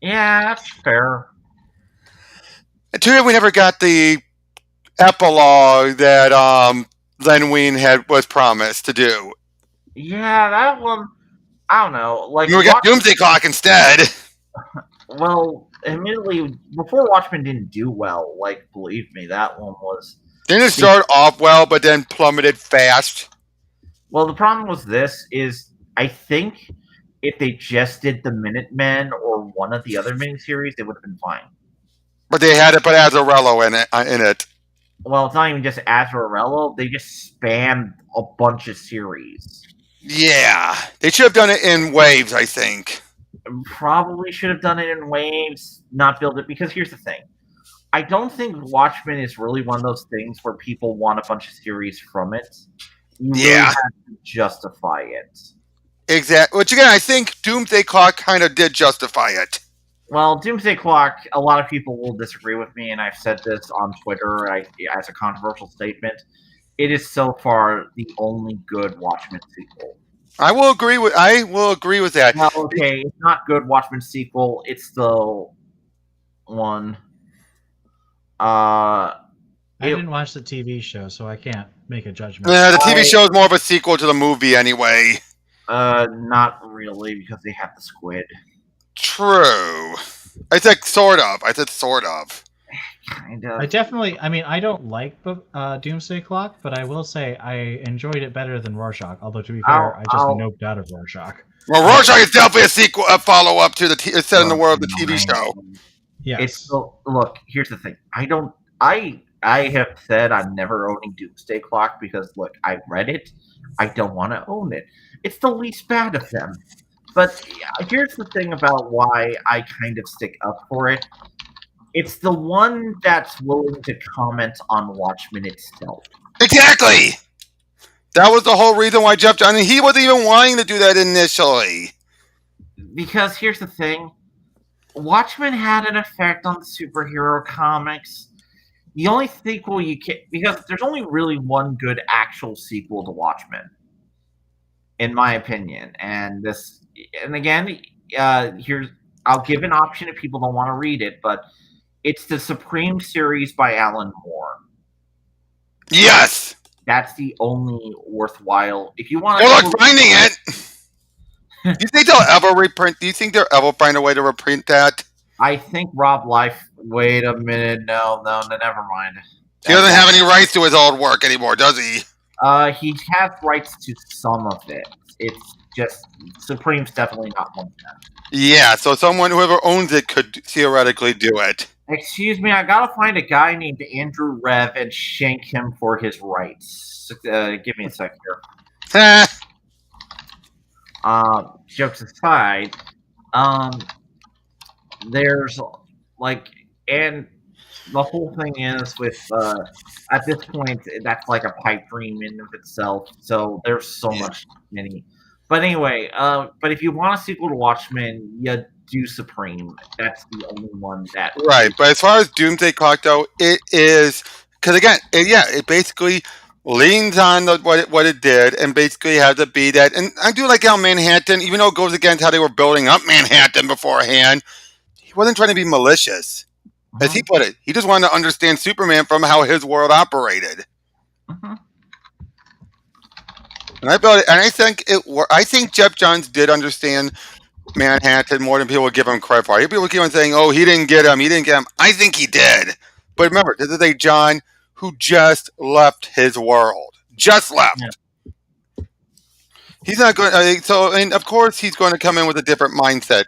[SPEAKER 2] Yeah, that's fair.
[SPEAKER 1] And too bad we never got the epilogue that Len Wein was promised to do.
[SPEAKER 2] Yeah, that one. I don't know.
[SPEAKER 1] I
[SPEAKER 2] Like
[SPEAKER 1] mean, we got Doomsday Clock instead.
[SPEAKER 2] well, admittedly, before Watchmen didn't do well. Like, believe me, that one was.
[SPEAKER 1] Didn't it start off well, but then plummeted fast?
[SPEAKER 2] Well, the problem was this: is I think if they just did the Minutemen or one of the other miniseries, it would have been fine.
[SPEAKER 1] But they had to put Azzarello in it.
[SPEAKER 2] Well, it's not even just Azzarello; they just spammed a bunch of series.
[SPEAKER 1] Yeah, they should have done it in waves, I think.
[SPEAKER 2] Probably should have done it in waves, not build it. Because here's the thing: I don't think Watchmen is really one of those things where people want a bunch of series from it. You really
[SPEAKER 1] Yeah.
[SPEAKER 2] have to justify it.
[SPEAKER 1] Exactly. Which again, I think Doomsday Clock kind of did justify it.
[SPEAKER 2] Well, Doomsday Clock, a lot of people will disagree with me, and I've said this on Twitter as a controversial statement. It is so far the only good Watchmen sequel.
[SPEAKER 1] I will agree with that.
[SPEAKER 2] Well, okay, it's not good Watchmen sequel. It's the one.
[SPEAKER 3] I didn't watch the TV show, so I can't make a judgment.
[SPEAKER 1] The TV show is more of a sequel to the movie anyway.
[SPEAKER 2] Not really, because they have the squid.
[SPEAKER 1] True. I said sort of.
[SPEAKER 2] Kind of.
[SPEAKER 3] I don't like Doomsday Clock, but I will say I enjoyed it better than Rorschach. Although to be fair, I just noped out of Rorschach.
[SPEAKER 1] Well, Rorschach is definitely a follow-up to it's set in the world of the TV show.
[SPEAKER 3] Yes.
[SPEAKER 2] Look. Here's the thing. I have said I'm never owning Doomsday Clock because look, I read it. I don't want to own it. It's the least bad of them. But here's the thing about why I kind of stick up for it. It's the one that's willing to comment on Watchmen itself.
[SPEAKER 1] Exactly. That was the whole reason why Jeff Johns. He wasn't even wanting to do that initially.
[SPEAKER 2] Because here's the thing. Watchmen had an effect on the superhero comics. The only sequel you can, because there's only really one good actual sequel to Watchmen, in my opinion. And again, here's I'll give an option if people don't want to read it, but it's the Supreme series by Alan Moore.
[SPEAKER 1] Yes,
[SPEAKER 2] that's the only worthwhile. If you want
[SPEAKER 1] to, good luck finding it. Do you think they'll ever reprint? Do you think they'll ever find a way to reprint that?
[SPEAKER 2] I think Rob Life. Wait a minute. No, never mind.
[SPEAKER 1] He doesn't have any rights to his old work anymore, does he?
[SPEAKER 2] He has rights to some of it. It's just Supreme's definitely not one of them.
[SPEAKER 1] Yeah, so whoever owns it could theoretically do it.
[SPEAKER 2] Excuse me, I gotta find a guy named Andrew Rev and shank him for his rights. Give me a sec here. Jokes aside, there's and the whole thing is with at this point that's like a pipe dream in of itself. So there's so much many. But anyway, but if you want a sequel to Watchmen, you do Supreme. That's the only one that
[SPEAKER 1] right. But as far as Doomsday Clock, though, it is because again, it basically leans on what it did, and basically has to be that. And I do like how Manhattan, even though it goes against how they were building up Manhattan beforehand, he wasn't trying to be malicious, as he put it. He just wanted to understand Superman from how his world operated. And I think Jeff Johns did understand Manhattan more than people would give him credit for. People keep on saying, "Oh, he didn't get him. I think he did. But remember, this is a John who just left his world. Just left. Yeah. He's not going. And of course, he's going to come in with a different mindset.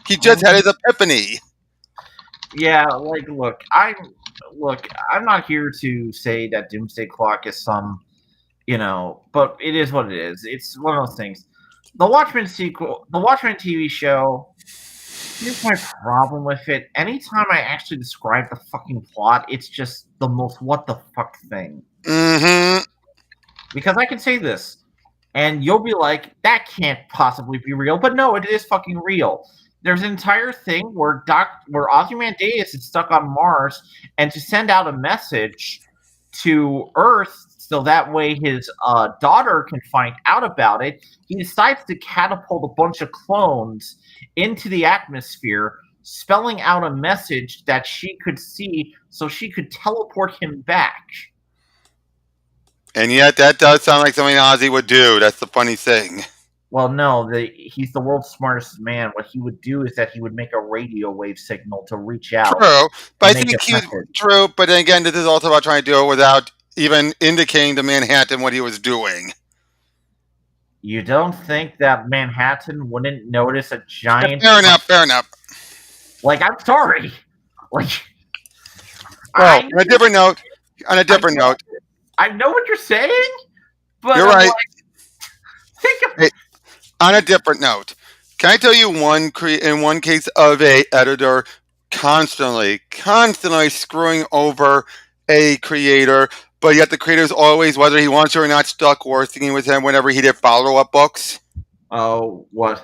[SPEAKER 1] He just had his epiphany.
[SPEAKER 2] Yeah, I'm not here to say that Doomsday Clock is some. But it is what it is. It's one of those things. The Watchmen sequel, the Watchmen TV show, here's my problem with it. Anytime I actually describe the fucking plot, it's just the most what the fuck thing.
[SPEAKER 1] Mm-hmm.
[SPEAKER 2] Because I can say this, and you'll be like, that can't possibly be real. But no, it is fucking real. There's an entire thing where Ozymandias is stuck on Mars, and to send out a message to Earth so that way his daughter can find out about it, he decides to catapult a bunch of clones into the atmosphere, spelling out a message that she could see so she could teleport him back.
[SPEAKER 1] And yet that does sound like something Ozzy would do. That's the funny thing.
[SPEAKER 2] Well, no, he's the world's smartest man. What he would do is that he would make a radio wave signal to reach out
[SPEAKER 1] True, but
[SPEAKER 2] to
[SPEAKER 1] I
[SPEAKER 2] make
[SPEAKER 1] think
[SPEAKER 2] a
[SPEAKER 1] he's
[SPEAKER 2] message.
[SPEAKER 1] true. But then again, this is also about trying to do it without even indicating to Manhattan what he was doing.
[SPEAKER 2] You don't think that Manhattan wouldn't notice a giant?
[SPEAKER 1] Fair enough. Fair enough.
[SPEAKER 2] Like, I'm sorry. Like,
[SPEAKER 1] Well,
[SPEAKER 2] I
[SPEAKER 1] on a different note. On a
[SPEAKER 2] I
[SPEAKER 1] different
[SPEAKER 2] know,
[SPEAKER 1] note,
[SPEAKER 2] I know what you're saying, but
[SPEAKER 1] you're
[SPEAKER 2] I'm
[SPEAKER 1] right.
[SPEAKER 2] like, think of
[SPEAKER 1] Hey, on a different note, can I tell you in one case of a editor constantly screwing over a creator, but yet the creator is always, whether he wants to or not, stuck working with him whenever he did follow-up books.
[SPEAKER 2] oh what?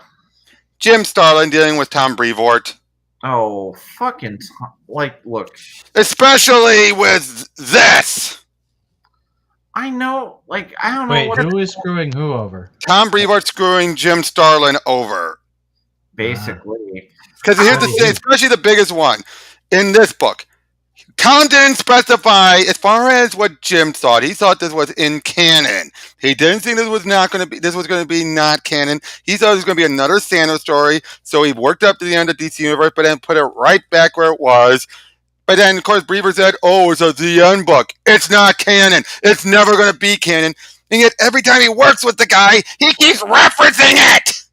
[SPEAKER 1] Jim Starlin dealing with Tom Brevoort,
[SPEAKER 2] Oh, fucking like, look.
[SPEAKER 1] especially with this.
[SPEAKER 2] I know, like, I don't know
[SPEAKER 3] Wait,
[SPEAKER 2] what.
[SPEAKER 3] who is screwing who over?
[SPEAKER 1] Tom Brevoort screwing Jim Starlin over.
[SPEAKER 2] Basically,
[SPEAKER 1] Because here's the
[SPEAKER 3] What did he
[SPEAKER 1] thing,
[SPEAKER 3] do?
[SPEAKER 1] especially the biggest one in this book. Colin didn't specify as far as what Jim thought. He thought this was in canon. He didn't think this was not going to be. This was going to be not canon. He thought it was going to be another Thanos story. So he worked up to the end of DC Universe, but then put it right back where it was. But then, of course, Brever said, "Oh, it's a the end book. It's not canon. It's never going to be canon." And yet, every time he works with the guy, he keeps referencing it.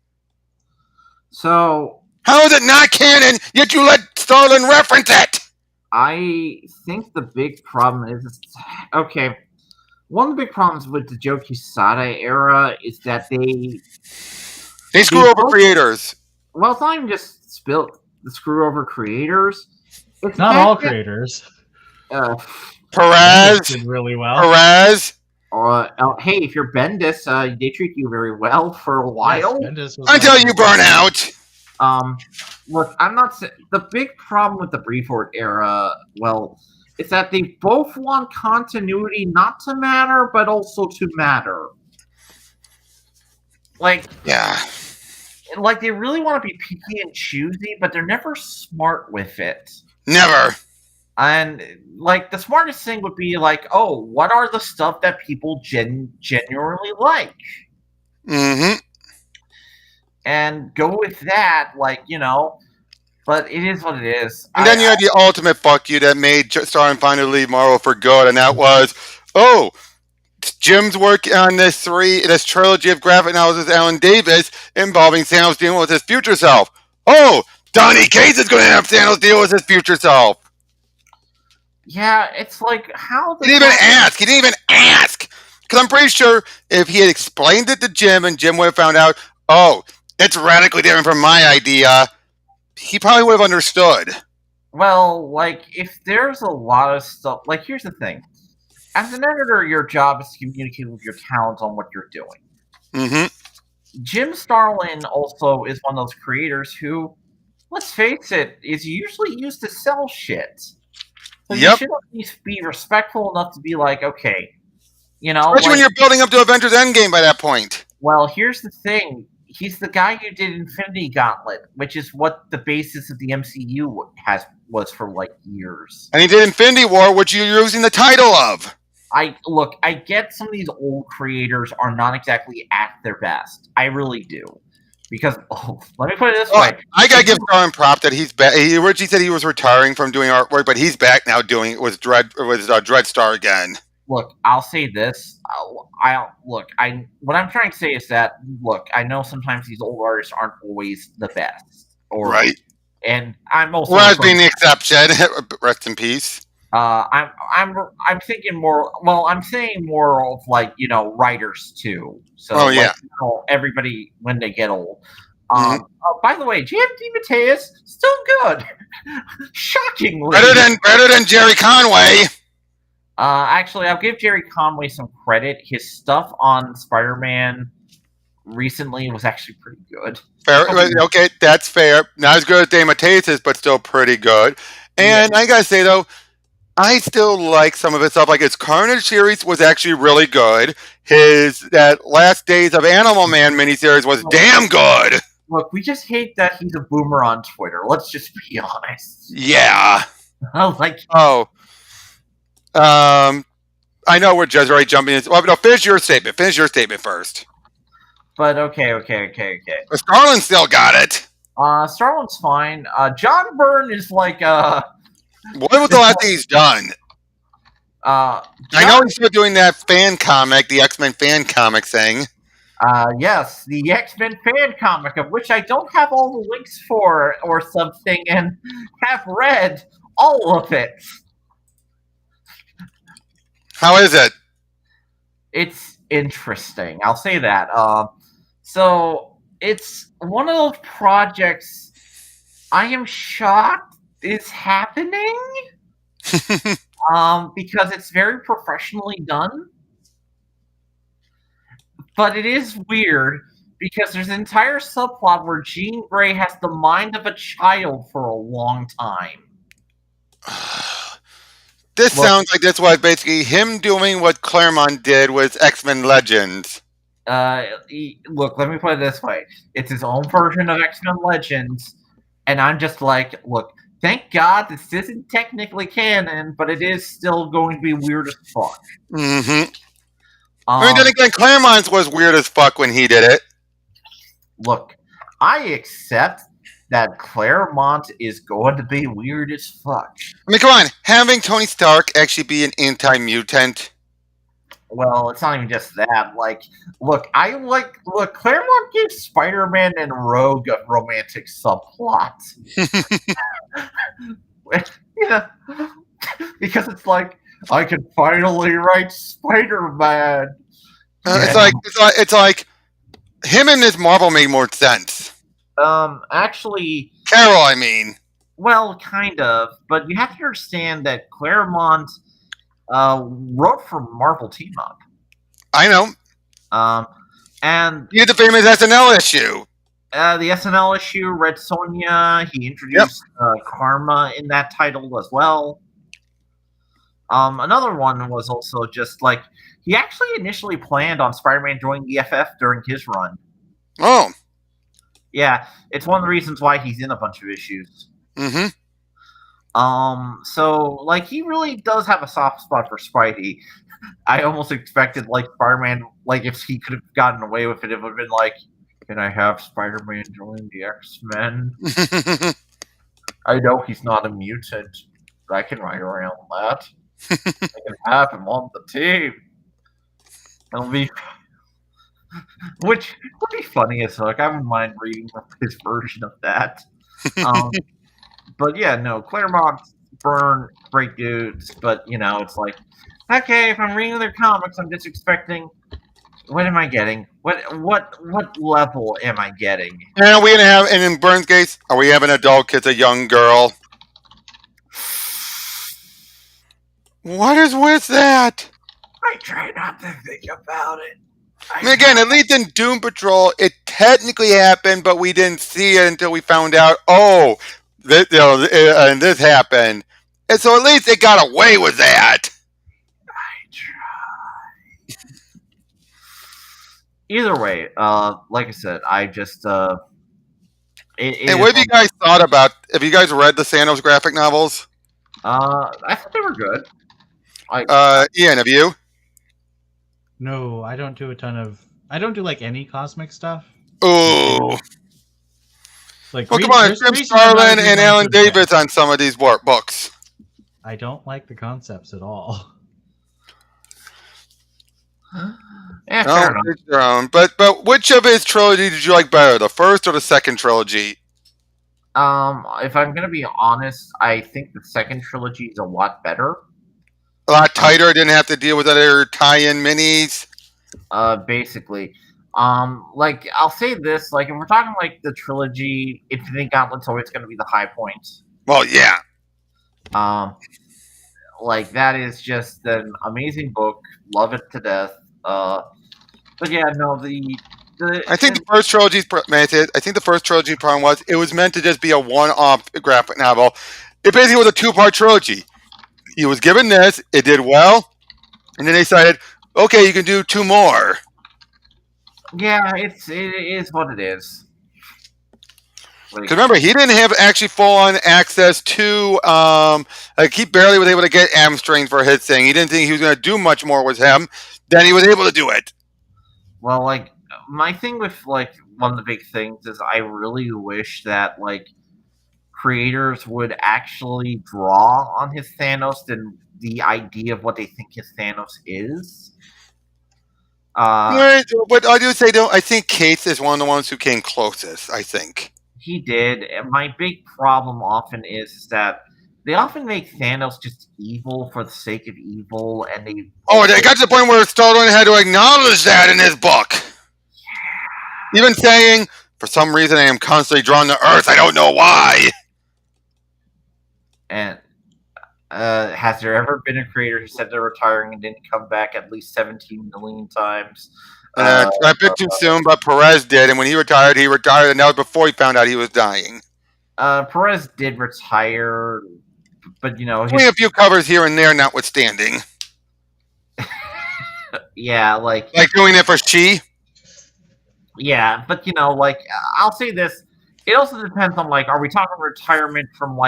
[SPEAKER 2] so
[SPEAKER 1] How is it not canon? Yet you let Starlin reference it.
[SPEAKER 2] I think the big problem is okay. One of the big problems with the Joe Quesada era is that
[SPEAKER 1] They screw over creators.
[SPEAKER 2] well, it's not even just spilt the screw over creators. It's
[SPEAKER 3] Not
[SPEAKER 2] the
[SPEAKER 3] all
[SPEAKER 2] fact that,
[SPEAKER 3] creators.
[SPEAKER 2] Uh,
[SPEAKER 3] Bendis
[SPEAKER 1] Perez.
[SPEAKER 3] did really well.
[SPEAKER 1] Perez.
[SPEAKER 2] hey, if you're Bendis, they treat you very well for a
[SPEAKER 3] Yes,
[SPEAKER 2] while.
[SPEAKER 3] Bendis was
[SPEAKER 1] Until
[SPEAKER 3] like-
[SPEAKER 1] you burn out.
[SPEAKER 2] Look, I'm not the big problem with the Brevoort era. Well, it's that they both want continuity not to matter, but also to matter.
[SPEAKER 1] Yeah.
[SPEAKER 2] Like they really want to be picky and choosy, but they're never smart with it.
[SPEAKER 1] Never.
[SPEAKER 2] And like the smartest thing would be like, oh, what are the stuff that people genuinely like,
[SPEAKER 1] Mm-hmm.
[SPEAKER 2] and go with that. Like but it is what it is.
[SPEAKER 1] And then you had the ultimate fuck you that made Starlin finally leave Marvel for good, and that was, oh, Jim's work on this trilogy of graphic novels with Alan Davis involving Thanos dealing with his future self. Oh, Donny Cates is going to have Thanos deal with his future self.
[SPEAKER 2] Yeah, it's like how
[SPEAKER 1] He didn't even ask. He didn't even ask. Because I'm pretty sure if he had explained it to Jim and Jim would have found out, oh, it's radically different from my idea, he probably would have understood.
[SPEAKER 2] Well, like if there's a lot of stuff, like here's the thing. As an editor, your job is to communicate with your talent on what you're doing.
[SPEAKER 1] Mm-hmm.
[SPEAKER 2] Jim Starlin also is one of those creators who, let's face it, is usually used to sell shit. So you
[SPEAKER 1] Yep.
[SPEAKER 2] should at least be respectful enough to be like, okay,
[SPEAKER 1] Especially when you're building up to Avengers Endgame by that point.
[SPEAKER 2] well, here's the thing. He's the guy who did Infinity Gauntlet, which is what the basis of the MCU was for like years.
[SPEAKER 1] And he did Infinity War, which you're using the title of.
[SPEAKER 2] I get some of these old creators are not exactly at their best. I really do. Because let me put it this way.
[SPEAKER 1] I gotta give Starlin prop that he's back. He originally said he was retiring from doing artwork, but he's back now doing it with Dreadstar again.
[SPEAKER 2] Look, I'll say this. What I'm trying to say is that I know sometimes these old artists aren't always the best,
[SPEAKER 1] Right.
[SPEAKER 2] And I'm also
[SPEAKER 1] Whereas being the exception. Rest in peace.
[SPEAKER 2] I'm thinking more. Well, I'm saying more of like writers too. So everybody when they get old. By the way, J.M.D. Mateus still good, shockingly
[SPEAKER 1] better than Jerry Conway.
[SPEAKER 2] Actually, I'll give Jerry Conway some credit. His stuff on Spider-Man recently was actually pretty good.
[SPEAKER 1] Fair, okay, that's fair. Not as good as Dave Mateus, but still pretty good. And I gotta say though, I still like some of his stuff. Like his Carnage series was actually really good. That Last Days of Animal Man miniseries was damn good.
[SPEAKER 2] Look, we just hate that he's a boomer on Twitter. Let's just be honest.
[SPEAKER 1] Yeah. I know we're just already jumping in. Well, no, finish your statement. Finish your statement first.
[SPEAKER 2] But okay.
[SPEAKER 1] But Starlin still got it.
[SPEAKER 2] Starling's fine. John Byrne is like
[SPEAKER 1] What was the last thing he's done? I know
[SPEAKER 2] John.
[SPEAKER 1] he's still doing that fan comic, the X-Men fan comic thing.
[SPEAKER 2] Yes, the X-Men fan comic, of which I don't have all the links for or something, and have read all of it.
[SPEAKER 1] How is it?
[SPEAKER 2] It's interesting. I'll say that. So it's one of those projects I am shocked is happening. Because it's very professionally done. But it is weird because there's an entire subplot where Jean Grey has the mind of a child for a long time.
[SPEAKER 1] This
[SPEAKER 2] Look,
[SPEAKER 1] sounds like this was basically him doing what Claremont did with X-Men Legends.
[SPEAKER 2] look, let me put it this way. It's his own version of X-Men Legends, and I'm just like, look, thank God this isn't technically canon, but it is still going to be weird as fuck.
[SPEAKER 1] Mm-hmm. I mean, then again, Claremont's was weird as fuck when he did it.
[SPEAKER 2] Look, I accept that Claremont is going to be weird as fuck.
[SPEAKER 1] I mean, come on, having Tony Stark actually be an anti-mutant.
[SPEAKER 2] Well, it's not even just that. Look, Claremont gave Spider-Man and Rogue a romantic subplot. Yeah, because it's like I can finally write Spider-Man.
[SPEAKER 1] It's like him and his Marvel made more sense.
[SPEAKER 2] Actually,
[SPEAKER 1] Carol, I mean.
[SPEAKER 2] well, kind of, but you have to understand that Claremont wrote for Marvel Team Up.
[SPEAKER 1] I know.
[SPEAKER 2] And
[SPEAKER 1] You had the famous SNL issue.
[SPEAKER 2] the SNL issue, Red Sonja, he introduced Karma in that title as well. Another one was also just like he actually initially planned on Spider-Man joining the FF during his run.
[SPEAKER 1] Oh.
[SPEAKER 2] Yeah, it's one of the reasons why he's in a bunch of issues.
[SPEAKER 1] Mm-hmm.
[SPEAKER 2] So like he really does have a soft spot for Spidey. I almost expected like Spider-Man, like if he could have gotten away with it, it would have been like, can I have Spider-Man join the X-Men? I know he's not a mutant, but I can write around that. I can have him on the team. It'll be, which would be funny as fuck. I wouldn't mind reading his version of that. But yeah, no, Claremont, Byrne, great dudes, but it's like, okay, if I'm reading their comics, I'm just expecting. What am I getting? What level am I getting?
[SPEAKER 1] And are we gonna have? And in Byrne's case, are we having adult kids, a young girl? What is with that?
[SPEAKER 2] I try not to think about it.
[SPEAKER 1] I mean, again, at least in Doom Patrol, it technically happened, but we didn't see it until we found out. Oh, and this happened, and so at least it got away with that.
[SPEAKER 2] I try. Either way, like I said, I just.
[SPEAKER 1] And what have you guys thought about? Have you guys read the Santos graphic novels?
[SPEAKER 2] I thought they were good.
[SPEAKER 1] Ian, have you?
[SPEAKER 3] No, I don't do a ton of. I don't do like any cosmic stuff.
[SPEAKER 1] Ooh.
[SPEAKER 3] Like,
[SPEAKER 1] well, come on, Jim Starlin and Alan Davis on some of these books.
[SPEAKER 3] I don't like the concepts at all.
[SPEAKER 2] Yeah, fair enough.
[SPEAKER 1] But which of his trilogy did you like better, the first or the second trilogy?
[SPEAKER 2] If I'm gonna be honest, I think the second trilogy is a lot better.
[SPEAKER 1] A lot tighter. Didn't have to deal with other tie-in minis.
[SPEAKER 2] Basically, like I'll say this: like if we're talking like the trilogy, Infinite Gauntlet's always going to be the high point.
[SPEAKER 1] Well, yeah.
[SPEAKER 2] Like that is just an amazing book. Love it to death. But yeah, no,
[SPEAKER 1] I think the first trilogy's problem was it was meant to just be a one-off graphic novel. It basically was a two-part trilogy. He was given this, it did well, and then they decided, okay, you can do two more.
[SPEAKER 2] Yeah, it is what it is.
[SPEAKER 1] Because remember, he didn't have actually full-on access to, he barely was able to get Amstring for his thing. He didn't think he was going to do much more with him. Then he was able to do it.
[SPEAKER 2] Well, like, my thing with like one of the big things is I really wish that like creators would actually draw on his Thanos than the idea of what they think his Thanos is.
[SPEAKER 1] But I do say though, I think Cates is one of the ones who came closest. I think.
[SPEAKER 2] He did. And my big problem often is that they often make Thanos just evil for the sake of evil, and they.
[SPEAKER 1] Oh, they got to the point where Starlord had to acknowledge that in his book. Even saying, for some reason, I am constantly drawn to Earth. I don't know why.
[SPEAKER 2] And has there ever been a creator who said they're retiring and didn't come back at least 17 million times?
[SPEAKER 1] A bit too soon, but Perez did, and when he retired, and that was before he found out he was dying.
[SPEAKER 2] Perez did retire, but
[SPEAKER 1] only a few covers here and there, notwithstanding.
[SPEAKER 2] Yeah, like
[SPEAKER 1] doing it for She.
[SPEAKER 2] Yeah, but I'll say this: it also depends on are we talking retirement from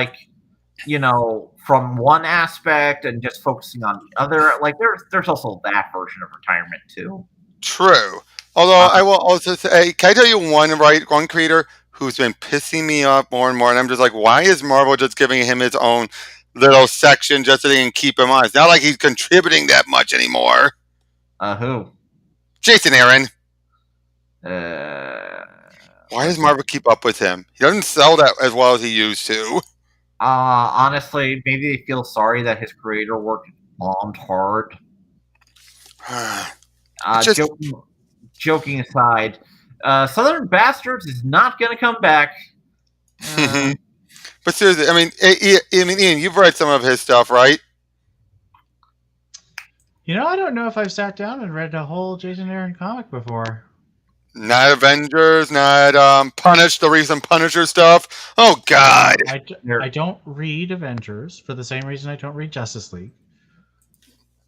[SPEAKER 2] from one aspect and just focusing on the other? Like there's also that version of retirement too.
[SPEAKER 1] True. Although I will also say, can I tell you one creator who's been pissing me off more and more, and I'm just like, why is Marvel just giving him his own little section just so they can keep him on? It's not like he's contributing that much anymore.
[SPEAKER 2] Who?
[SPEAKER 1] Jason Aaron. Why does Marvel keep up with him? He doesn't sell that as well as he used to.
[SPEAKER 2] Honestly, maybe they feel sorry that his creator work bombed hard. Joking aside, Southern Bastards is not going to come back.
[SPEAKER 1] But seriously, I mean, Ian, you've read some of his stuff, right?
[SPEAKER 3] I don't know if I've sat down and read a whole Jason Aaron comic before.
[SPEAKER 1] Not Avengers, not Punish, the recent Punisher stuff. Oh, God.
[SPEAKER 3] I don't read Avengers for the same reason I don't read Justice League.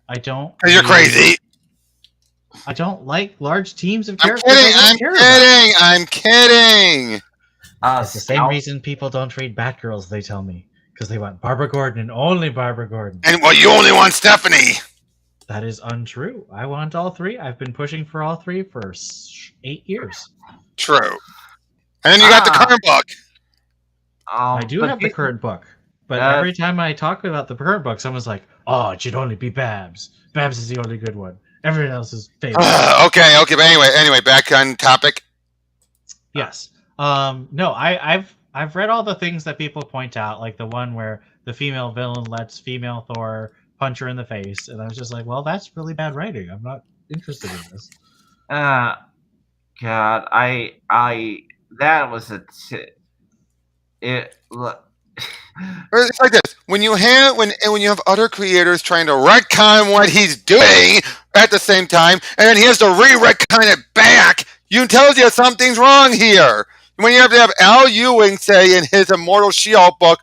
[SPEAKER 3] I don't.
[SPEAKER 1] Because you're crazy.
[SPEAKER 3] I don't like large teams of characters.
[SPEAKER 1] I'm kidding.
[SPEAKER 3] It's the same reason people don't read Batgirls, they tell me. Because they want Barbara Gordon and only Barbara Gordon.
[SPEAKER 1] And you only want Stephanie.
[SPEAKER 3] That is untrue. I want all three. I've been pushing for all three for 8 years.
[SPEAKER 1] True. And then you got the current book.
[SPEAKER 3] I do have the current book. But every time I talk about the current book, someone's like, oh, it should only be Babs. Babs is the only good one. Everyone else is favorite.
[SPEAKER 1] Okay. But anyway, back on topic.
[SPEAKER 3] Yes. No, I've read all the things that people point out, like the one where the female villain lets female Thor punch her in the face, and I was just like, well, that's really bad writing. I'm not interested in this.
[SPEAKER 2] God, that was
[SPEAKER 1] It's like this: when you have other creators trying to retcon what he's doing at the same time, and then he has to re-retcon it back, you tells you something's wrong here. When you have to have Al Ewing say in his Immortal She-Hulk book,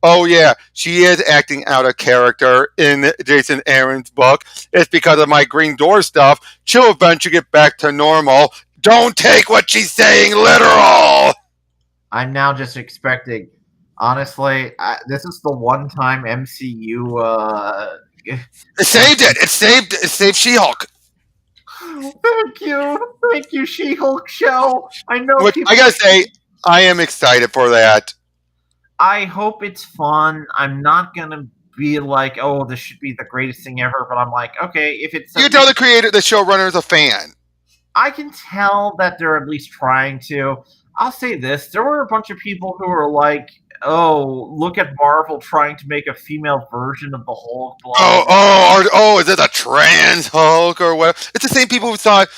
[SPEAKER 1] oh yeah, she is acting out of character in Jason Aaron's book. It's because of my Green Door stuff. She'll eventually get back to normal. Don't take what she's saying literal.
[SPEAKER 2] I'm now just expecting. Honestly, this is the one time MCU.
[SPEAKER 1] It saved it. It saved She-Hulk.
[SPEAKER 2] Thank you, She-Hulk show. I know.
[SPEAKER 1] I gotta say, I am excited for that.
[SPEAKER 2] I hope it's fun. I'm not gonna be like, oh, this should be the greatest thing ever. But I'm like, okay, if it's
[SPEAKER 1] you tell the creator, the showrunner is a fan.
[SPEAKER 2] I can tell that they're at least trying to. I'll say this: there were a bunch of people who were like, oh, look at Marvel trying to make a female version of the Hulk.
[SPEAKER 1] Is it a trans Hulk or what? It's the same people who thought,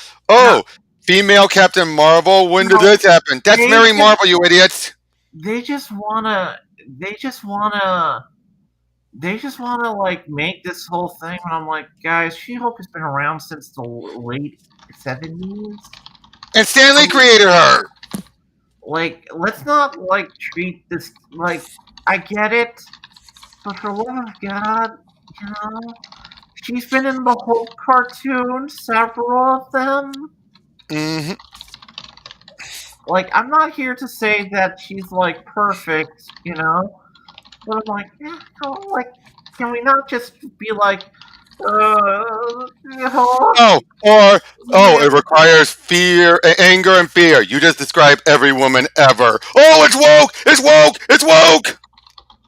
[SPEAKER 1] female Captain Marvel. When did this happen? That's Mary Marvel, you idiots.
[SPEAKER 2] They just wanna like make this whole thing. And I'm like, guys, She-Hulk has been around since the late 70s.
[SPEAKER 1] And Stan Lee created her.
[SPEAKER 2] Like, let's not like treat this like. I get it, but for love of God, she's been in the Hulk cartoons, several of them.
[SPEAKER 1] Mm-hmm.
[SPEAKER 2] Like, I'm not here to say that she's like perfect, but I'm like, can we not just be like,
[SPEAKER 1] Oh, or
[SPEAKER 2] Yeah.
[SPEAKER 1] it requires fear, anger, and fear. You just described every woman ever. Oh, it's woke! It's woke! It's woke!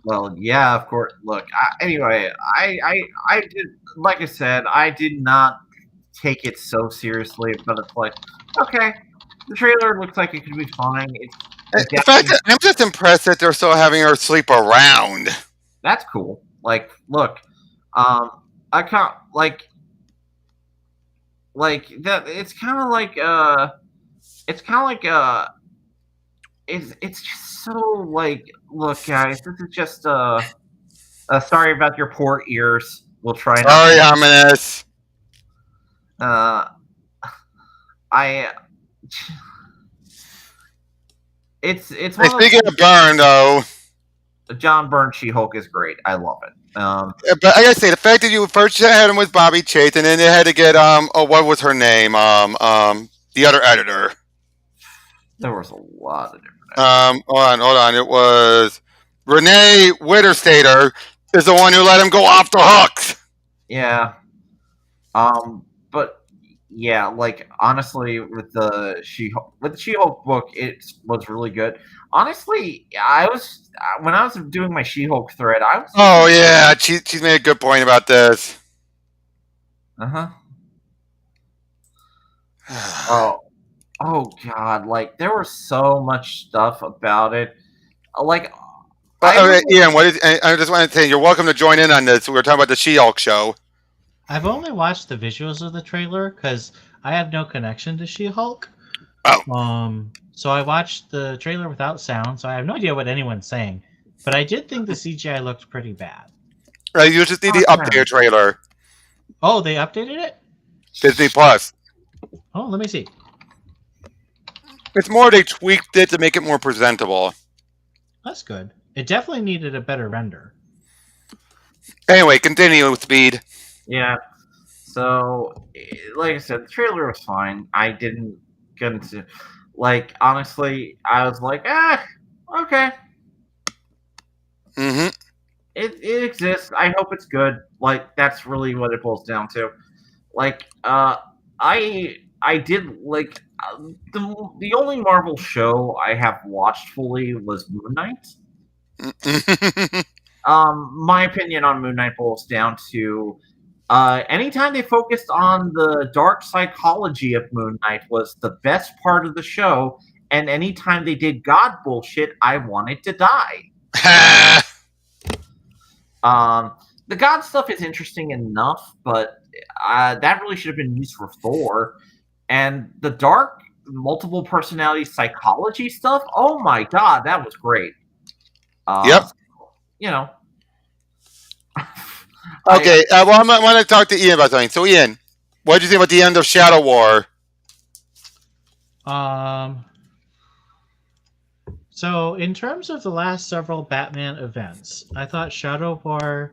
[SPEAKER 2] Well, yeah, of course. Look, anyway, I did, like I said, I did not take it so seriously, but it's like, okay, the trailer looks like it could be fine. It
[SPEAKER 1] The fact
[SPEAKER 2] definitely
[SPEAKER 1] that I'm just impressed that they're still having her sleep around.
[SPEAKER 2] that's cool. Like, look, um, I can't like that. It's kind of like it's just so like, look, guys, this is just sorry about your poor ears. We'll try not
[SPEAKER 1] Sorry,
[SPEAKER 2] to.
[SPEAKER 1] ominous.
[SPEAKER 2] Uh, I it's
[SPEAKER 1] Hey,
[SPEAKER 2] one of those
[SPEAKER 1] speaking of burn, though,
[SPEAKER 2] John Byrne She-Hulk is great. I love it.
[SPEAKER 1] but I gotta say, the fact that you first had him with Bobby Chase, and then they had to get what was her name? The other editor.
[SPEAKER 2] There was a lot of different.
[SPEAKER 1] Hold on. It was Renee Witterstater is the one who let him go off the hooks.
[SPEAKER 2] Yeah. But yeah, like honestly, with the She-Hulk book, it was really good. Honestly, I was when I was doing my She-Hulk thread, I was.
[SPEAKER 1] Oh yeah, she's made a good point about this.
[SPEAKER 2] Uh huh. Oh, oh God! Like there was so much stuff about it. Like I
[SPEAKER 1] Okay,
[SPEAKER 2] really,
[SPEAKER 1] Ian, what is? I just want to say you're welcome to join in on this. We're talking about the She-Hulk show.
[SPEAKER 3] I've only watched the visuals of the trailer because I have no connection to She-Hulk.
[SPEAKER 1] Oh,
[SPEAKER 3] So I watched the trailer without sound, so I have no idea what anyone's saying. But I did think the CGI looked pretty bad.
[SPEAKER 1] right. You just need the updated trailer.
[SPEAKER 3] Oh, they updated it?
[SPEAKER 1] Disney Plus.
[SPEAKER 3] Oh, let me see.
[SPEAKER 1] It's more they tweaked it to make it more presentable.
[SPEAKER 3] That's good. It definitely needed a better render.
[SPEAKER 1] Anyway, continue with speed.
[SPEAKER 2] yeah. So, like I said, the trailer was fine. I didn't get into, like, honestly, I was like, okay,
[SPEAKER 1] Mm-hmm.
[SPEAKER 2] it exists. I hope it's good. Like, that's really what it boils down to. Like, I did like the only Marvel show I have watched fully was Moon Knight. My opinion on Moon Knight boils down to anytime they focused on the dark psychology of Moon Knight was the best part of the show, and anytime they did God bullshit, I wanted to die. The God stuff is interesting enough, but that really should have been used for Thor. And the dark multiple personality psychology stuff, oh my god, that was great.
[SPEAKER 1] Yep.
[SPEAKER 2] You know,
[SPEAKER 1] Okay, well, I want to talk to Ian about something. So, Ian, what did you think about the end of Shadow War?
[SPEAKER 3] So in terms of the last several Batman events, I thought Shadow War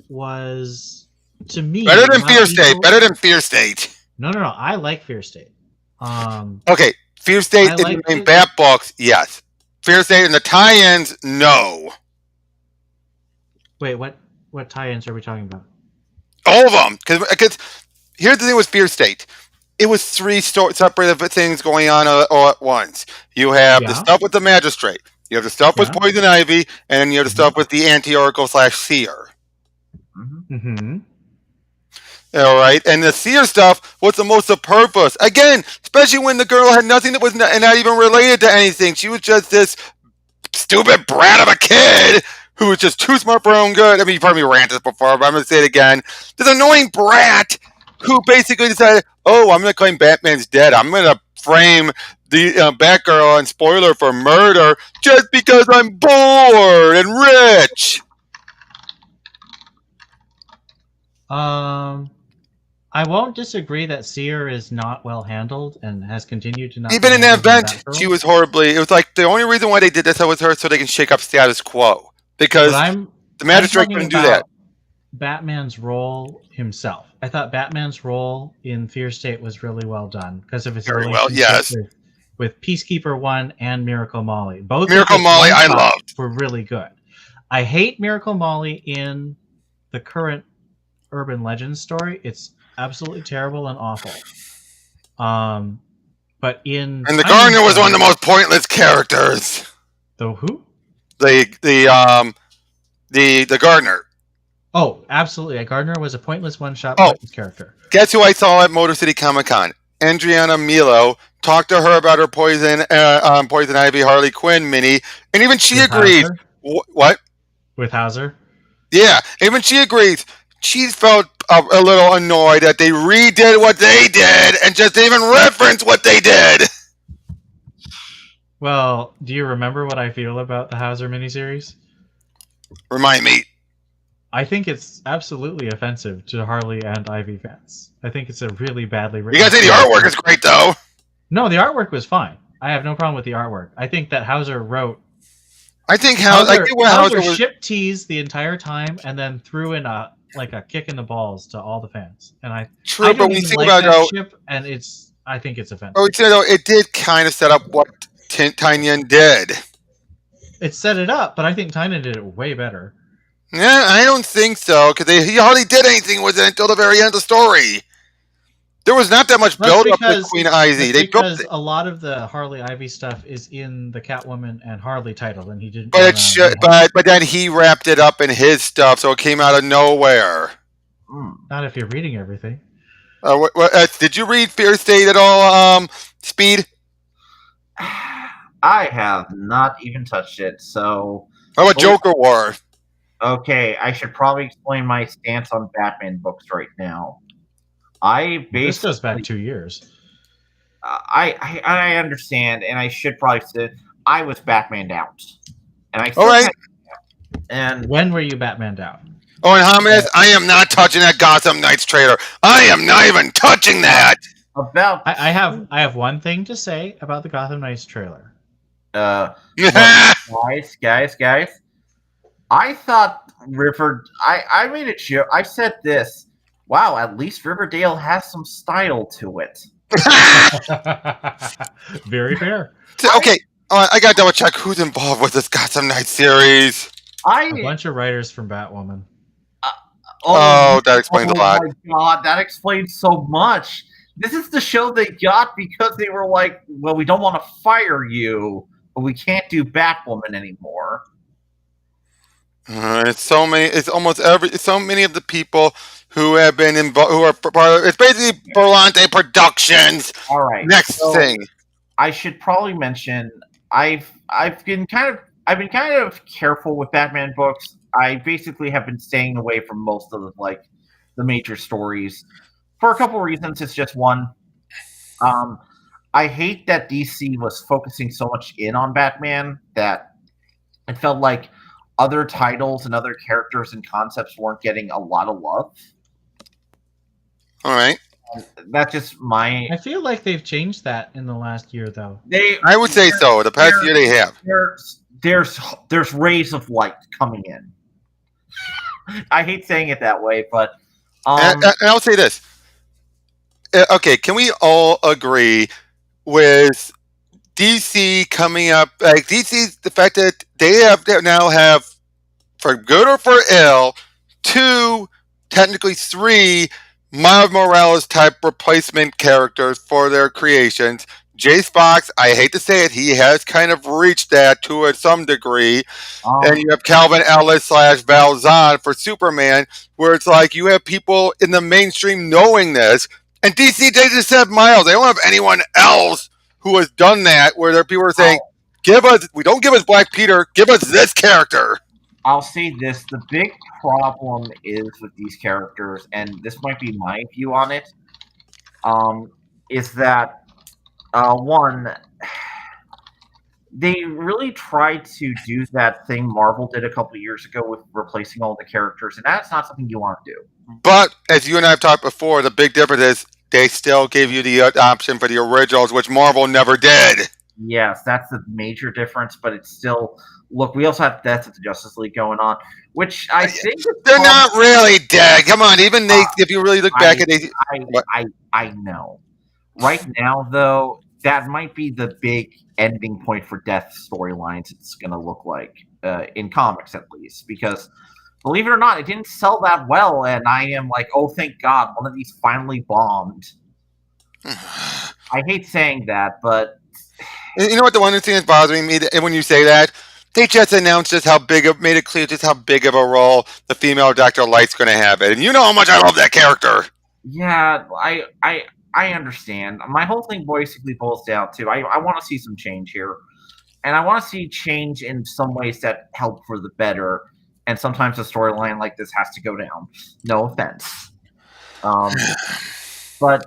[SPEAKER 3] was, to me,
[SPEAKER 1] Better than
[SPEAKER 3] not
[SPEAKER 1] Fear State.
[SPEAKER 3] equal-
[SPEAKER 1] Better than Fear State.
[SPEAKER 3] No. I like Fear State.
[SPEAKER 1] Okay, Fear State
[SPEAKER 3] I
[SPEAKER 1] in the
[SPEAKER 3] liked
[SPEAKER 1] main
[SPEAKER 3] it.
[SPEAKER 1] Bat books, yes. Fear State in the tie-ins, no.
[SPEAKER 3] Wait, what tie-ins are we talking about?
[SPEAKER 1] All of them. Because here's the thing with Fear State. It was three separate things going on all at once. You have the
[SPEAKER 3] Yeah.
[SPEAKER 1] stuff with the Magistrate. You have the stuff with
[SPEAKER 3] Yeah.
[SPEAKER 1] Poison Ivy, and then you have the
[SPEAKER 3] Mhm.
[SPEAKER 1] stuff with the Anti-Oracle / Seer.
[SPEAKER 3] Mm-hmm.
[SPEAKER 1] All right, and the Seer stuff was the most of purpose. Again, especially when the girl had nothing that was not even related to anything. She was just this stupid brat of a kid who was just too smart for her own good. I mean, you've heard me rant this before, but I'm going to say it again. This annoying brat who basically decided, oh, I'm going to claim Batman's dead. I'm going to frame the Batgirl and spoiler for murder just because I'm bored and rich.
[SPEAKER 3] I won't disagree that Seer is not well handled and has continued to not.
[SPEAKER 1] Even
[SPEAKER 3] be
[SPEAKER 1] in that
[SPEAKER 3] handled
[SPEAKER 1] event,
[SPEAKER 3] Batgirl.
[SPEAKER 1] she was horribly. It was like the only reason why they did this was her so they can shake up status quo. Because the Magistrate couldn't do that.
[SPEAKER 3] Batman's role himself. I thought Batman's role in Fear State was really well done because of his
[SPEAKER 1] Very
[SPEAKER 3] relationship
[SPEAKER 1] well, yes.
[SPEAKER 3] with Peacekeeper 1 and Miracle Molly. Both
[SPEAKER 1] Miracle
[SPEAKER 3] of
[SPEAKER 1] Molly, I
[SPEAKER 3] one-shots
[SPEAKER 1] loved.
[SPEAKER 3] were really good. I hate Miracle Molly in the current urban legend story. It's absolutely terrible and awful. But in
[SPEAKER 1] And the
[SPEAKER 3] tie-in
[SPEAKER 1] Gardener was one of the
[SPEAKER 3] form,
[SPEAKER 1] most pointless characters.
[SPEAKER 3] the who?
[SPEAKER 1] The Gardener.
[SPEAKER 3] Oh, absolutely. Gardner was a pointless one-shot
[SPEAKER 1] Oh,
[SPEAKER 3] pointless character.
[SPEAKER 1] guess who I saw at Motor City Comic Con? Adriana Milo. Talked to her about her Poison Ivy Harley Quinn mini, and even she
[SPEAKER 3] With
[SPEAKER 1] agrees.
[SPEAKER 3] Hauser?
[SPEAKER 1] What?
[SPEAKER 3] With Hauser?
[SPEAKER 1] Yeah, even she agrees. She felt a little annoyed that they redid what they did and just didn't even reference what they did.
[SPEAKER 3] Well, do you remember what I feel about the Hauser miniseries?
[SPEAKER 1] Remind me.
[SPEAKER 3] I think it's absolutely offensive to Harley and Ivy fans. I think it's a really badly
[SPEAKER 1] You
[SPEAKER 3] written.
[SPEAKER 1] guys say the artwork is great, though.
[SPEAKER 3] No, the artwork was fine. I have no problem with the artwork. I think that Hauser wrote.
[SPEAKER 1] I think
[SPEAKER 3] Hauser
[SPEAKER 1] Hauser was.
[SPEAKER 3] ship teased the entire time and then threw in a kick in the balls to all the fans. And I
[SPEAKER 1] True, but
[SPEAKER 3] don't
[SPEAKER 1] when you
[SPEAKER 3] even
[SPEAKER 1] think
[SPEAKER 3] like
[SPEAKER 1] about it,
[SPEAKER 3] that
[SPEAKER 1] though,
[SPEAKER 3] ship, and I think it's offensive.
[SPEAKER 1] oh, though, it did kind of set up what Tynion did.
[SPEAKER 3] It set it up, but I think Tynan did it way better.
[SPEAKER 1] Yeah, I don't think so, because he hardly did anything with it until the very end of the story. There was not that much build up to Queen Ivy. They built
[SPEAKER 3] because
[SPEAKER 1] it.
[SPEAKER 3] a lot of the Harley Ivy stuff is in the Catwoman and Harley title, and he didn't.
[SPEAKER 1] But but then he wrapped it up in his stuff, so it came out of nowhere.
[SPEAKER 3] Not if you're reading everything.
[SPEAKER 1] Did you read Fear State at all, Speed?
[SPEAKER 2] I have not even touched it. So,
[SPEAKER 1] how about Joker War?
[SPEAKER 2] Okay, I should probably explain my stance on Batman books right now.
[SPEAKER 3] This goes back 2 years.
[SPEAKER 2] I understand, and I should probably say I was Batmaned out, and I
[SPEAKER 1] all right.
[SPEAKER 2] And
[SPEAKER 3] when were you Batmaned out?
[SPEAKER 1] Oh, and Hamas, I am not touching that Gotham Knights trailer. I am not even touching that.
[SPEAKER 3] I have one thing to say about the Gotham Knights trailer.
[SPEAKER 2] Look, guys. I thought I made a joke. I said this. Wow, at least Riverdale has some style to it.
[SPEAKER 3] Very fair.
[SPEAKER 1] Okay, I got to double check who's involved with this Gotham Knights series.
[SPEAKER 3] A bunch of writers from Batwoman.
[SPEAKER 1] That explains a lot.
[SPEAKER 2] Oh my god, that explains so much. This is the show they got because they were like, well, we don't want to fire you, but we can't do Batwoman anymore.
[SPEAKER 1] It's so many. It's almost so many of the people who have been involved, who are part of. It's basically Berlante Productions.
[SPEAKER 2] All right.
[SPEAKER 1] Next thing.
[SPEAKER 2] I should probably mention I've been kind of careful with Batman books. I basically have been staying away from most of the major stories for a couple reasons. It's just one. I hate that DC was focusing so much in on Batman that it felt like other titles and other characters and concepts weren't getting a lot of love.
[SPEAKER 1] All right.
[SPEAKER 2] That's just my.
[SPEAKER 3] I feel like they've changed that in the last year, though.
[SPEAKER 1] I would say so. The past year they have.
[SPEAKER 2] There's rays of light coming in. I hate saying it that way, but
[SPEAKER 1] and I'll say this. Okay, can we all agree with DC coming up? Like DC's the fact that they now have, for good or for ill, 2, technically 3 Miles Morales type replacement characters for their creations. Jace Fox, I hate to say it, he has kind of reached that to some degree. And you have Calvin Ellis / Val Zahn for Superman, where it's like you have people in the mainstream knowing this. And DC, they just have Miles. They don't have anyone else who has done that, where there are people are saying, don't give us Black Peter, give us this character.
[SPEAKER 2] I'll say this. The big problem is with these characters, and this might be my view on it, is that one, they really tried to do that thing Marvel did a couple of years ago with replacing all the characters, and that's not something you want to do.
[SPEAKER 1] But, as you and I have talked before, the big difference is they still give you the option for the originals, which Marvel never did.
[SPEAKER 2] Yes, that's the major difference, but it's still... Look, we also have Death of the Justice League going on, which I think...
[SPEAKER 1] They're not really dead. Come on, even they, if you really look back at it...
[SPEAKER 2] I know. Right now, though, that might be the big ending point for Death storylines it's going to look like, in comics at least, because Believe it or not, it didn't sell that well, and I am like, oh, thank God, one of these finally bombed. I hate saying that, but
[SPEAKER 1] You know what? The one thing that's bothering me when you say that, they just announced just how big of, made it clear just how big of a role the female Dr. Light's going to have, and you know how much I love that character.
[SPEAKER 2] yeah, I understand. My whole thing basically boils down to I want to see some change here, and I want to see change in some ways that help for the better. And sometimes a storyline like this has to go down. No offense, but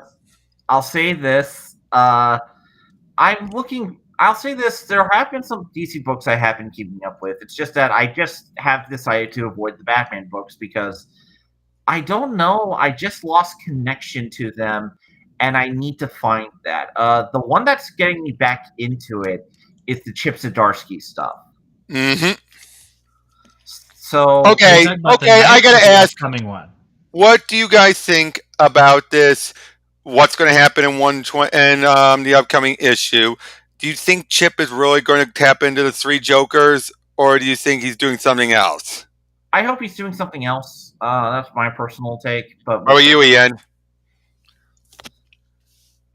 [SPEAKER 2] I'll say this. I'm looking. I'll say this. There have been some DC books I have been keeping up with. It's just that I just have decided to avoid the Batman books because I don't know. I just lost connection to them, and I need to find that. The one that's getting me back into it is the Chip Zdarsky stuff.
[SPEAKER 1] Mm-hmm.
[SPEAKER 2] So
[SPEAKER 3] Are you
[SPEAKER 1] Okay,
[SPEAKER 3] talking about the
[SPEAKER 1] okay. I
[SPEAKER 3] ninth or
[SPEAKER 1] gotta
[SPEAKER 3] the
[SPEAKER 1] ask,
[SPEAKER 3] upcoming one?
[SPEAKER 1] what do you guys think about this? What's going to happen in 120 and the upcoming issue? Do you think Chip is really going to tap into the three Jokers, or do you think he's doing something else?
[SPEAKER 2] I hope he's doing something else. That's my personal take, but
[SPEAKER 1] How
[SPEAKER 2] we'll
[SPEAKER 1] about
[SPEAKER 2] see.
[SPEAKER 1] you, Ian?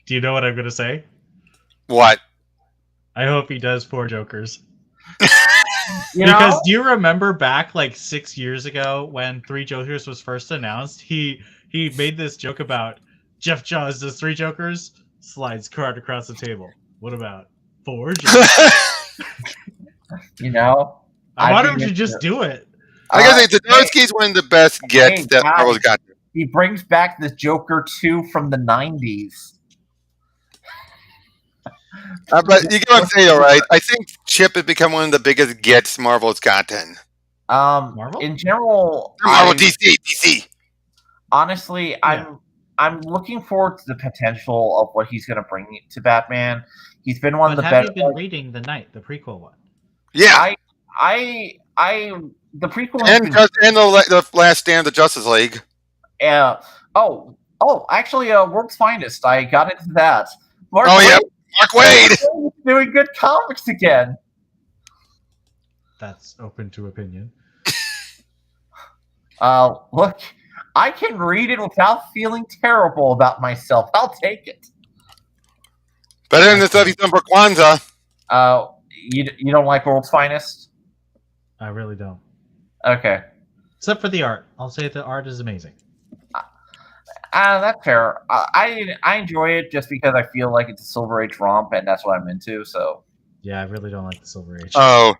[SPEAKER 3] Do you know what I'm going to say?
[SPEAKER 1] What?
[SPEAKER 3] I hope he does four Jokers.
[SPEAKER 2] You
[SPEAKER 3] Because
[SPEAKER 2] know,
[SPEAKER 3] do you remember back like 6 years ago when Three Jokers was first announced? He made this joke about Jeff Jaws does three Jokers, slides card across the table. What about four Jokers?
[SPEAKER 2] you know.
[SPEAKER 3] I
[SPEAKER 2] I'd
[SPEAKER 3] want
[SPEAKER 2] be
[SPEAKER 3] him to
[SPEAKER 2] into
[SPEAKER 3] just
[SPEAKER 2] it.
[SPEAKER 3] do it.
[SPEAKER 1] I gotta say,
[SPEAKER 2] Hey,
[SPEAKER 1] Zdarsky's one of the best gets
[SPEAKER 2] hey,
[SPEAKER 1] that
[SPEAKER 2] guys,
[SPEAKER 1] Marvel's got.
[SPEAKER 2] he brings back the Joker 2 from the 90s.
[SPEAKER 1] But you get what I'm saying, all right? I think Chip has become one of the biggest gets Marvel's gotten.
[SPEAKER 3] Marvel?
[SPEAKER 2] In general,
[SPEAKER 1] Marvel, DC.
[SPEAKER 2] honestly,
[SPEAKER 3] Yeah.
[SPEAKER 2] I'm looking forward to the potential of what he's going to bring to Batman. He's been one of
[SPEAKER 3] But
[SPEAKER 2] the
[SPEAKER 3] have
[SPEAKER 2] better.
[SPEAKER 3] you been reading the Night, the prequel one?
[SPEAKER 1] Yeah,
[SPEAKER 2] I the prequel has been.
[SPEAKER 1] and the last stand of the Justice League.
[SPEAKER 2] Actually, World's Finest. I got into that. Mark
[SPEAKER 1] Oh yeah,
[SPEAKER 2] Waid
[SPEAKER 1] Mark Wade.
[SPEAKER 2] is doing good comics again.
[SPEAKER 3] That's open to opinion.
[SPEAKER 2] Look, I can read it without feeling terrible about myself. I'll take it.
[SPEAKER 1] Better than the stuff he's done for Kwanzaa.
[SPEAKER 2] You don't like World's Finest?
[SPEAKER 3] I really don't.
[SPEAKER 2] Okay.
[SPEAKER 3] Except for the art. I'll say the art is amazing.
[SPEAKER 2] That's fair. I enjoy it just because I feel like it's a Silver Age romp, and that's what I'm into. So,
[SPEAKER 3] Yeah, I really don't like the Silver Age.
[SPEAKER 1] Oh,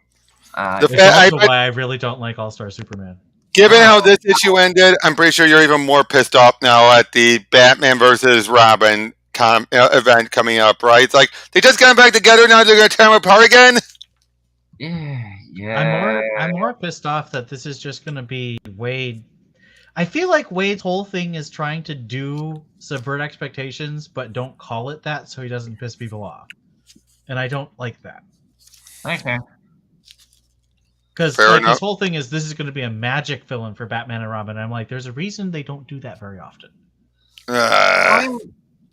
[SPEAKER 2] uh,
[SPEAKER 3] It's also why I really don't like All Star Superman.
[SPEAKER 1] given how this issue ended, I'm pretty sure you're even more pissed off now at the Batman versus Robin event coming up, right? It's like they just got back together, now they're going to tear them apart again.
[SPEAKER 2] yeah.
[SPEAKER 3] I'm more pissed off that this is just going to be Wade. I feel like Wade's whole thing is trying to subvert expectations, but don't call it that so he doesn't piss people off. And I don't like that.
[SPEAKER 2] Okay.
[SPEAKER 3] Because
[SPEAKER 1] Fair
[SPEAKER 3] like
[SPEAKER 1] enough.
[SPEAKER 3] his whole thing is this is going to be a magic villain for Batman and Robin. And I'm like, there's a reason they don't do that very often.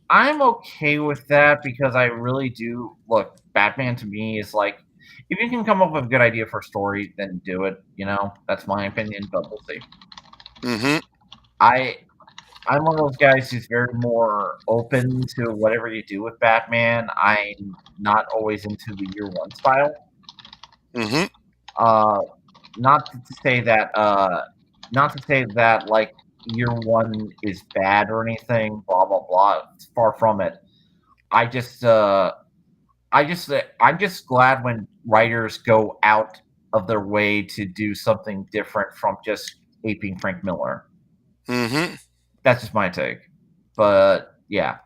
[SPEAKER 2] I'm okay with that because I really do look. Batman to me is like, if you can come up with a good idea for a story, then do it. You know, that's my opinion, but we'll see.
[SPEAKER 1] Mm-hmm.
[SPEAKER 2] I'm one of those guys who's very more open to whatever you do with Batman. I'm not always into the year one style.
[SPEAKER 1] Mm-hmm.
[SPEAKER 2] Uh, not to say that like year one is bad or anything. Blah blah blah. It's far from it. I just I'm just glad when writers go out of their way to do something different from just aping Frank Miller.
[SPEAKER 1] Mm-hmm.
[SPEAKER 2] That's just my take. But yeah.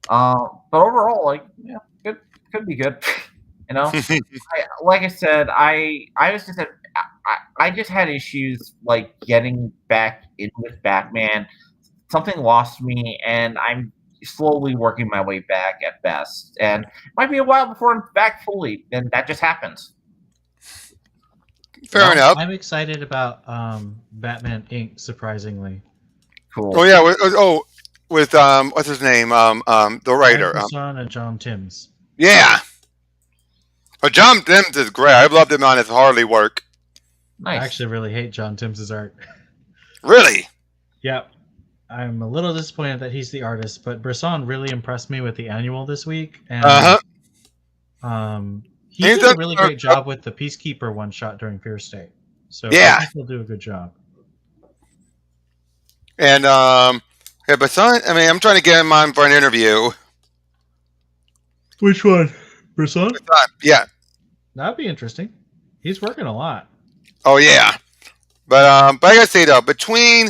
[SPEAKER 2] But overall, like, yeah, good, could be good. You know, like I said, I was just I just had issues like getting back in with Batman. Something lost me, and I'm slowly working my way back at best. And it might be a while before I'm back fully, and that just happens.
[SPEAKER 1] Fair enough.
[SPEAKER 3] I'm excited about Batman Inc. Surprisingly,
[SPEAKER 2] Cool.
[SPEAKER 1] Oh yeah. With what's his name? The writer.
[SPEAKER 3] Michael Son and John Timms.
[SPEAKER 1] Yeah. But John Timms is great. I've loved him on his Harley work.
[SPEAKER 3] I
[SPEAKER 2] Nice.
[SPEAKER 3] actually really hate John Timms' art.
[SPEAKER 1] Really?
[SPEAKER 3] Yep. I'm a little disappointed that he's the artist, but Brisson really impressed me with the annual this week,
[SPEAKER 1] Uh
[SPEAKER 3] and
[SPEAKER 1] huh.
[SPEAKER 3] he
[SPEAKER 1] He's
[SPEAKER 3] did a
[SPEAKER 1] done.
[SPEAKER 3] really great job with the Peacekeeper one shot during Fear State. So I
[SPEAKER 1] Yeah,
[SPEAKER 3] think he'll do a good job.
[SPEAKER 1] and yeah, but son, I mean, I'm trying to get him on for an interview.
[SPEAKER 3] Which one? Brisson?
[SPEAKER 1] Yeah.
[SPEAKER 3] That'd be interesting. He's working a lot.
[SPEAKER 1] Oh yeah. But I gotta say though, between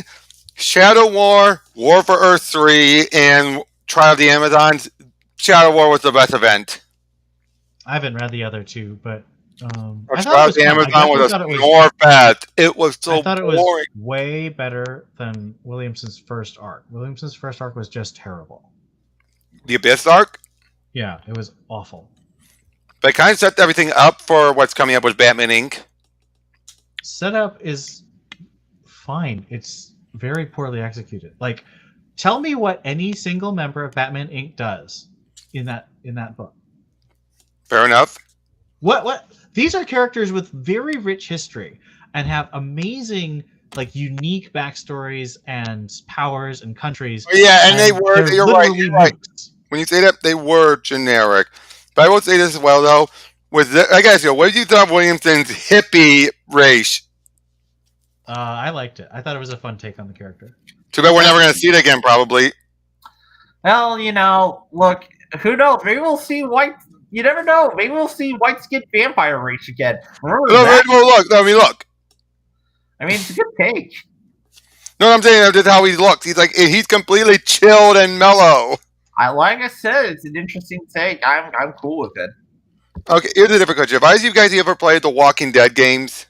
[SPEAKER 1] Shadow War, War for Earth 3, and Trial of the Amazons, Shadow War was the best event.
[SPEAKER 3] I haven't read the other two, but I thought it
[SPEAKER 1] Trial of
[SPEAKER 3] was
[SPEAKER 1] the
[SPEAKER 3] fun. I
[SPEAKER 1] Amazon
[SPEAKER 3] definitely
[SPEAKER 1] was
[SPEAKER 3] thought it
[SPEAKER 1] a
[SPEAKER 3] was.
[SPEAKER 1] snore fest. It was
[SPEAKER 3] I
[SPEAKER 1] so
[SPEAKER 3] thought it was
[SPEAKER 1] boring.
[SPEAKER 3] way better than Williamson's first arc. Williamson's first arc was just terrible.
[SPEAKER 1] The Abyss arc,
[SPEAKER 3] Yeah, it was awful.
[SPEAKER 1] but it kind of set everything up for what's coming up with Batman Inc.
[SPEAKER 3] Setup is fine. It's very poorly executed. Like, tell me what any single member of Batman Inc. does in that book.
[SPEAKER 1] Fair enough.
[SPEAKER 3] What these are characters with very rich history and have amazing, like, unique backstories and powers and countries,
[SPEAKER 1] Oh, yeah, and they
[SPEAKER 3] and
[SPEAKER 1] were.
[SPEAKER 3] they're
[SPEAKER 1] You're right.
[SPEAKER 3] literally
[SPEAKER 1] You're right.
[SPEAKER 3] mooks.
[SPEAKER 1] When you say that, they were generic. But I will say this as well, though. I gotta say, what did you think of Williamson's hippie race?
[SPEAKER 3] I liked it. I thought it was a fun take on the character.
[SPEAKER 1] Too bad we're never gonna see it again, probably.
[SPEAKER 2] Well, look, who knows? Maybe we'll see white. You never know. Maybe we'll see white-skinned vampire race again. Remember that?
[SPEAKER 1] Look. I mean, look.
[SPEAKER 2] I mean, it's a good take.
[SPEAKER 1] No, I'm saying that's how he looks. He's completely chilled and mellow.
[SPEAKER 2] Like I said, it's an interesting take. I'm cool with it.
[SPEAKER 1] Okay, here's a different question. Have either of you guys ever played the Walking Dead games?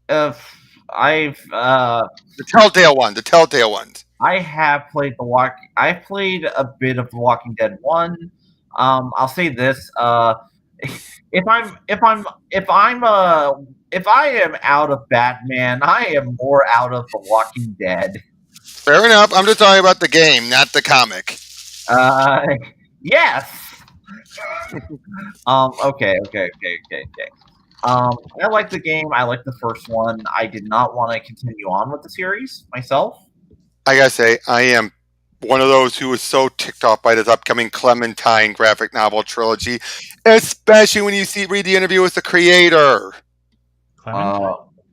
[SPEAKER 2] I've
[SPEAKER 1] The Telltale ones.
[SPEAKER 2] I have played I've played a bit of The Walking Dead 1. I'll say this: if I am out of Batman, I am more out of The Walking Dead.
[SPEAKER 1] Fair enough. I'm just talking about the game, not the comic.
[SPEAKER 2] Yes. Okay. I like the game. I like the first one. I did not want to continue on with the series myself.
[SPEAKER 1] I gotta say, I am one of those who is so ticked off by this upcoming Clementine graphic novel trilogy, especially when you read the interview with the creator.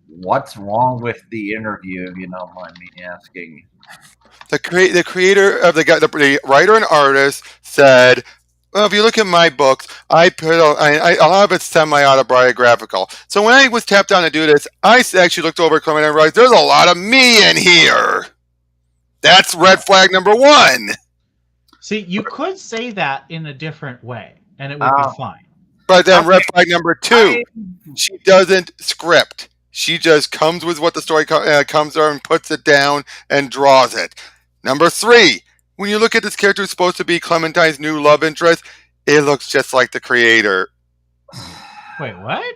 [SPEAKER 2] What's wrong with the interview, if you don't mind me asking?
[SPEAKER 1] The creator of the writer and artist said, well, if you look at my books, a lot of it's semi-autobiographical. So when I was tapped down to do this, I actually looked over at Clementine and realized there's a lot of me in here. That's red flag number 1.
[SPEAKER 3] See, you could say that in a different way, and it would be fine.
[SPEAKER 1] But then red flag number 2, she doesn't script. She just comes with what the story comes to her and puts it down and draws it. Number 3, when you look at this character who's supposed to be Clementine's new love interest, it looks just like the creator.
[SPEAKER 3] Wait, what?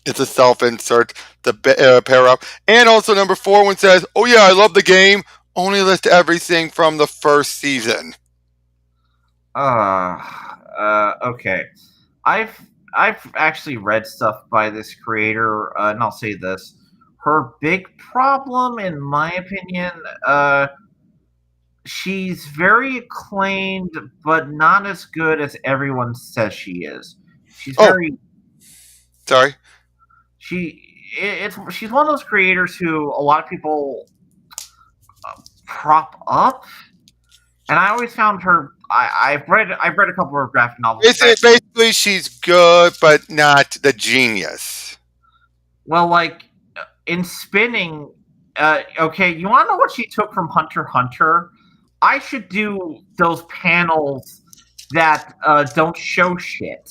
[SPEAKER 1] It's a self-insert to pair up. And also number 4, when it says, oh yeah, I love the game, only list everything from the first season.
[SPEAKER 2] Okay. I've actually read stuff by this creator, and I'll say this. Her big problem, in my opinion, she's very acclaimed, but not as good as everyone says she is. She's very...
[SPEAKER 1] Sorry?
[SPEAKER 2] She's one of those creators who a lot of people prop up, and I always found her... I've read a couple of her graphic novels.
[SPEAKER 1] Basically, she's good, but not the genius.
[SPEAKER 2] Well, like, in spinning, okay, you want to know what she took from Hunter x Hunter? I should do those panels that don't show shit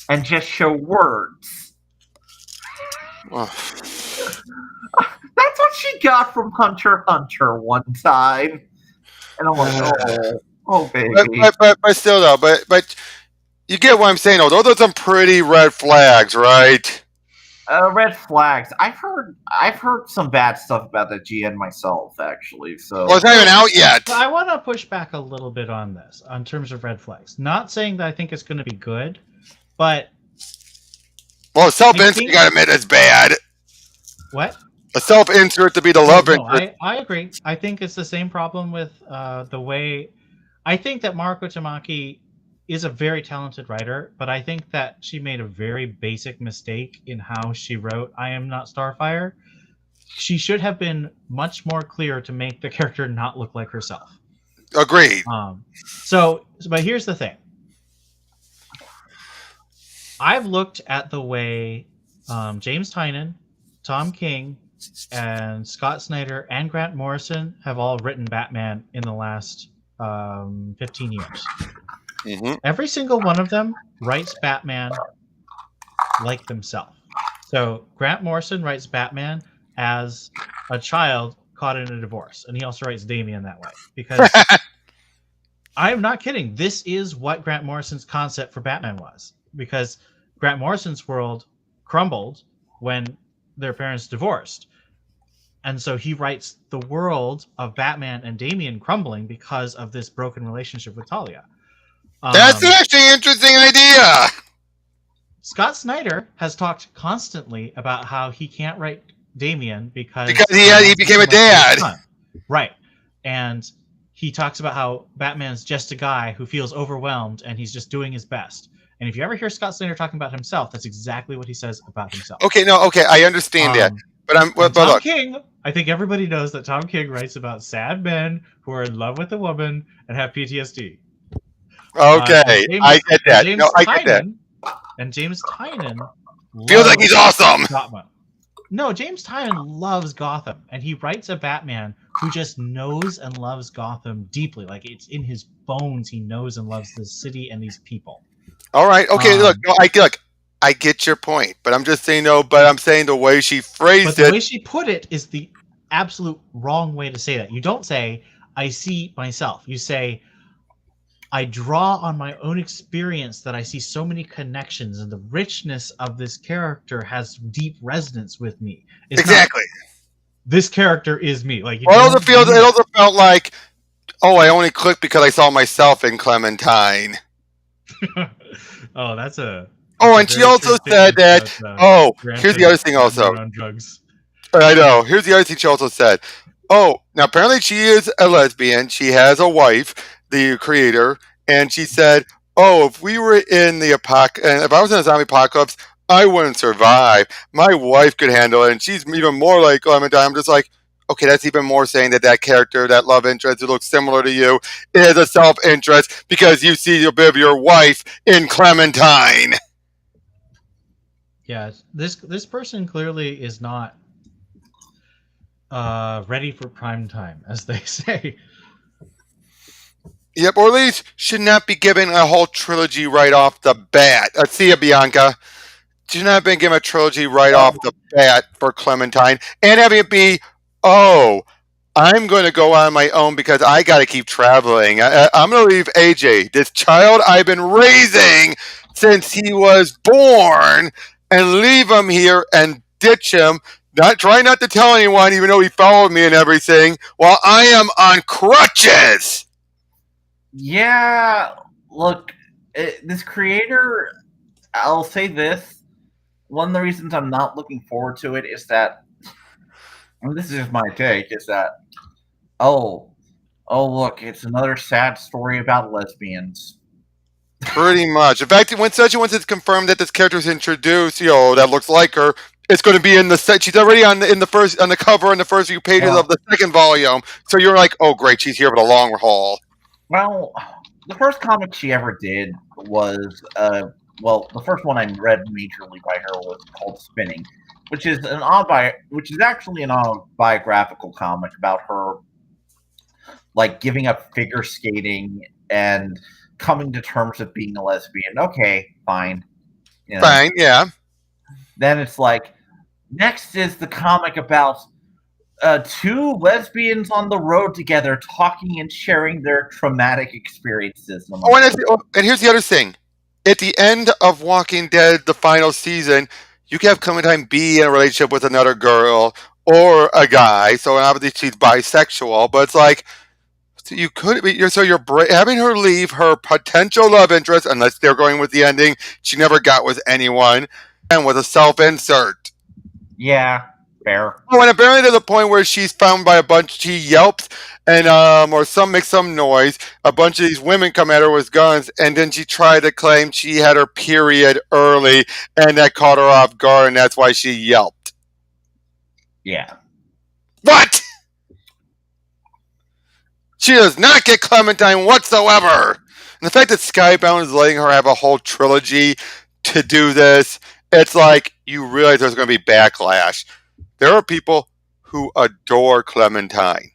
[SPEAKER 2] and just show words. That's what she got from Hunter x Hunter one time. And I'm like, oh baby.
[SPEAKER 1] But still, though, but you get what I'm saying, though. Those are some pretty red flags, right?
[SPEAKER 2] Red flags. I've heard some bad stuff about the GN myself, actually. So
[SPEAKER 1] well, it's not even out yet.
[SPEAKER 3] I want to push back a little bit on this, on terms of red flags. Not saying that I think it's going to be good, but
[SPEAKER 1] well, self-insert, you gotta admit, it's bad.
[SPEAKER 3] What?
[SPEAKER 1] A self-insert to be the
[SPEAKER 3] Oh
[SPEAKER 1] love
[SPEAKER 3] no,
[SPEAKER 1] interest.
[SPEAKER 3] I agree. I think it's the same problem with the way. I think that Mariko Tamaki is a very talented writer, but I think that she made a very basic mistake in how she wrote "I Am Not Starfire." She should have been much more clear to make the character not look like herself.
[SPEAKER 1] Agreed.
[SPEAKER 3] But here's the thing. I've looked at the way James Tynion, Tom King, and Scott Snyder and Grant Morrison have all written Batman in the last 15 years.
[SPEAKER 1] Mm-hmm.
[SPEAKER 3] Every single one of them writes Batman like themselves. So Grant Morrison writes Batman as a child caught in a divorce, and he also writes Damian that way because I am not kidding. This is what Grant Morrison's concept for Batman was, because Grant Morrison's world crumbled when their parents divorced. And so he writes the world of Batman and Damian crumbling because of this broken relationship with Talia.
[SPEAKER 1] That's actually an interesting idea.
[SPEAKER 3] Scott Snyder has talked constantly about how he can't write Damian because
[SPEAKER 1] he became a dad.
[SPEAKER 3] Right. And he talks about how Batman's just a guy who feels overwhelmed and he's just doing his best. And if you ever hear Scott Snyder talking about himself, that's exactly what he says about himself.
[SPEAKER 1] Okay, I understand that. But
[SPEAKER 3] Tom
[SPEAKER 1] look,
[SPEAKER 3] King, I think everybody knows that Tom King writes about sad men who are in love with a woman and have PTSD.
[SPEAKER 1] Okay, I get that. I get that.
[SPEAKER 3] And James Tynion
[SPEAKER 1] feels like he's awesome.
[SPEAKER 3] Gotham. No, James Tynion loves Gotham, and he writes a Batman who just knows and loves Gotham deeply. Like it's in his bones. He knows and loves this city and these people.
[SPEAKER 1] All right. Okay. I get your point, but I'm just saying But I'm saying the way she phrased
[SPEAKER 3] it. The way she put it is the absolute wrong way to say that. You don't say I see myself. You say I draw on my own experience that I see so many connections, and the richness of this character has deep resonance with me. It's
[SPEAKER 1] exactly.
[SPEAKER 3] This character is me. Like
[SPEAKER 1] it also felt like, I only clicked because I saw myself in Clementine.
[SPEAKER 3] Oh, that's a.
[SPEAKER 1] And she also said that. Here's the other thing. Also,
[SPEAKER 3] on drugs.
[SPEAKER 1] I know. Here's the other thing she also said. Now apparently she is a lesbian. She has a wife, the creator, and she said, if we were in the and if I was in a zombie apocalypse, I wouldn't survive. My wife could handle it, and she's even more like Clementine. I'm just like, okay, that's even more saying that character, that love interest who looks similar to you, is a self-interest because you see a bit of your wife in Clementine.
[SPEAKER 3] Yeah, this person clearly is not ready for prime time, as they say.
[SPEAKER 1] Yep, or at least should not be given a whole trilogy right off the bat. See ya, Bianca. Should not have been given a trilogy right off the bat for Clementine, and having it be, I'm going to go on my own because I got to keep traveling. I'm going to leave AJ, this child I've been raising since he was born, and leave him here and ditch him. Try not to tell anyone, even though he followed me and everything, while I am on crutches.
[SPEAKER 2] Yeah, look, this creator, I'll say this. One of the reasons I'm not looking forward to it is that, this is just my take, is that, look, it's another sad story about lesbians.
[SPEAKER 1] Pretty much. In fact, once it's confirmed that this character is introduced, that looks like her, it's going to be in the set. She's already on the cover in the first few pages of the second volume. So you're like, oh great, she's here for the long haul.
[SPEAKER 2] Well, the first comic she ever did was, the first one I read majorly by her was called Spinning, which is actually an autobiographical comic about her, like, giving up figure skating and coming to terms with being a lesbian. Okay, fine.
[SPEAKER 1] Fine, yeah.
[SPEAKER 2] Then it's like, next is the comic about two lesbians on the road together talking and sharing their traumatic experiences.
[SPEAKER 1] And here's the other thing. At the end of Walking Dead, the final season, you can have Clementine be in a relationship with another girl or a guy. So obviously she's bisexual, but it's like, you could be, you're having her leave her potential love interest, unless they're going with the ending she never got with anyone, and with a self-insert.
[SPEAKER 2] Yeah. Fair.
[SPEAKER 1] Oh, and apparently to the point where she's found by a bunch. She yelps and or some makes some noise. A bunch of these women come at her with guns, and then she tried to claim she had her period early, and that caught her off guard, and that's why she yelped.
[SPEAKER 2] Yeah.
[SPEAKER 1] What? She does not get Clementine whatsoever. And the fact that Skybound is letting her have a whole trilogy to do this, it's like you realize there's going to be backlash. There are people who adore Clementine.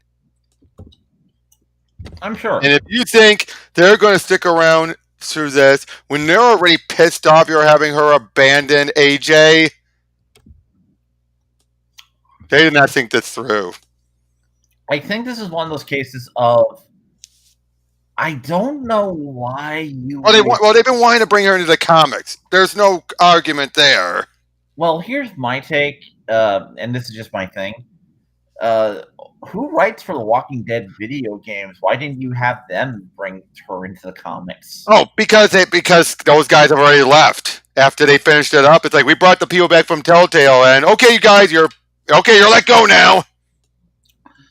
[SPEAKER 2] I'm sure.
[SPEAKER 1] And if you think they're going to stick around through this, when they're already pissed off you're having her abandon AJ, they did not think this through.
[SPEAKER 2] I think this is one of those cases of I don't know why you.
[SPEAKER 1] Well, they've been wanting to bring her into the comics. There's no argument there.
[SPEAKER 2] Well, here's my take, and this is just my thing. Who writes for the Walking Dead video games? Why didn't you have them bring her into the comics?
[SPEAKER 1] Oh, because those guys have already left after they finished it up. It's like we brought the people back from Telltale, and okay, you guys, you're let go now.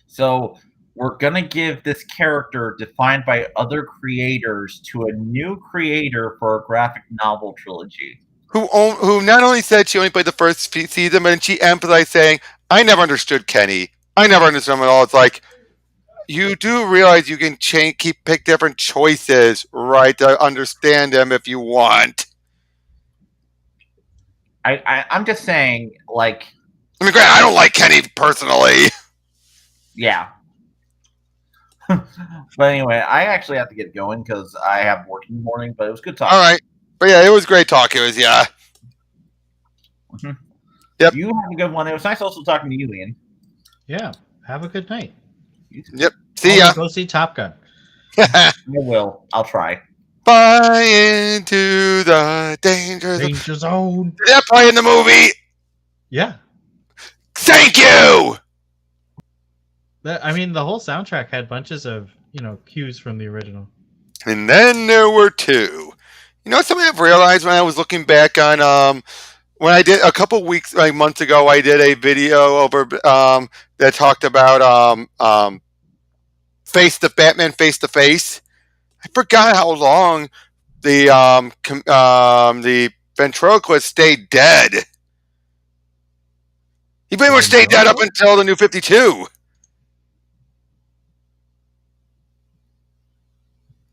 [SPEAKER 2] So we're gonna give this character defined by other creators to a new creator for a graphic novel trilogy.
[SPEAKER 1] Who not only said she only played the first season, but she emphasized saying, "I never understood Kenny. I never understood him at all." It's like you do realize you can pick different choices, right, to understand them if you want.
[SPEAKER 2] I'm just saying, like,
[SPEAKER 1] I mean, granted, I don't like Kenny personally.
[SPEAKER 2] Yeah. But anyway, I actually have to get going because I have work in the morning. But it was good talking.
[SPEAKER 1] All right, but yeah, it was great talking. It was
[SPEAKER 2] Mm-hmm.
[SPEAKER 1] Yep.
[SPEAKER 2] You have a good one. It was nice also talking to you, Ian.
[SPEAKER 3] Yeah. Have a good night.
[SPEAKER 1] Yep. See ya.
[SPEAKER 3] Go see Top Gun.
[SPEAKER 2] I will. I'll try.
[SPEAKER 1] Fly into the danger
[SPEAKER 3] zone.
[SPEAKER 1] Did that play in the movie?
[SPEAKER 3] Yeah.
[SPEAKER 1] Thank you.
[SPEAKER 3] I mean, the whole soundtrack had bunches of cues from the original.
[SPEAKER 1] And then there were two. You know something I've realized when I was looking back on when I did a couple weeks, like months ago, I did a video over that talked about Batman Face to Face. I forgot how long the ventriloquist stayed dead. He pretty much stayed dead up until the New 52.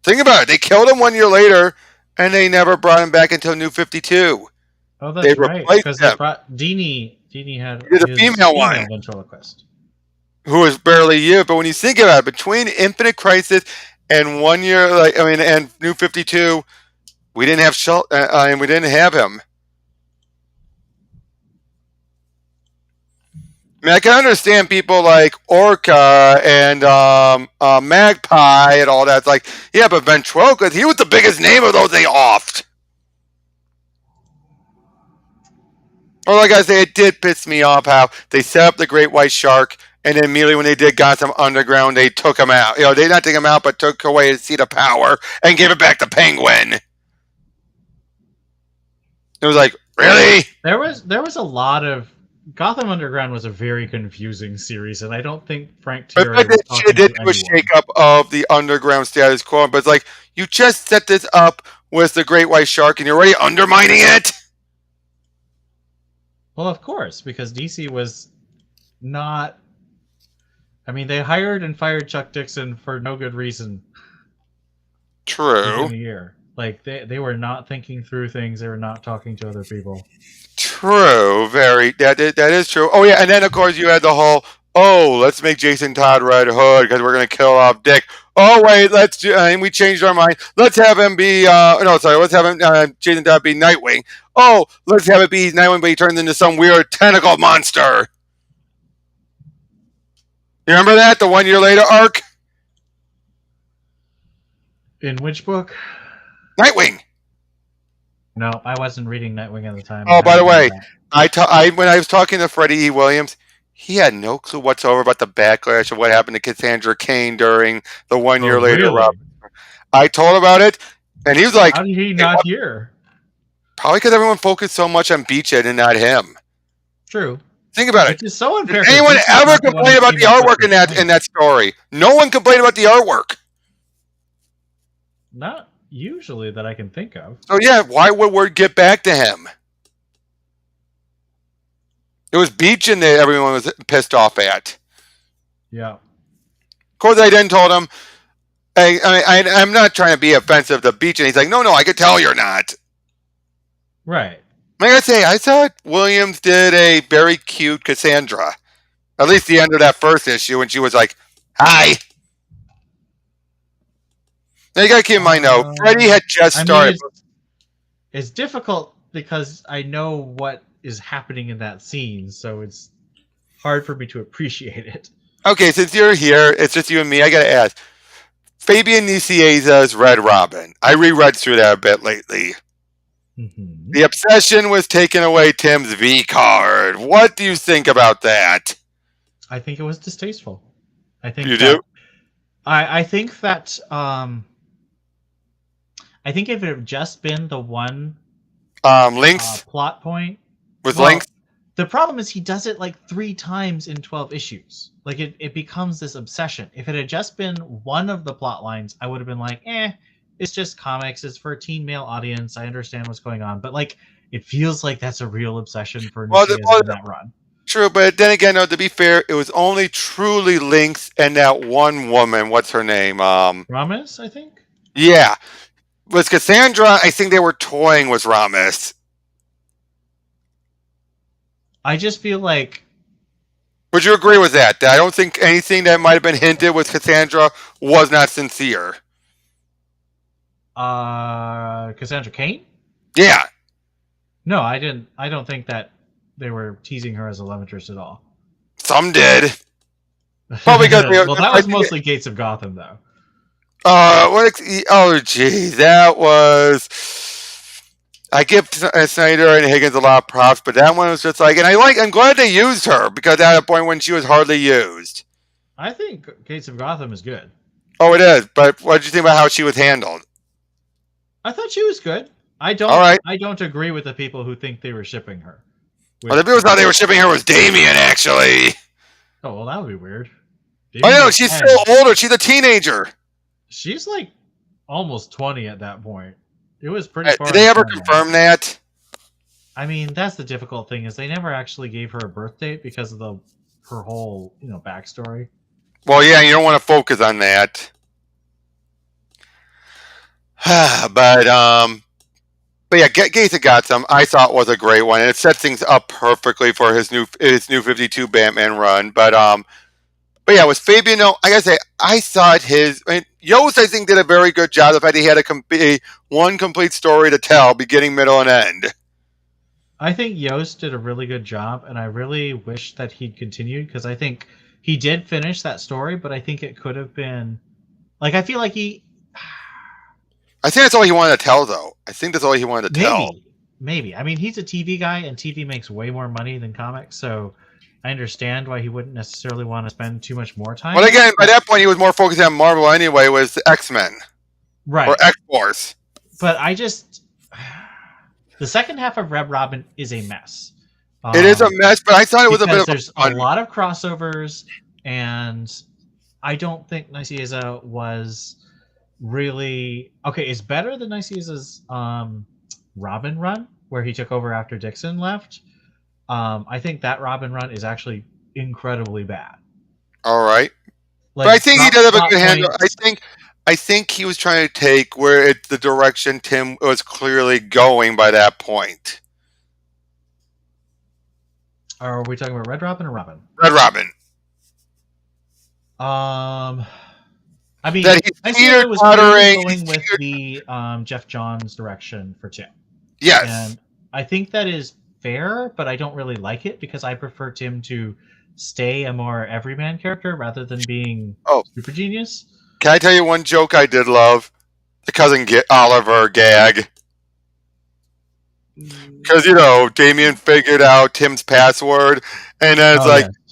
[SPEAKER 1] Think about it. They killed him 1 year later, and they never brought him back until New 52.
[SPEAKER 3] Oh, that's right. Because they brought Dini had
[SPEAKER 1] a female one
[SPEAKER 3] ventriloquist
[SPEAKER 1] who was barely you. But when you think about it, between Infinite Crisis and 1 year, and New 52, we didn't have and we didn't have him. I mean, I can understand people like Orca and Magpie and all that. It's like, yeah, but ventriloquist, he was the biggest name of those they offed. Or like I say, it did piss me off how they set up the Great White Shark, and then immediately when they did Gotham Underground, they took him out. They not took him out, but took away his seat of power and gave it back to Penguin. It was like, really?
[SPEAKER 3] There was a lot of Gotham Underground was a very confusing series, and I don't think Frank Thierry
[SPEAKER 1] did do a shake-up of the Underground status quo, but it's like, you just set this up with the Great White Shark, and you're already undermining it?
[SPEAKER 3] Well, of course, because DC was not... I mean, they hired and fired Chuck Dixon for no good reason.
[SPEAKER 1] True.
[SPEAKER 3] Within a year. Like, they were not thinking through things. They were not talking to other people.
[SPEAKER 1] True. That is true. Oh, yeah, and then, of course, you had the whole, let's make Jason Todd Red Hood because we're going to kill off Dick. Oh, wait, and we changed our mind. Let's have him be, let's have him, Jason Todd be Nightwing. Oh, let's have it be Nightwing, but he turns into some weird tentacle monster. You remember that? The 1 year later arc?
[SPEAKER 3] In which book?
[SPEAKER 1] Nightwing.
[SPEAKER 3] No, I wasn't reading Nightwing at the time.
[SPEAKER 1] Oh, by the way, when I was talking to Freddie E. Williams, he had no clue whatsoever about the backlash of what happened to Cassandra Cain during the 1 year later.
[SPEAKER 3] Really?
[SPEAKER 1] I told him about it, and he was like,
[SPEAKER 3] "How did he not hear?"
[SPEAKER 1] Probably because everyone focused so much on Beachhead and not him.
[SPEAKER 3] True.
[SPEAKER 1] Think about it.
[SPEAKER 3] which is so
[SPEAKER 1] Did
[SPEAKER 3] unfair because
[SPEAKER 1] anyone
[SPEAKER 3] Beach is
[SPEAKER 1] ever
[SPEAKER 3] not the one
[SPEAKER 1] complain
[SPEAKER 3] who
[SPEAKER 1] about
[SPEAKER 3] came
[SPEAKER 1] the
[SPEAKER 3] up with
[SPEAKER 1] artwork
[SPEAKER 3] this
[SPEAKER 1] in
[SPEAKER 3] plan.
[SPEAKER 1] that story? No one complained about the artwork.
[SPEAKER 3] Not usually that I can think of.
[SPEAKER 1] So yeah, why would word get back to him? It was Beach and everyone was pissed off at.
[SPEAKER 3] Yeah.
[SPEAKER 1] Of course, I then told him, I'm not trying to be offensive to Beach, and he's like, no, I could tell you're not.
[SPEAKER 3] Right.
[SPEAKER 1] I gotta say, I thought Williams did a very cute Cassandra. At least the end of that first issue when she was like, hi. Now you gotta keep in mind though, Freddie had just
[SPEAKER 3] I mean,
[SPEAKER 1] started.
[SPEAKER 3] it's difficult because I know what is happening in that scene, so it's hard for me to appreciate it.
[SPEAKER 1] Okay, since you're here, it's just you and me. I gotta ask. Fabian Nicieza's Red Robin. I reread through that a bit lately.
[SPEAKER 3] Mm-hmm.
[SPEAKER 1] The obsession was taking away Tim's V card. What do you think about that?
[SPEAKER 3] I think it was distasteful. I think
[SPEAKER 1] You
[SPEAKER 3] that
[SPEAKER 1] do?
[SPEAKER 3] I think that I think if it had just been the one
[SPEAKER 1] Links
[SPEAKER 3] plot point,
[SPEAKER 1] with
[SPEAKER 3] well,
[SPEAKER 1] links.
[SPEAKER 3] the problem is he does it like 3 times in 12 issues. Like it becomes this obsession. If it had just been one of the plot lines, I would have been like, it's just comics. It's for a teen male audience. I understand what's going on. But like, it feels like that's a real obsession for Nicieza in that run.
[SPEAKER 1] True, but then again, no, to be fair, it was only truly Links and that one woman. What's her name?
[SPEAKER 3] Ramis, I think?
[SPEAKER 1] Yeah. Was Cassandra, I think they were toying with Ramis.
[SPEAKER 3] I just feel like...
[SPEAKER 1] Would you agree with that? That I don't think anything that might have been hinted with Cassandra was not sincere.
[SPEAKER 3] Cassandra Cain?
[SPEAKER 1] Yeah.
[SPEAKER 3] No, I didn't. I don't think that they were teasing her as a love interest at all.
[SPEAKER 1] Some did. Probably because
[SPEAKER 3] well, that was mostly Gates of Gotham, though.
[SPEAKER 1] Geez, that was. I give Snyder and Higgins a lot of props, but that one was just like, and I'm glad they used her because at a point when she was hardly used.
[SPEAKER 3] I think Gates of Gotham is good.
[SPEAKER 1] Oh, it is. But what did you think about how she was handled?
[SPEAKER 3] I thought she was good. I don't.
[SPEAKER 1] All right.
[SPEAKER 3] I don't agree with the people who think they were shipping her.
[SPEAKER 1] Well, the people thought they were shipping her with Damien, actually.
[SPEAKER 3] Oh well, that would be weird.
[SPEAKER 1] I know she's still older. She's a teenager.
[SPEAKER 3] She's like almost 20 at that point. It was pretty.
[SPEAKER 1] Did they ever confirm that?
[SPEAKER 3] I mean, that's the difficult thing is they never actually gave her a birth date because of her whole backstory.
[SPEAKER 1] Well, yeah, you don't want to focus on that. But yeah, Gates of Gotham I thought was a great one, and it set things up perfectly for his new 52 Batman run. But yeah, with Fabian, I gotta say, I thought Yost I think did a very good job. The fact he had one complete story to tell, beginning, middle, and end.
[SPEAKER 3] I think Yost did a really good job, and I really wish that he'd continued because I think he did finish that story, but I think it could have been like I feel like
[SPEAKER 1] I think that's all he wanted to tell, though. I think that's all he wanted to tell.
[SPEAKER 3] Maybe. I mean, he's a TV guy, and TV makes way more money than comics, so I understand why he wouldn't necessarily want to spend too much more time.
[SPEAKER 1] But again, by that point, he was more focused on Marvel anyway, was X-Men.
[SPEAKER 3] Right.
[SPEAKER 1] Or X-Force.
[SPEAKER 3] But the second half of Red Robin is a mess.
[SPEAKER 1] It is a mess, but I thought it was a bit of
[SPEAKER 3] there's a lot of crossovers, and I don't think Nicieza was really okay. It's better than Nicieza's Robin run, where he took over after Dixon left. I think that Robin run is actually incredibly bad.
[SPEAKER 1] All right, but I think he did have a good handle. I think he was trying to take the direction Tim was clearly going by that point.
[SPEAKER 3] Are we talking about Red Robin or Robin?
[SPEAKER 1] Red Robin.
[SPEAKER 3] I mean, I see it was going with the Jeff Johns direction for Tim.
[SPEAKER 1] Yes.
[SPEAKER 3] And I think that is fair, but I don't really like it because I prefer Tim to stay a more everyman character rather than being super genius.
[SPEAKER 1] Can I tell you one joke I did love? The Cousin Oliver gag. Because, Damien figured out Tim's password, and then it's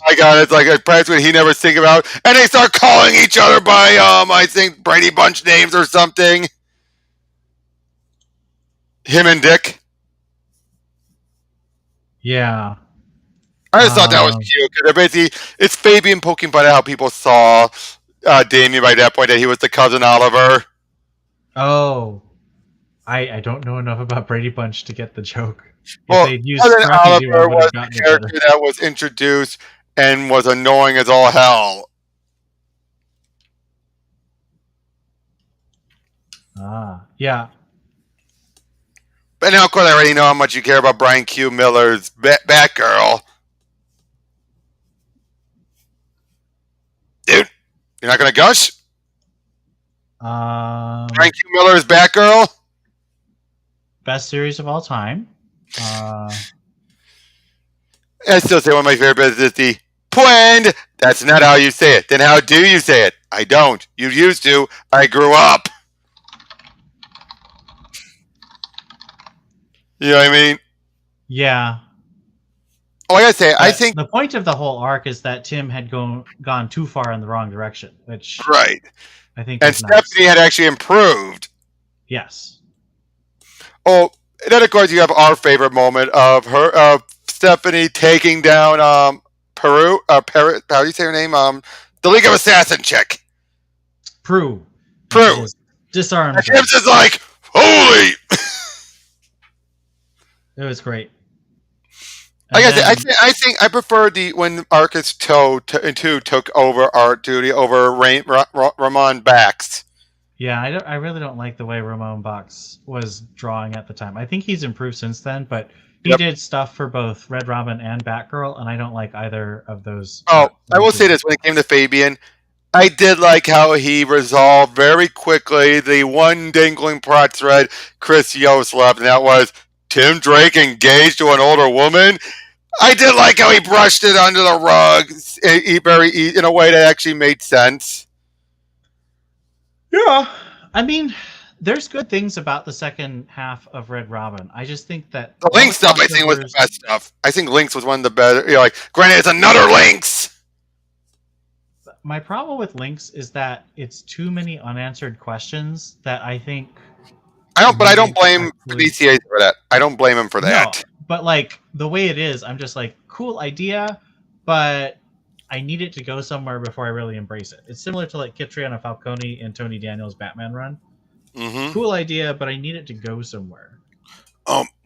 [SPEAKER 1] I got it. It's like a password he never think about, and they start calling each other by, I think, Brady Bunch names or something. Him and Dick.
[SPEAKER 3] Yeah.
[SPEAKER 1] I just thought that was
[SPEAKER 3] Um,
[SPEAKER 1] cute because basically it's Fabian poking fun at how people saw Damien by that point that he was the cousin Oliver.
[SPEAKER 3] oh, I don't know enough about Brady Bunch to get the joke. If
[SPEAKER 1] Well,
[SPEAKER 3] they'd used
[SPEAKER 1] cousin
[SPEAKER 3] Scrappy Doo, I
[SPEAKER 1] Oliver
[SPEAKER 3] would
[SPEAKER 1] was
[SPEAKER 3] have
[SPEAKER 1] the
[SPEAKER 3] gotten it better.
[SPEAKER 1] character that was introduced and was annoying as all hell.
[SPEAKER 3] Ah, yeah.
[SPEAKER 1] But now, of course, I already know how much you care about Brian Q. Miller's Batgirl. Dude, you're not going to gush? Brian
[SPEAKER 3] Um,
[SPEAKER 1] Q. Miller's Batgirl?
[SPEAKER 3] best series of all time. Uh,
[SPEAKER 1] I still say one of my favorite bits is the Pwend. That's not how you say it. Then how do you say it? I don't. You used to. I grew up. You know what I mean?
[SPEAKER 3] yeah.
[SPEAKER 1] Oh, I gotta say, I
[SPEAKER 3] But
[SPEAKER 1] think
[SPEAKER 3] the point of the whole arc is that Tim had gone too far in the wrong direction, which
[SPEAKER 1] right.
[SPEAKER 3] I think
[SPEAKER 1] And
[SPEAKER 3] was nice.
[SPEAKER 1] Stephanie had actually improved.
[SPEAKER 3] Yes.
[SPEAKER 1] Oh, and then of course you have our favorite moment of her, Stephanie taking down Peru, how do you say her name? The League of Assassin chick,
[SPEAKER 3] Prue. And she
[SPEAKER 1] Peru.
[SPEAKER 3] just
[SPEAKER 1] And
[SPEAKER 3] disarms her.
[SPEAKER 1] Tim's just like, holy.
[SPEAKER 3] It was great.
[SPEAKER 1] Like
[SPEAKER 3] And
[SPEAKER 1] I said,
[SPEAKER 3] then,
[SPEAKER 1] I prefer the when Arcus Toe two took over art duty over Ramon Bax.
[SPEAKER 3] yeah, I really don't like the way Ramon Box was drawing at the time. I think he's improved since then, but he
[SPEAKER 1] Yep.
[SPEAKER 3] did stuff for both Red Robin and Batgirl, and I don't like either of those
[SPEAKER 1] Oh,
[SPEAKER 3] art
[SPEAKER 1] I will say
[SPEAKER 3] mediums.
[SPEAKER 1] this: when it came to Fabian, I did like how he resolved very quickly the one dangling plot thread Chris Yost left, and that was Tim Drake engaged to an older woman. I did like how he brushed it under the rug in a way that actually made sense.
[SPEAKER 3] Yeah. I mean, there's good things about the second half of Red Robin. I just think that
[SPEAKER 1] The
[SPEAKER 3] all the
[SPEAKER 1] Lynx stuff, I think, was the
[SPEAKER 3] crossovers.
[SPEAKER 1] best stuff. I think Lynx was one of the better. You know, like, granted, it's another Lynx.
[SPEAKER 3] My problem with Links is that it's too many unanswered questions that I think
[SPEAKER 1] But I don't
[SPEAKER 3] made
[SPEAKER 1] blame
[SPEAKER 3] actually.
[SPEAKER 1] PCA for that. I don't blame him for
[SPEAKER 3] No,
[SPEAKER 1] that.
[SPEAKER 3] but like the way it is, I'm just like, cool idea, but I need it to go somewhere before I really embrace it. It's similar to like Kitriana Falcone and Tony Daniels' Batman run.
[SPEAKER 1] Mm-hmm.
[SPEAKER 3] Cool idea, but I need it to go somewhere.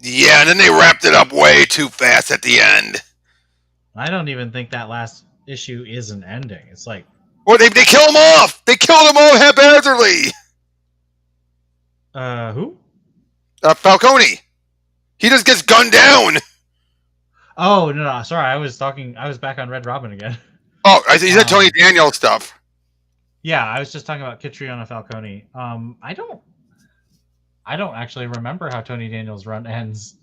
[SPEAKER 1] Yeah, and then they wrapped it up way too fast at the end.
[SPEAKER 3] I don't even think that last issue is an ending. It's like,
[SPEAKER 1] Or they kill him off. They killed him off haphazardly.
[SPEAKER 3] who?
[SPEAKER 1] Falcone. He just gets gunned down.
[SPEAKER 3] Oh no, sorry, I was back on Red Robin again.
[SPEAKER 1] Oh, I see. That Tony Daniels stuff.
[SPEAKER 3] Yeah, I was just talking about Kitriana Falcone. I don't actually remember how Tony Daniels' run ends.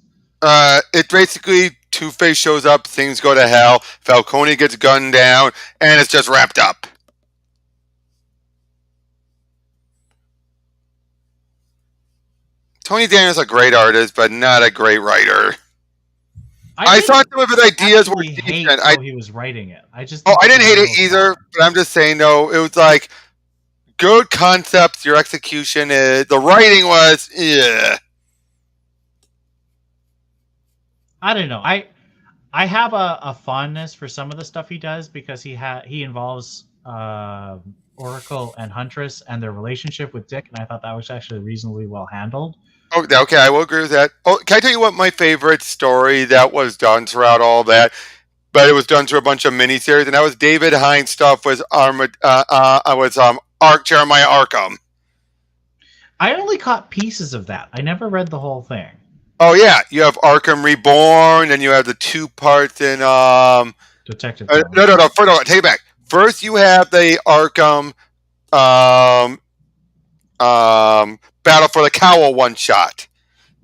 [SPEAKER 1] It basically Two-Face shows up, things go to hell, Falcone gets gunned down, and it's just wrapped up. Tony Daniels is a great artist, but not a great writer. I thought some of his ideas were decent.
[SPEAKER 3] How he was writing it. I just
[SPEAKER 1] I didn't hate it either, but I'm just saying though, it was like good concepts. Your execution is the writing was yeah.
[SPEAKER 3] I don't know. I have a fondness for some of the stuff he does because he involves Oracle and Huntress and their relationship with Dick, and I thought that was actually reasonably well handled.
[SPEAKER 1] Oh, okay, I will agree with that. Oh, can I tell you what my favorite story that was done throughout all that? But it was done through a bunch of miniseries, and that was David Hines stuff was Jeremiah Arkham.
[SPEAKER 3] I only caught pieces of that. I never read the whole thing.
[SPEAKER 1] Oh yeah, you have Arkham Reborn, and you have the two parts in
[SPEAKER 3] Detective.
[SPEAKER 1] No. First, take it back. First, you have the Arkham Battle for the Cowl one shot.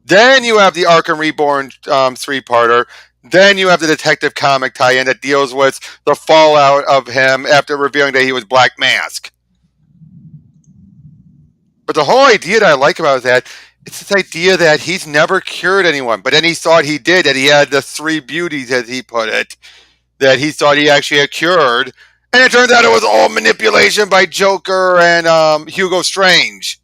[SPEAKER 1] Then you have the Arkham Reborn three-parter. Then you have the Detective comic tie-in that deals with the fallout of him after revealing that he was Black Mask. But the whole idea that I like about that, it's this idea that he's never cured anyone, but then he thought he did, that he had the three beauties, as he put it, that he thought he actually had cured. And it turns out it was all manipulation by Joker and Hugo Strange.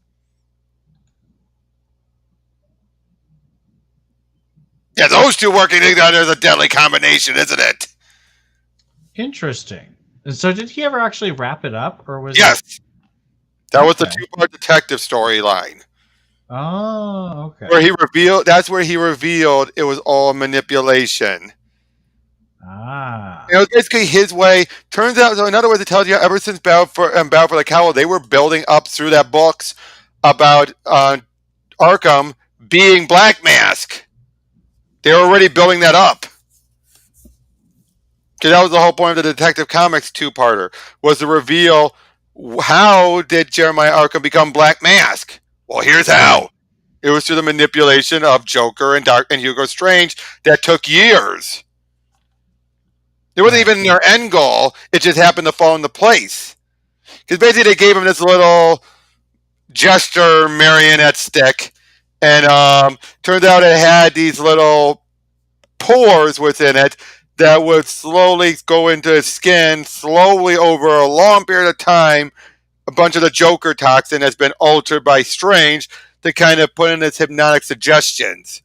[SPEAKER 1] Yeah, those two working together is a deadly combination, isn't it?
[SPEAKER 3] Interesting. And so, did he ever actually wrap it up, or was it?
[SPEAKER 1] Yes, that was the
[SPEAKER 3] Okay.
[SPEAKER 1] two-part detective storyline
[SPEAKER 3] Oh,
[SPEAKER 1] where
[SPEAKER 3] okay.
[SPEAKER 1] he revealed. That's where he revealed it was all manipulation.
[SPEAKER 3] Ah.
[SPEAKER 1] It was basically his way. Turns out, so in other words, it tells you ever since Battle for the Cowl, they were building up through that books about Arkham being Black Mask. They were already building that up. Because that was the whole point of the Detective Comics two-parter, was to reveal how did Jeremiah Arkham become Black Mask? Well, here's how. It was through the manipulation of Joker and Hugo Strange that took years. It wasn't
[SPEAKER 3] Right.
[SPEAKER 1] even their end goal. It just happened to fall into place. Because basically they gave him this little gesture marionette stick, and turns out it had these little pores within it that would slowly go into his skin, slowly over a long period of time. A bunch of the Joker toxin has been altered by Strange to kind of put in its hypnotic suggestions.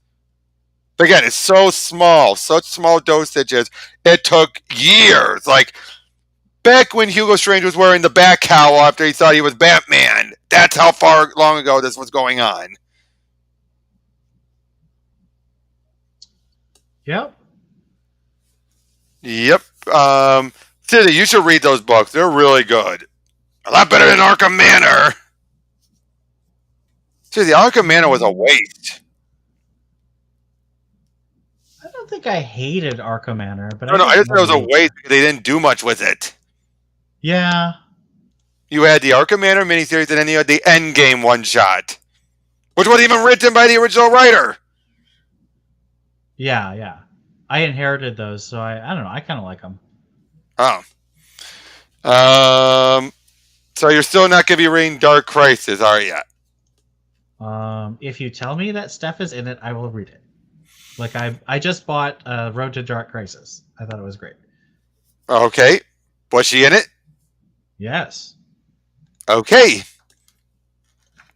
[SPEAKER 1] But again, it's so small, such small dosages. It took years. Like back when Hugo Strange was wearing the bat cowl after he thought he was Batman. That's how far long ago this was going on.
[SPEAKER 3] Yep.
[SPEAKER 1] Yep. City, you should read those books. They're really good. A lot better than Arkham Manor. See, the Arkham Manor was a waste.
[SPEAKER 3] I don't think I hated Arkham Manor, but
[SPEAKER 1] No,
[SPEAKER 3] I
[SPEAKER 1] no, I
[SPEAKER 3] didn't
[SPEAKER 1] just thought
[SPEAKER 3] love
[SPEAKER 1] it was
[SPEAKER 3] it
[SPEAKER 1] a waste
[SPEAKER 3] either.
[SPEAKER 1] because they didn't do much with it.
[SPEAKER 3] Yeah.
[SPEAKER 1] You had the Arkham Manor miniseries and then you had the Endgame one shot, which wasn't even written by the original writer.
[SPEAKER 3] Yeah. Yeah. I inherited those, so I don't know. I kind of like them.
[SPEAKER 1] Oh. So you're still not going to be reading Dark Crisis, are you?
[SPEAKER 3] If you tell me that Steph is in it, I will read it. Like I just bought Road to Dark Crisis. I thought it was great.
[SPEAKER 1] Okay. Was she in it?
[SPEAKER 3] Yes.
[SPEAKER 1] Okay.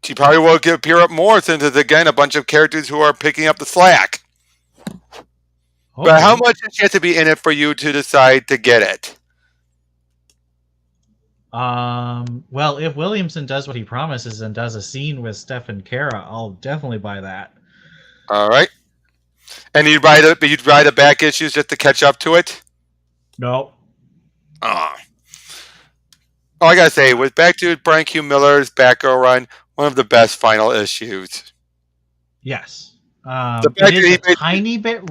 [SPEAKER 1] She probably will appear up more since it's again a bunch of characters who are picking up the slack. But how
[SPEAKER 3] Hopefully.
[SPEAKER 1] much does she have to be in it for you to decide to get it?
[SPEAKER 3] Well, if Williamson does what he promises and does a scene with Steph and Kara, I'll definitely buy that.
[SPEAKER 1] All right. And you'd buy the back issues just to catch up to it?
[SPEAKER 3] No.
[SPEAKER 1] Oh. Oh, I gotta say, with back to Brian Q. Miller's Batgirl run, one of the best final issues.
[SPEAKER 3] Yes.
[SPEAKER 1] The
[SPEAKER 3] It
[SPEAKER 1] fact that
[SPEAKER 3] is
[SPEAKER 1] he
[SPEAKER 3] a
[SPEAKER 1] made,
[SPEAKER 3] tiny bit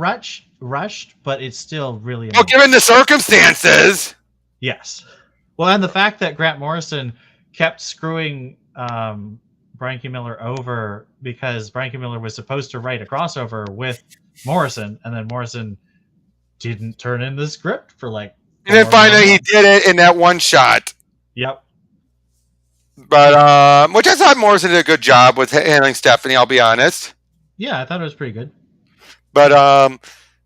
[SPEAKER 3] rushed, but it's still really
[SPEAKER 1] well,
[SPEAKER 3] amazing.
[SPEAKER 1] given the circumstances,
[SPEAKER 3] Yes. Well, and the fact that Grant Morrison kept screwing Brian Q. Miller over because Brian Q. Miller was supposed to write a crossover with Morrison, and then Morrison didn't turn in the script for like
[SPEAKER 1] and then
[SPEAKER 3] 4 more
[SPEAKER 1] finally he
[SPEAKER 3] months.
[SPEAKER 1] did it in that one shot.
[SPEAKER 3] Yep.
[SPEAKER 1] But which I thought Morrison did a good job with handling Stephanie. I'll be honest.
[SPEAKER 3] Yeah, I thought it was pretty good.
[SPEAKER 1] But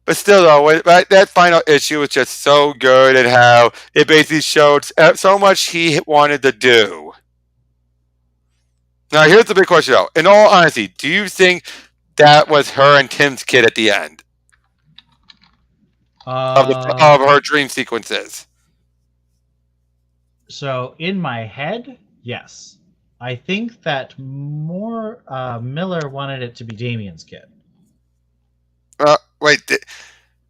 [SPEAKER 1] but still though, that final issue was just so good and how it basically showed so much he wanted to do. Now here's the big question though. In all honesty, do you think that was her and Tim's kid at the end of
[SPEAKER 3] Um,
[SPEAKER 1] her dream sequences?
[SPEAKER 3] so in my head, yes. I think that more Miller wanted it to be Damien's kid.
[SPEAKER 1] Wait,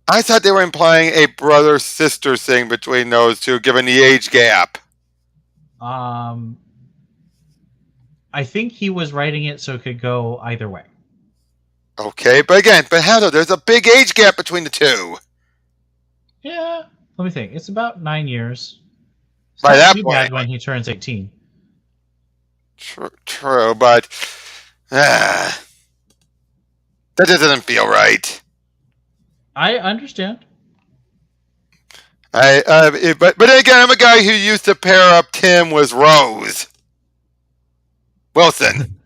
[SPEAKER 1] I thought they were implying a brother sister thing between those two, given the age gap.
[SPEAKER 3] Um, I think he was writing it so it could go either way.
[SPEAKER 1] Okay, but again, but how though? There's a big age gap between the two.
[SPEAKER 3] Yeah, let me think. It's about 9 years. It's
[SPEAKER 1] By
[SPEAKER 3] not
[SPEAKER 1] that
[SPEAKER 3] too
[SPEAKER 1] point,
[SPEAKER 3] bad when he turns 18.
[SPEAKER 1] true, but that just doesn't feel right.
[SPEAKER 3] I understand.
[SPEAKER 1] But again, I'm a guy who used to pair up Tim with Rose Wilson.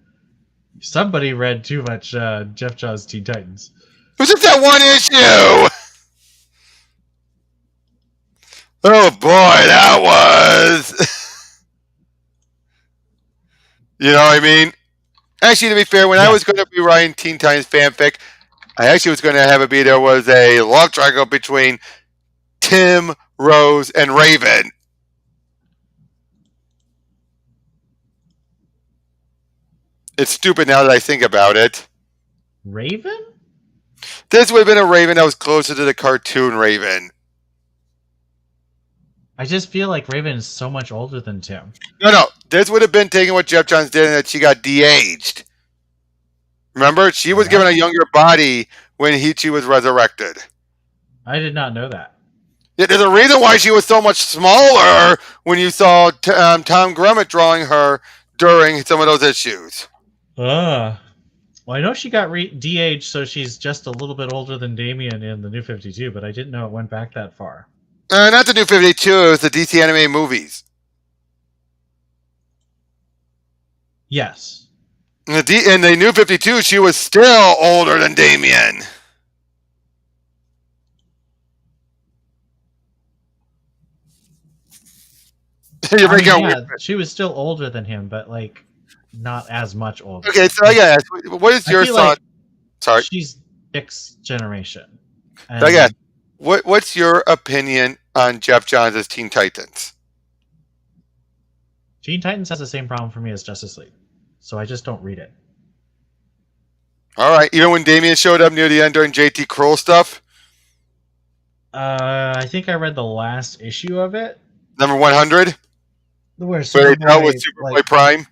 [SPEAKER 3] Somebody read too much Jeff Johns Teen Titans.
[SPEAKER 1] It was just that one issue. Oh boy, that was. You know what I mean? Actually, to be fair, when I
[SPEAKER 3] Yeah.
[SPEAKER 1] was going to be writing Teen Titans fanfic, I actually was going to have it be there was a love triangle between Tim, Rose, and Raven. It's stupid now that I think about it.
[SPEAKER 3] Raven?
[SPEAKER 1] This would have been a Raven that was closer to the cartoon Raven.
[SPEAKER 3] I just feel like Raven is so much older than Tim.
[SPEAKER 1] No. This would have been taking what Jeff Johns did and that she got de-aged. Remember? She was given a younger body when she was resurrected.
[SPEAKER 3] I did not know that.
[SPEAKER 1] Yeah, there's a reason why she was so much smaller when you saw Tom Grummett drawing her during some of those issues.
[SPEAKER 3] Well, I know she got de-aged, so she's just a little bit older than Damian in the New 52, but I didn't know it went back that far.
[SPEAKER 1] Not the New 52, it was the DC animated movies.
[SPEAKER 3] Yes.
[SPEAKER 1] In the New 52, she was still older than Damian.
[SPEAKER 3] She was still older than him, but like not as much older.
[SPEAKER 1] Okay, so I gotta ask, what is your thought? Sorry,
[SPEAKER 3] she's X generation.
[SPEAKER 1] So I guess what's your opinion on Jeff Johns' Teen Titans?
[SPEAKER 3] Teen Titans has the same problem for me as Justice League, so I just don't read it.
[SPEAKER 1] All right, even when Damian showed up near the end during JT Kroll stuff.
[SPEAKER 3] I think I read the last issue of it.
[SPEAKER 1] Number 100?
[SPEAKER 3] Where they
[SPEAKER 1] dealt with Superboy Prime?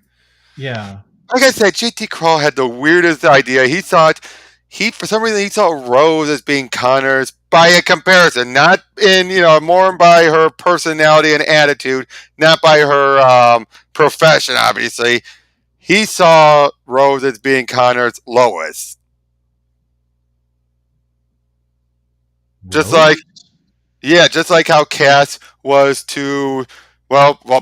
[SPEAKER 3] Yeah.
[SPEAKER 1] Like I said, JT Kroll had the weirdest idea. He thought, for some reason, he saw Rose as being Connors by a comparison, not in, more by her personality and attitude, not by her profession, obviously. He saw Rose as being Connor's Lois. Just like how Cass was to,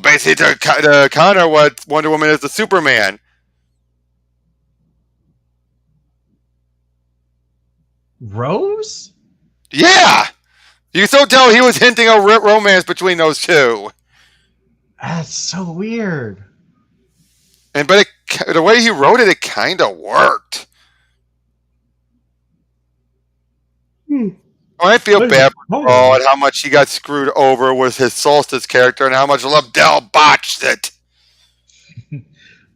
[SPEAKER 1] basically to Connor what Wonder Woman is to Superman.
[SPEAKER 3] Rose?
[SPEAKER 1] Yeah! You can still tell he was hinting a romance between those two.
[SPEAKER 3] That's so weird.
[SPEAKER 1] But the way he wrote it kind of worked. I feel bad for Kroll and how much he got screwed over with his Solstice character and how much Lobdell botched it.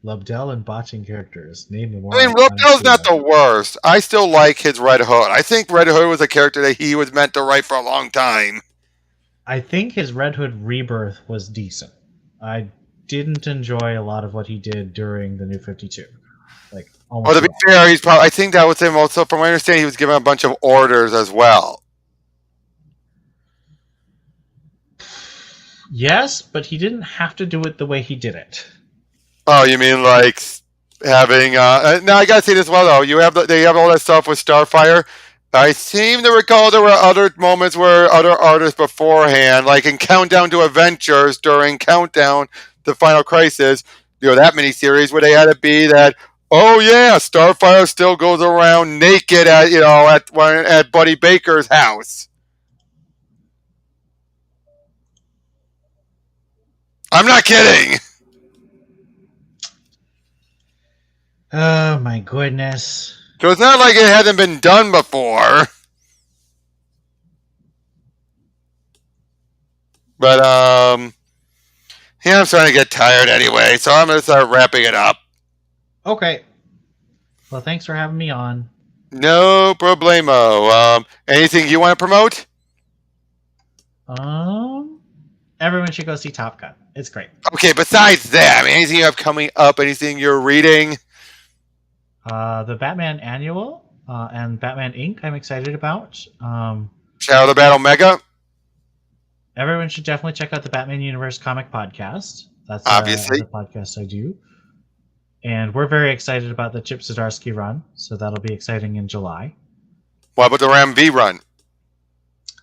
[SPEAKER 3] Lobdell and botching characters. Name them all.
[SPEAKER 1] I mean, Lobdell's not the worst. I still like his Red Hood. I think Red Hood was a character that he was meant to write for a long time.
[SPEAKER 3] I think his Red Hood rebirth was decent. I didn't enjoy a lot of what he did during the New 52.
[SPEAKER 1] To be fair, I think that was him also. From my understanding, he was given a bunch of orders as well.
[SPEAKER 3] Yes, but he didn't have to do it the way he did it.
[SPEAKER 1] Oh, you mean like having? Now I gotta say this well though. They have all that stuff with Starfire. I seem to recall there were other moments where other artists beforehand, like in Countdown to Adventures during Countdown to Final Crisis, that miniseries where they had to be that. Oh yeah, Starfire still goes around naked at Buddy Baker's house. I'm not kidding.
[SPEAKER 3] Oh my goodness.
[SPEAKER 1] So it's not like it hasn't been done before. But I'm starting to get tired anyway, so I'm gonna start wrapping it up.
[SPEAKER 3] Okay. Well, thanks for having me on.
[SPEAKER 1] No problemo. Anything you want to promote?
[SPEAKER 3] Everyone should go see Top Gun. It's great.
[SPEAKER 1] Okay, besides that, anything you have coming up? Anything you're reading?
[SPEAKER 3] The Batman Annual and Batman Inc. I'm excited about.
[SPEAKER 1] Shadow of the Battle Mega?
[SPEAKER 3] Everyone should definitely check out the Batman Universe comic podcast. That's
[SPEAKER 1] obviously
[SPEAKER 3] the podcast I do. And we're very excited about the Chip Zdarsky run, so that'll be exciting in July.
[SPEAKER 1] What about the Ram V run?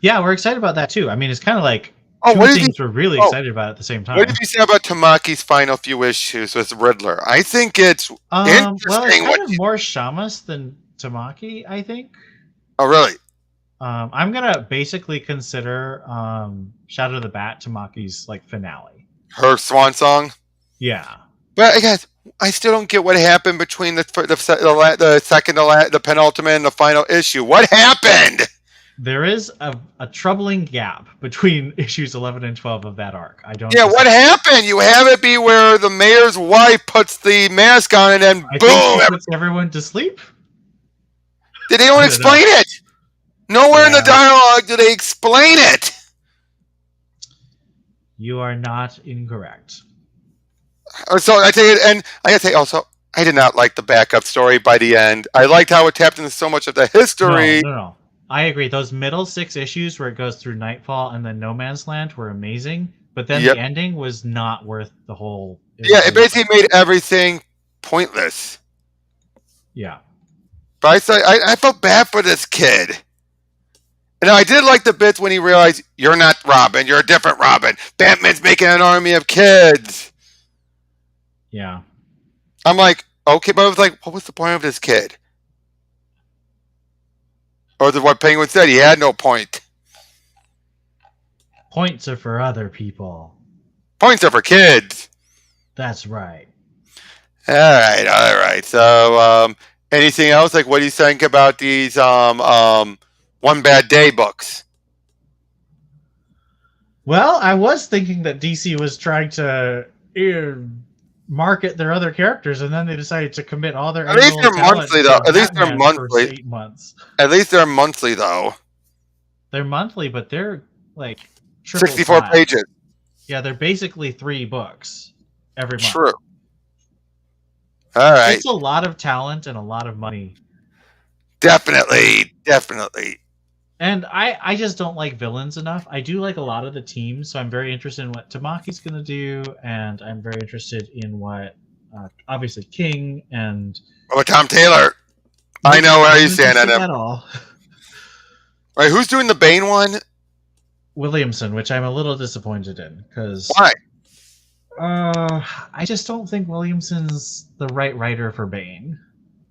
[SPEAKER 3] Yeah, we're excited about that too. I mean, it's kind of like two things we're really excited about at the same time.
[SPEAKER 1] What did you say about Tamaki's final few issues with Riddler? I think it's interesting.
[SPEAKER 3] Well, it's kind of more Shamus than Tamaki, I think.
[SPEAKER 1] Oh, really?
[SPEAKER 3] I'm gonna basically consider Shadow of the Bat Tamaki's finale.
[SPEAKER 1] Her swan song.
[SPEAKER 3] Yeah.
[SPEAKER 1] But guys, I still don't get what happened between the penultimate and the final issue. What happened?
[SPEAKER 3] There is a troubling gap between issues 11 and 12 of that arc. I don't.
[SPEAKER 1] Yeah, what
[SPEAKER 3] disagree.
[SPEAKER 1] happened? You have it be where the mayor's wife puts the mask on and then
[SPEAKER 3] I think
[SPEAKER 1] boom.
[SPEAKER 3] she puts everyone to sleep.
[SPEAKER 1] Did anyone
[SPEAKER 3] I don't know.
[SPEAKER 1] explain it? Nowhere in the
[SPEAKER 3] Yeah.
[SPEAKER 1] dialogue do they explain it.
[SPEAKER 3] You are not incorrect.
[SPEAKER 1] So I tell you, and I gotta say also, I did not like the backup story by the end. I liked how it tapped into so much of the history.
[SPEAKER 3] No. I agree. Those middle 6 issues where it goes through Nightfall and then No Man's Land were amazing, but then
[SPEAKER 1] Yep.
[SPEAKER 3] the ending was not worth the whole.
[SPEAKER 1] Yeah, it basically made everything pointless.
[SPEAKER 3] Yeah.
[SPEAKER 1] But I felt bad for this kid. And I did like the bits when he realized you're not Robin, you're a different Robin. Batman's making an army of kids.
[SPEAKER 3] Yeah.
[SPEAKER 1] I'm like, okay, but I was like, what was the point of this kid? Or what Penguin said, he had no point.
[SPEAKER 3] Points are for other people.
[SPEAKER 1] Points are for kids.
[SPEAKER 3] That's right.
[SPEAKER 1] All right. So, anything else? Like, what do you think about these One Bad Day books?
[SPEAKER 3] Well, I was thinking that DC was trying to market their other characters, and then they decided to commit all their
[SPEAKER 1] At least they're monthly, though. At least they're monthly.
[SPEAKER 3] For 8 months.
[SPEAKER 1] At least they're monthly, though.
[SPEAKER 3] They're monthly, but they're like
[SPEAKER 1] 64
[SPEAKER 3] time.
[SPEAKER 1] pages.
[SPEAKER 3] Yeah, they're basically 3 books every month.
[SPEAKER 1] True. All right.
[SPEAKER 3] It's a lot of talent and a lot of money.
[SPEAKER 1] Definitely.
[SPEAKER 3] And I just don't like villains enough. I do like a lot of the teams, so I'm very interested in what Tamaki's going to do, and I'm very interested in what, obviously, King and...
[SPEAKER 1] What about Tom Taylor? I know where you stand on him.
[SPEAKER 3] At all.
[SPEAKER 1] Right, who's doing the Bane one?
[SPEAKER 3] Williamson, which I'm a little disappointed in, because...
[SPEAKER 1] Why?
[SPEAKER 3] I just don't think Williamson's the right writer for Bane.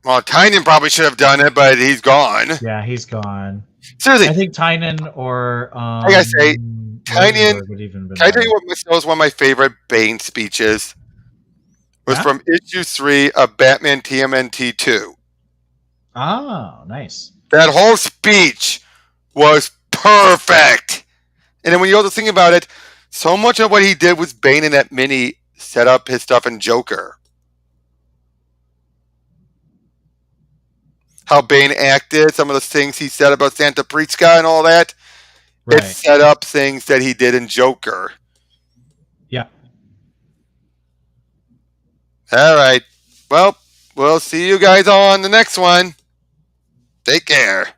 [SPEAKER 1] Well, Tynan probably should have done it, but he's gone.
[SPEAKER 3] Yeah, he's gone.
[SPEAKER 1] Seriously,
[SPEAKER 3] I think Tynan or
[SPEAKER 1] I gotta say, Tynan.
[SPEAKER 3] would even been
[SPEAKER 1] Can I tell you what was one of my favorite Bane speeches? Was from issue 3 of Batman TMNT 2.
[SPEAKER 3] Oh, nice.
[SPEAKER 1] That whole speech was perfect. And then when you go to think about it, so much of what he did was Bane in that mini set up his stuff in Joker. How Bane acted, some of the things he said about Santa Prisca and all that.
[SPEAKER 3] Right.
[SPEAKER 1] It set up things that he did in Joker.
[SPEAKER 3] Yeah.
[SPEAKER 1] All right. Well, we'll see you guys on the next one. Take care.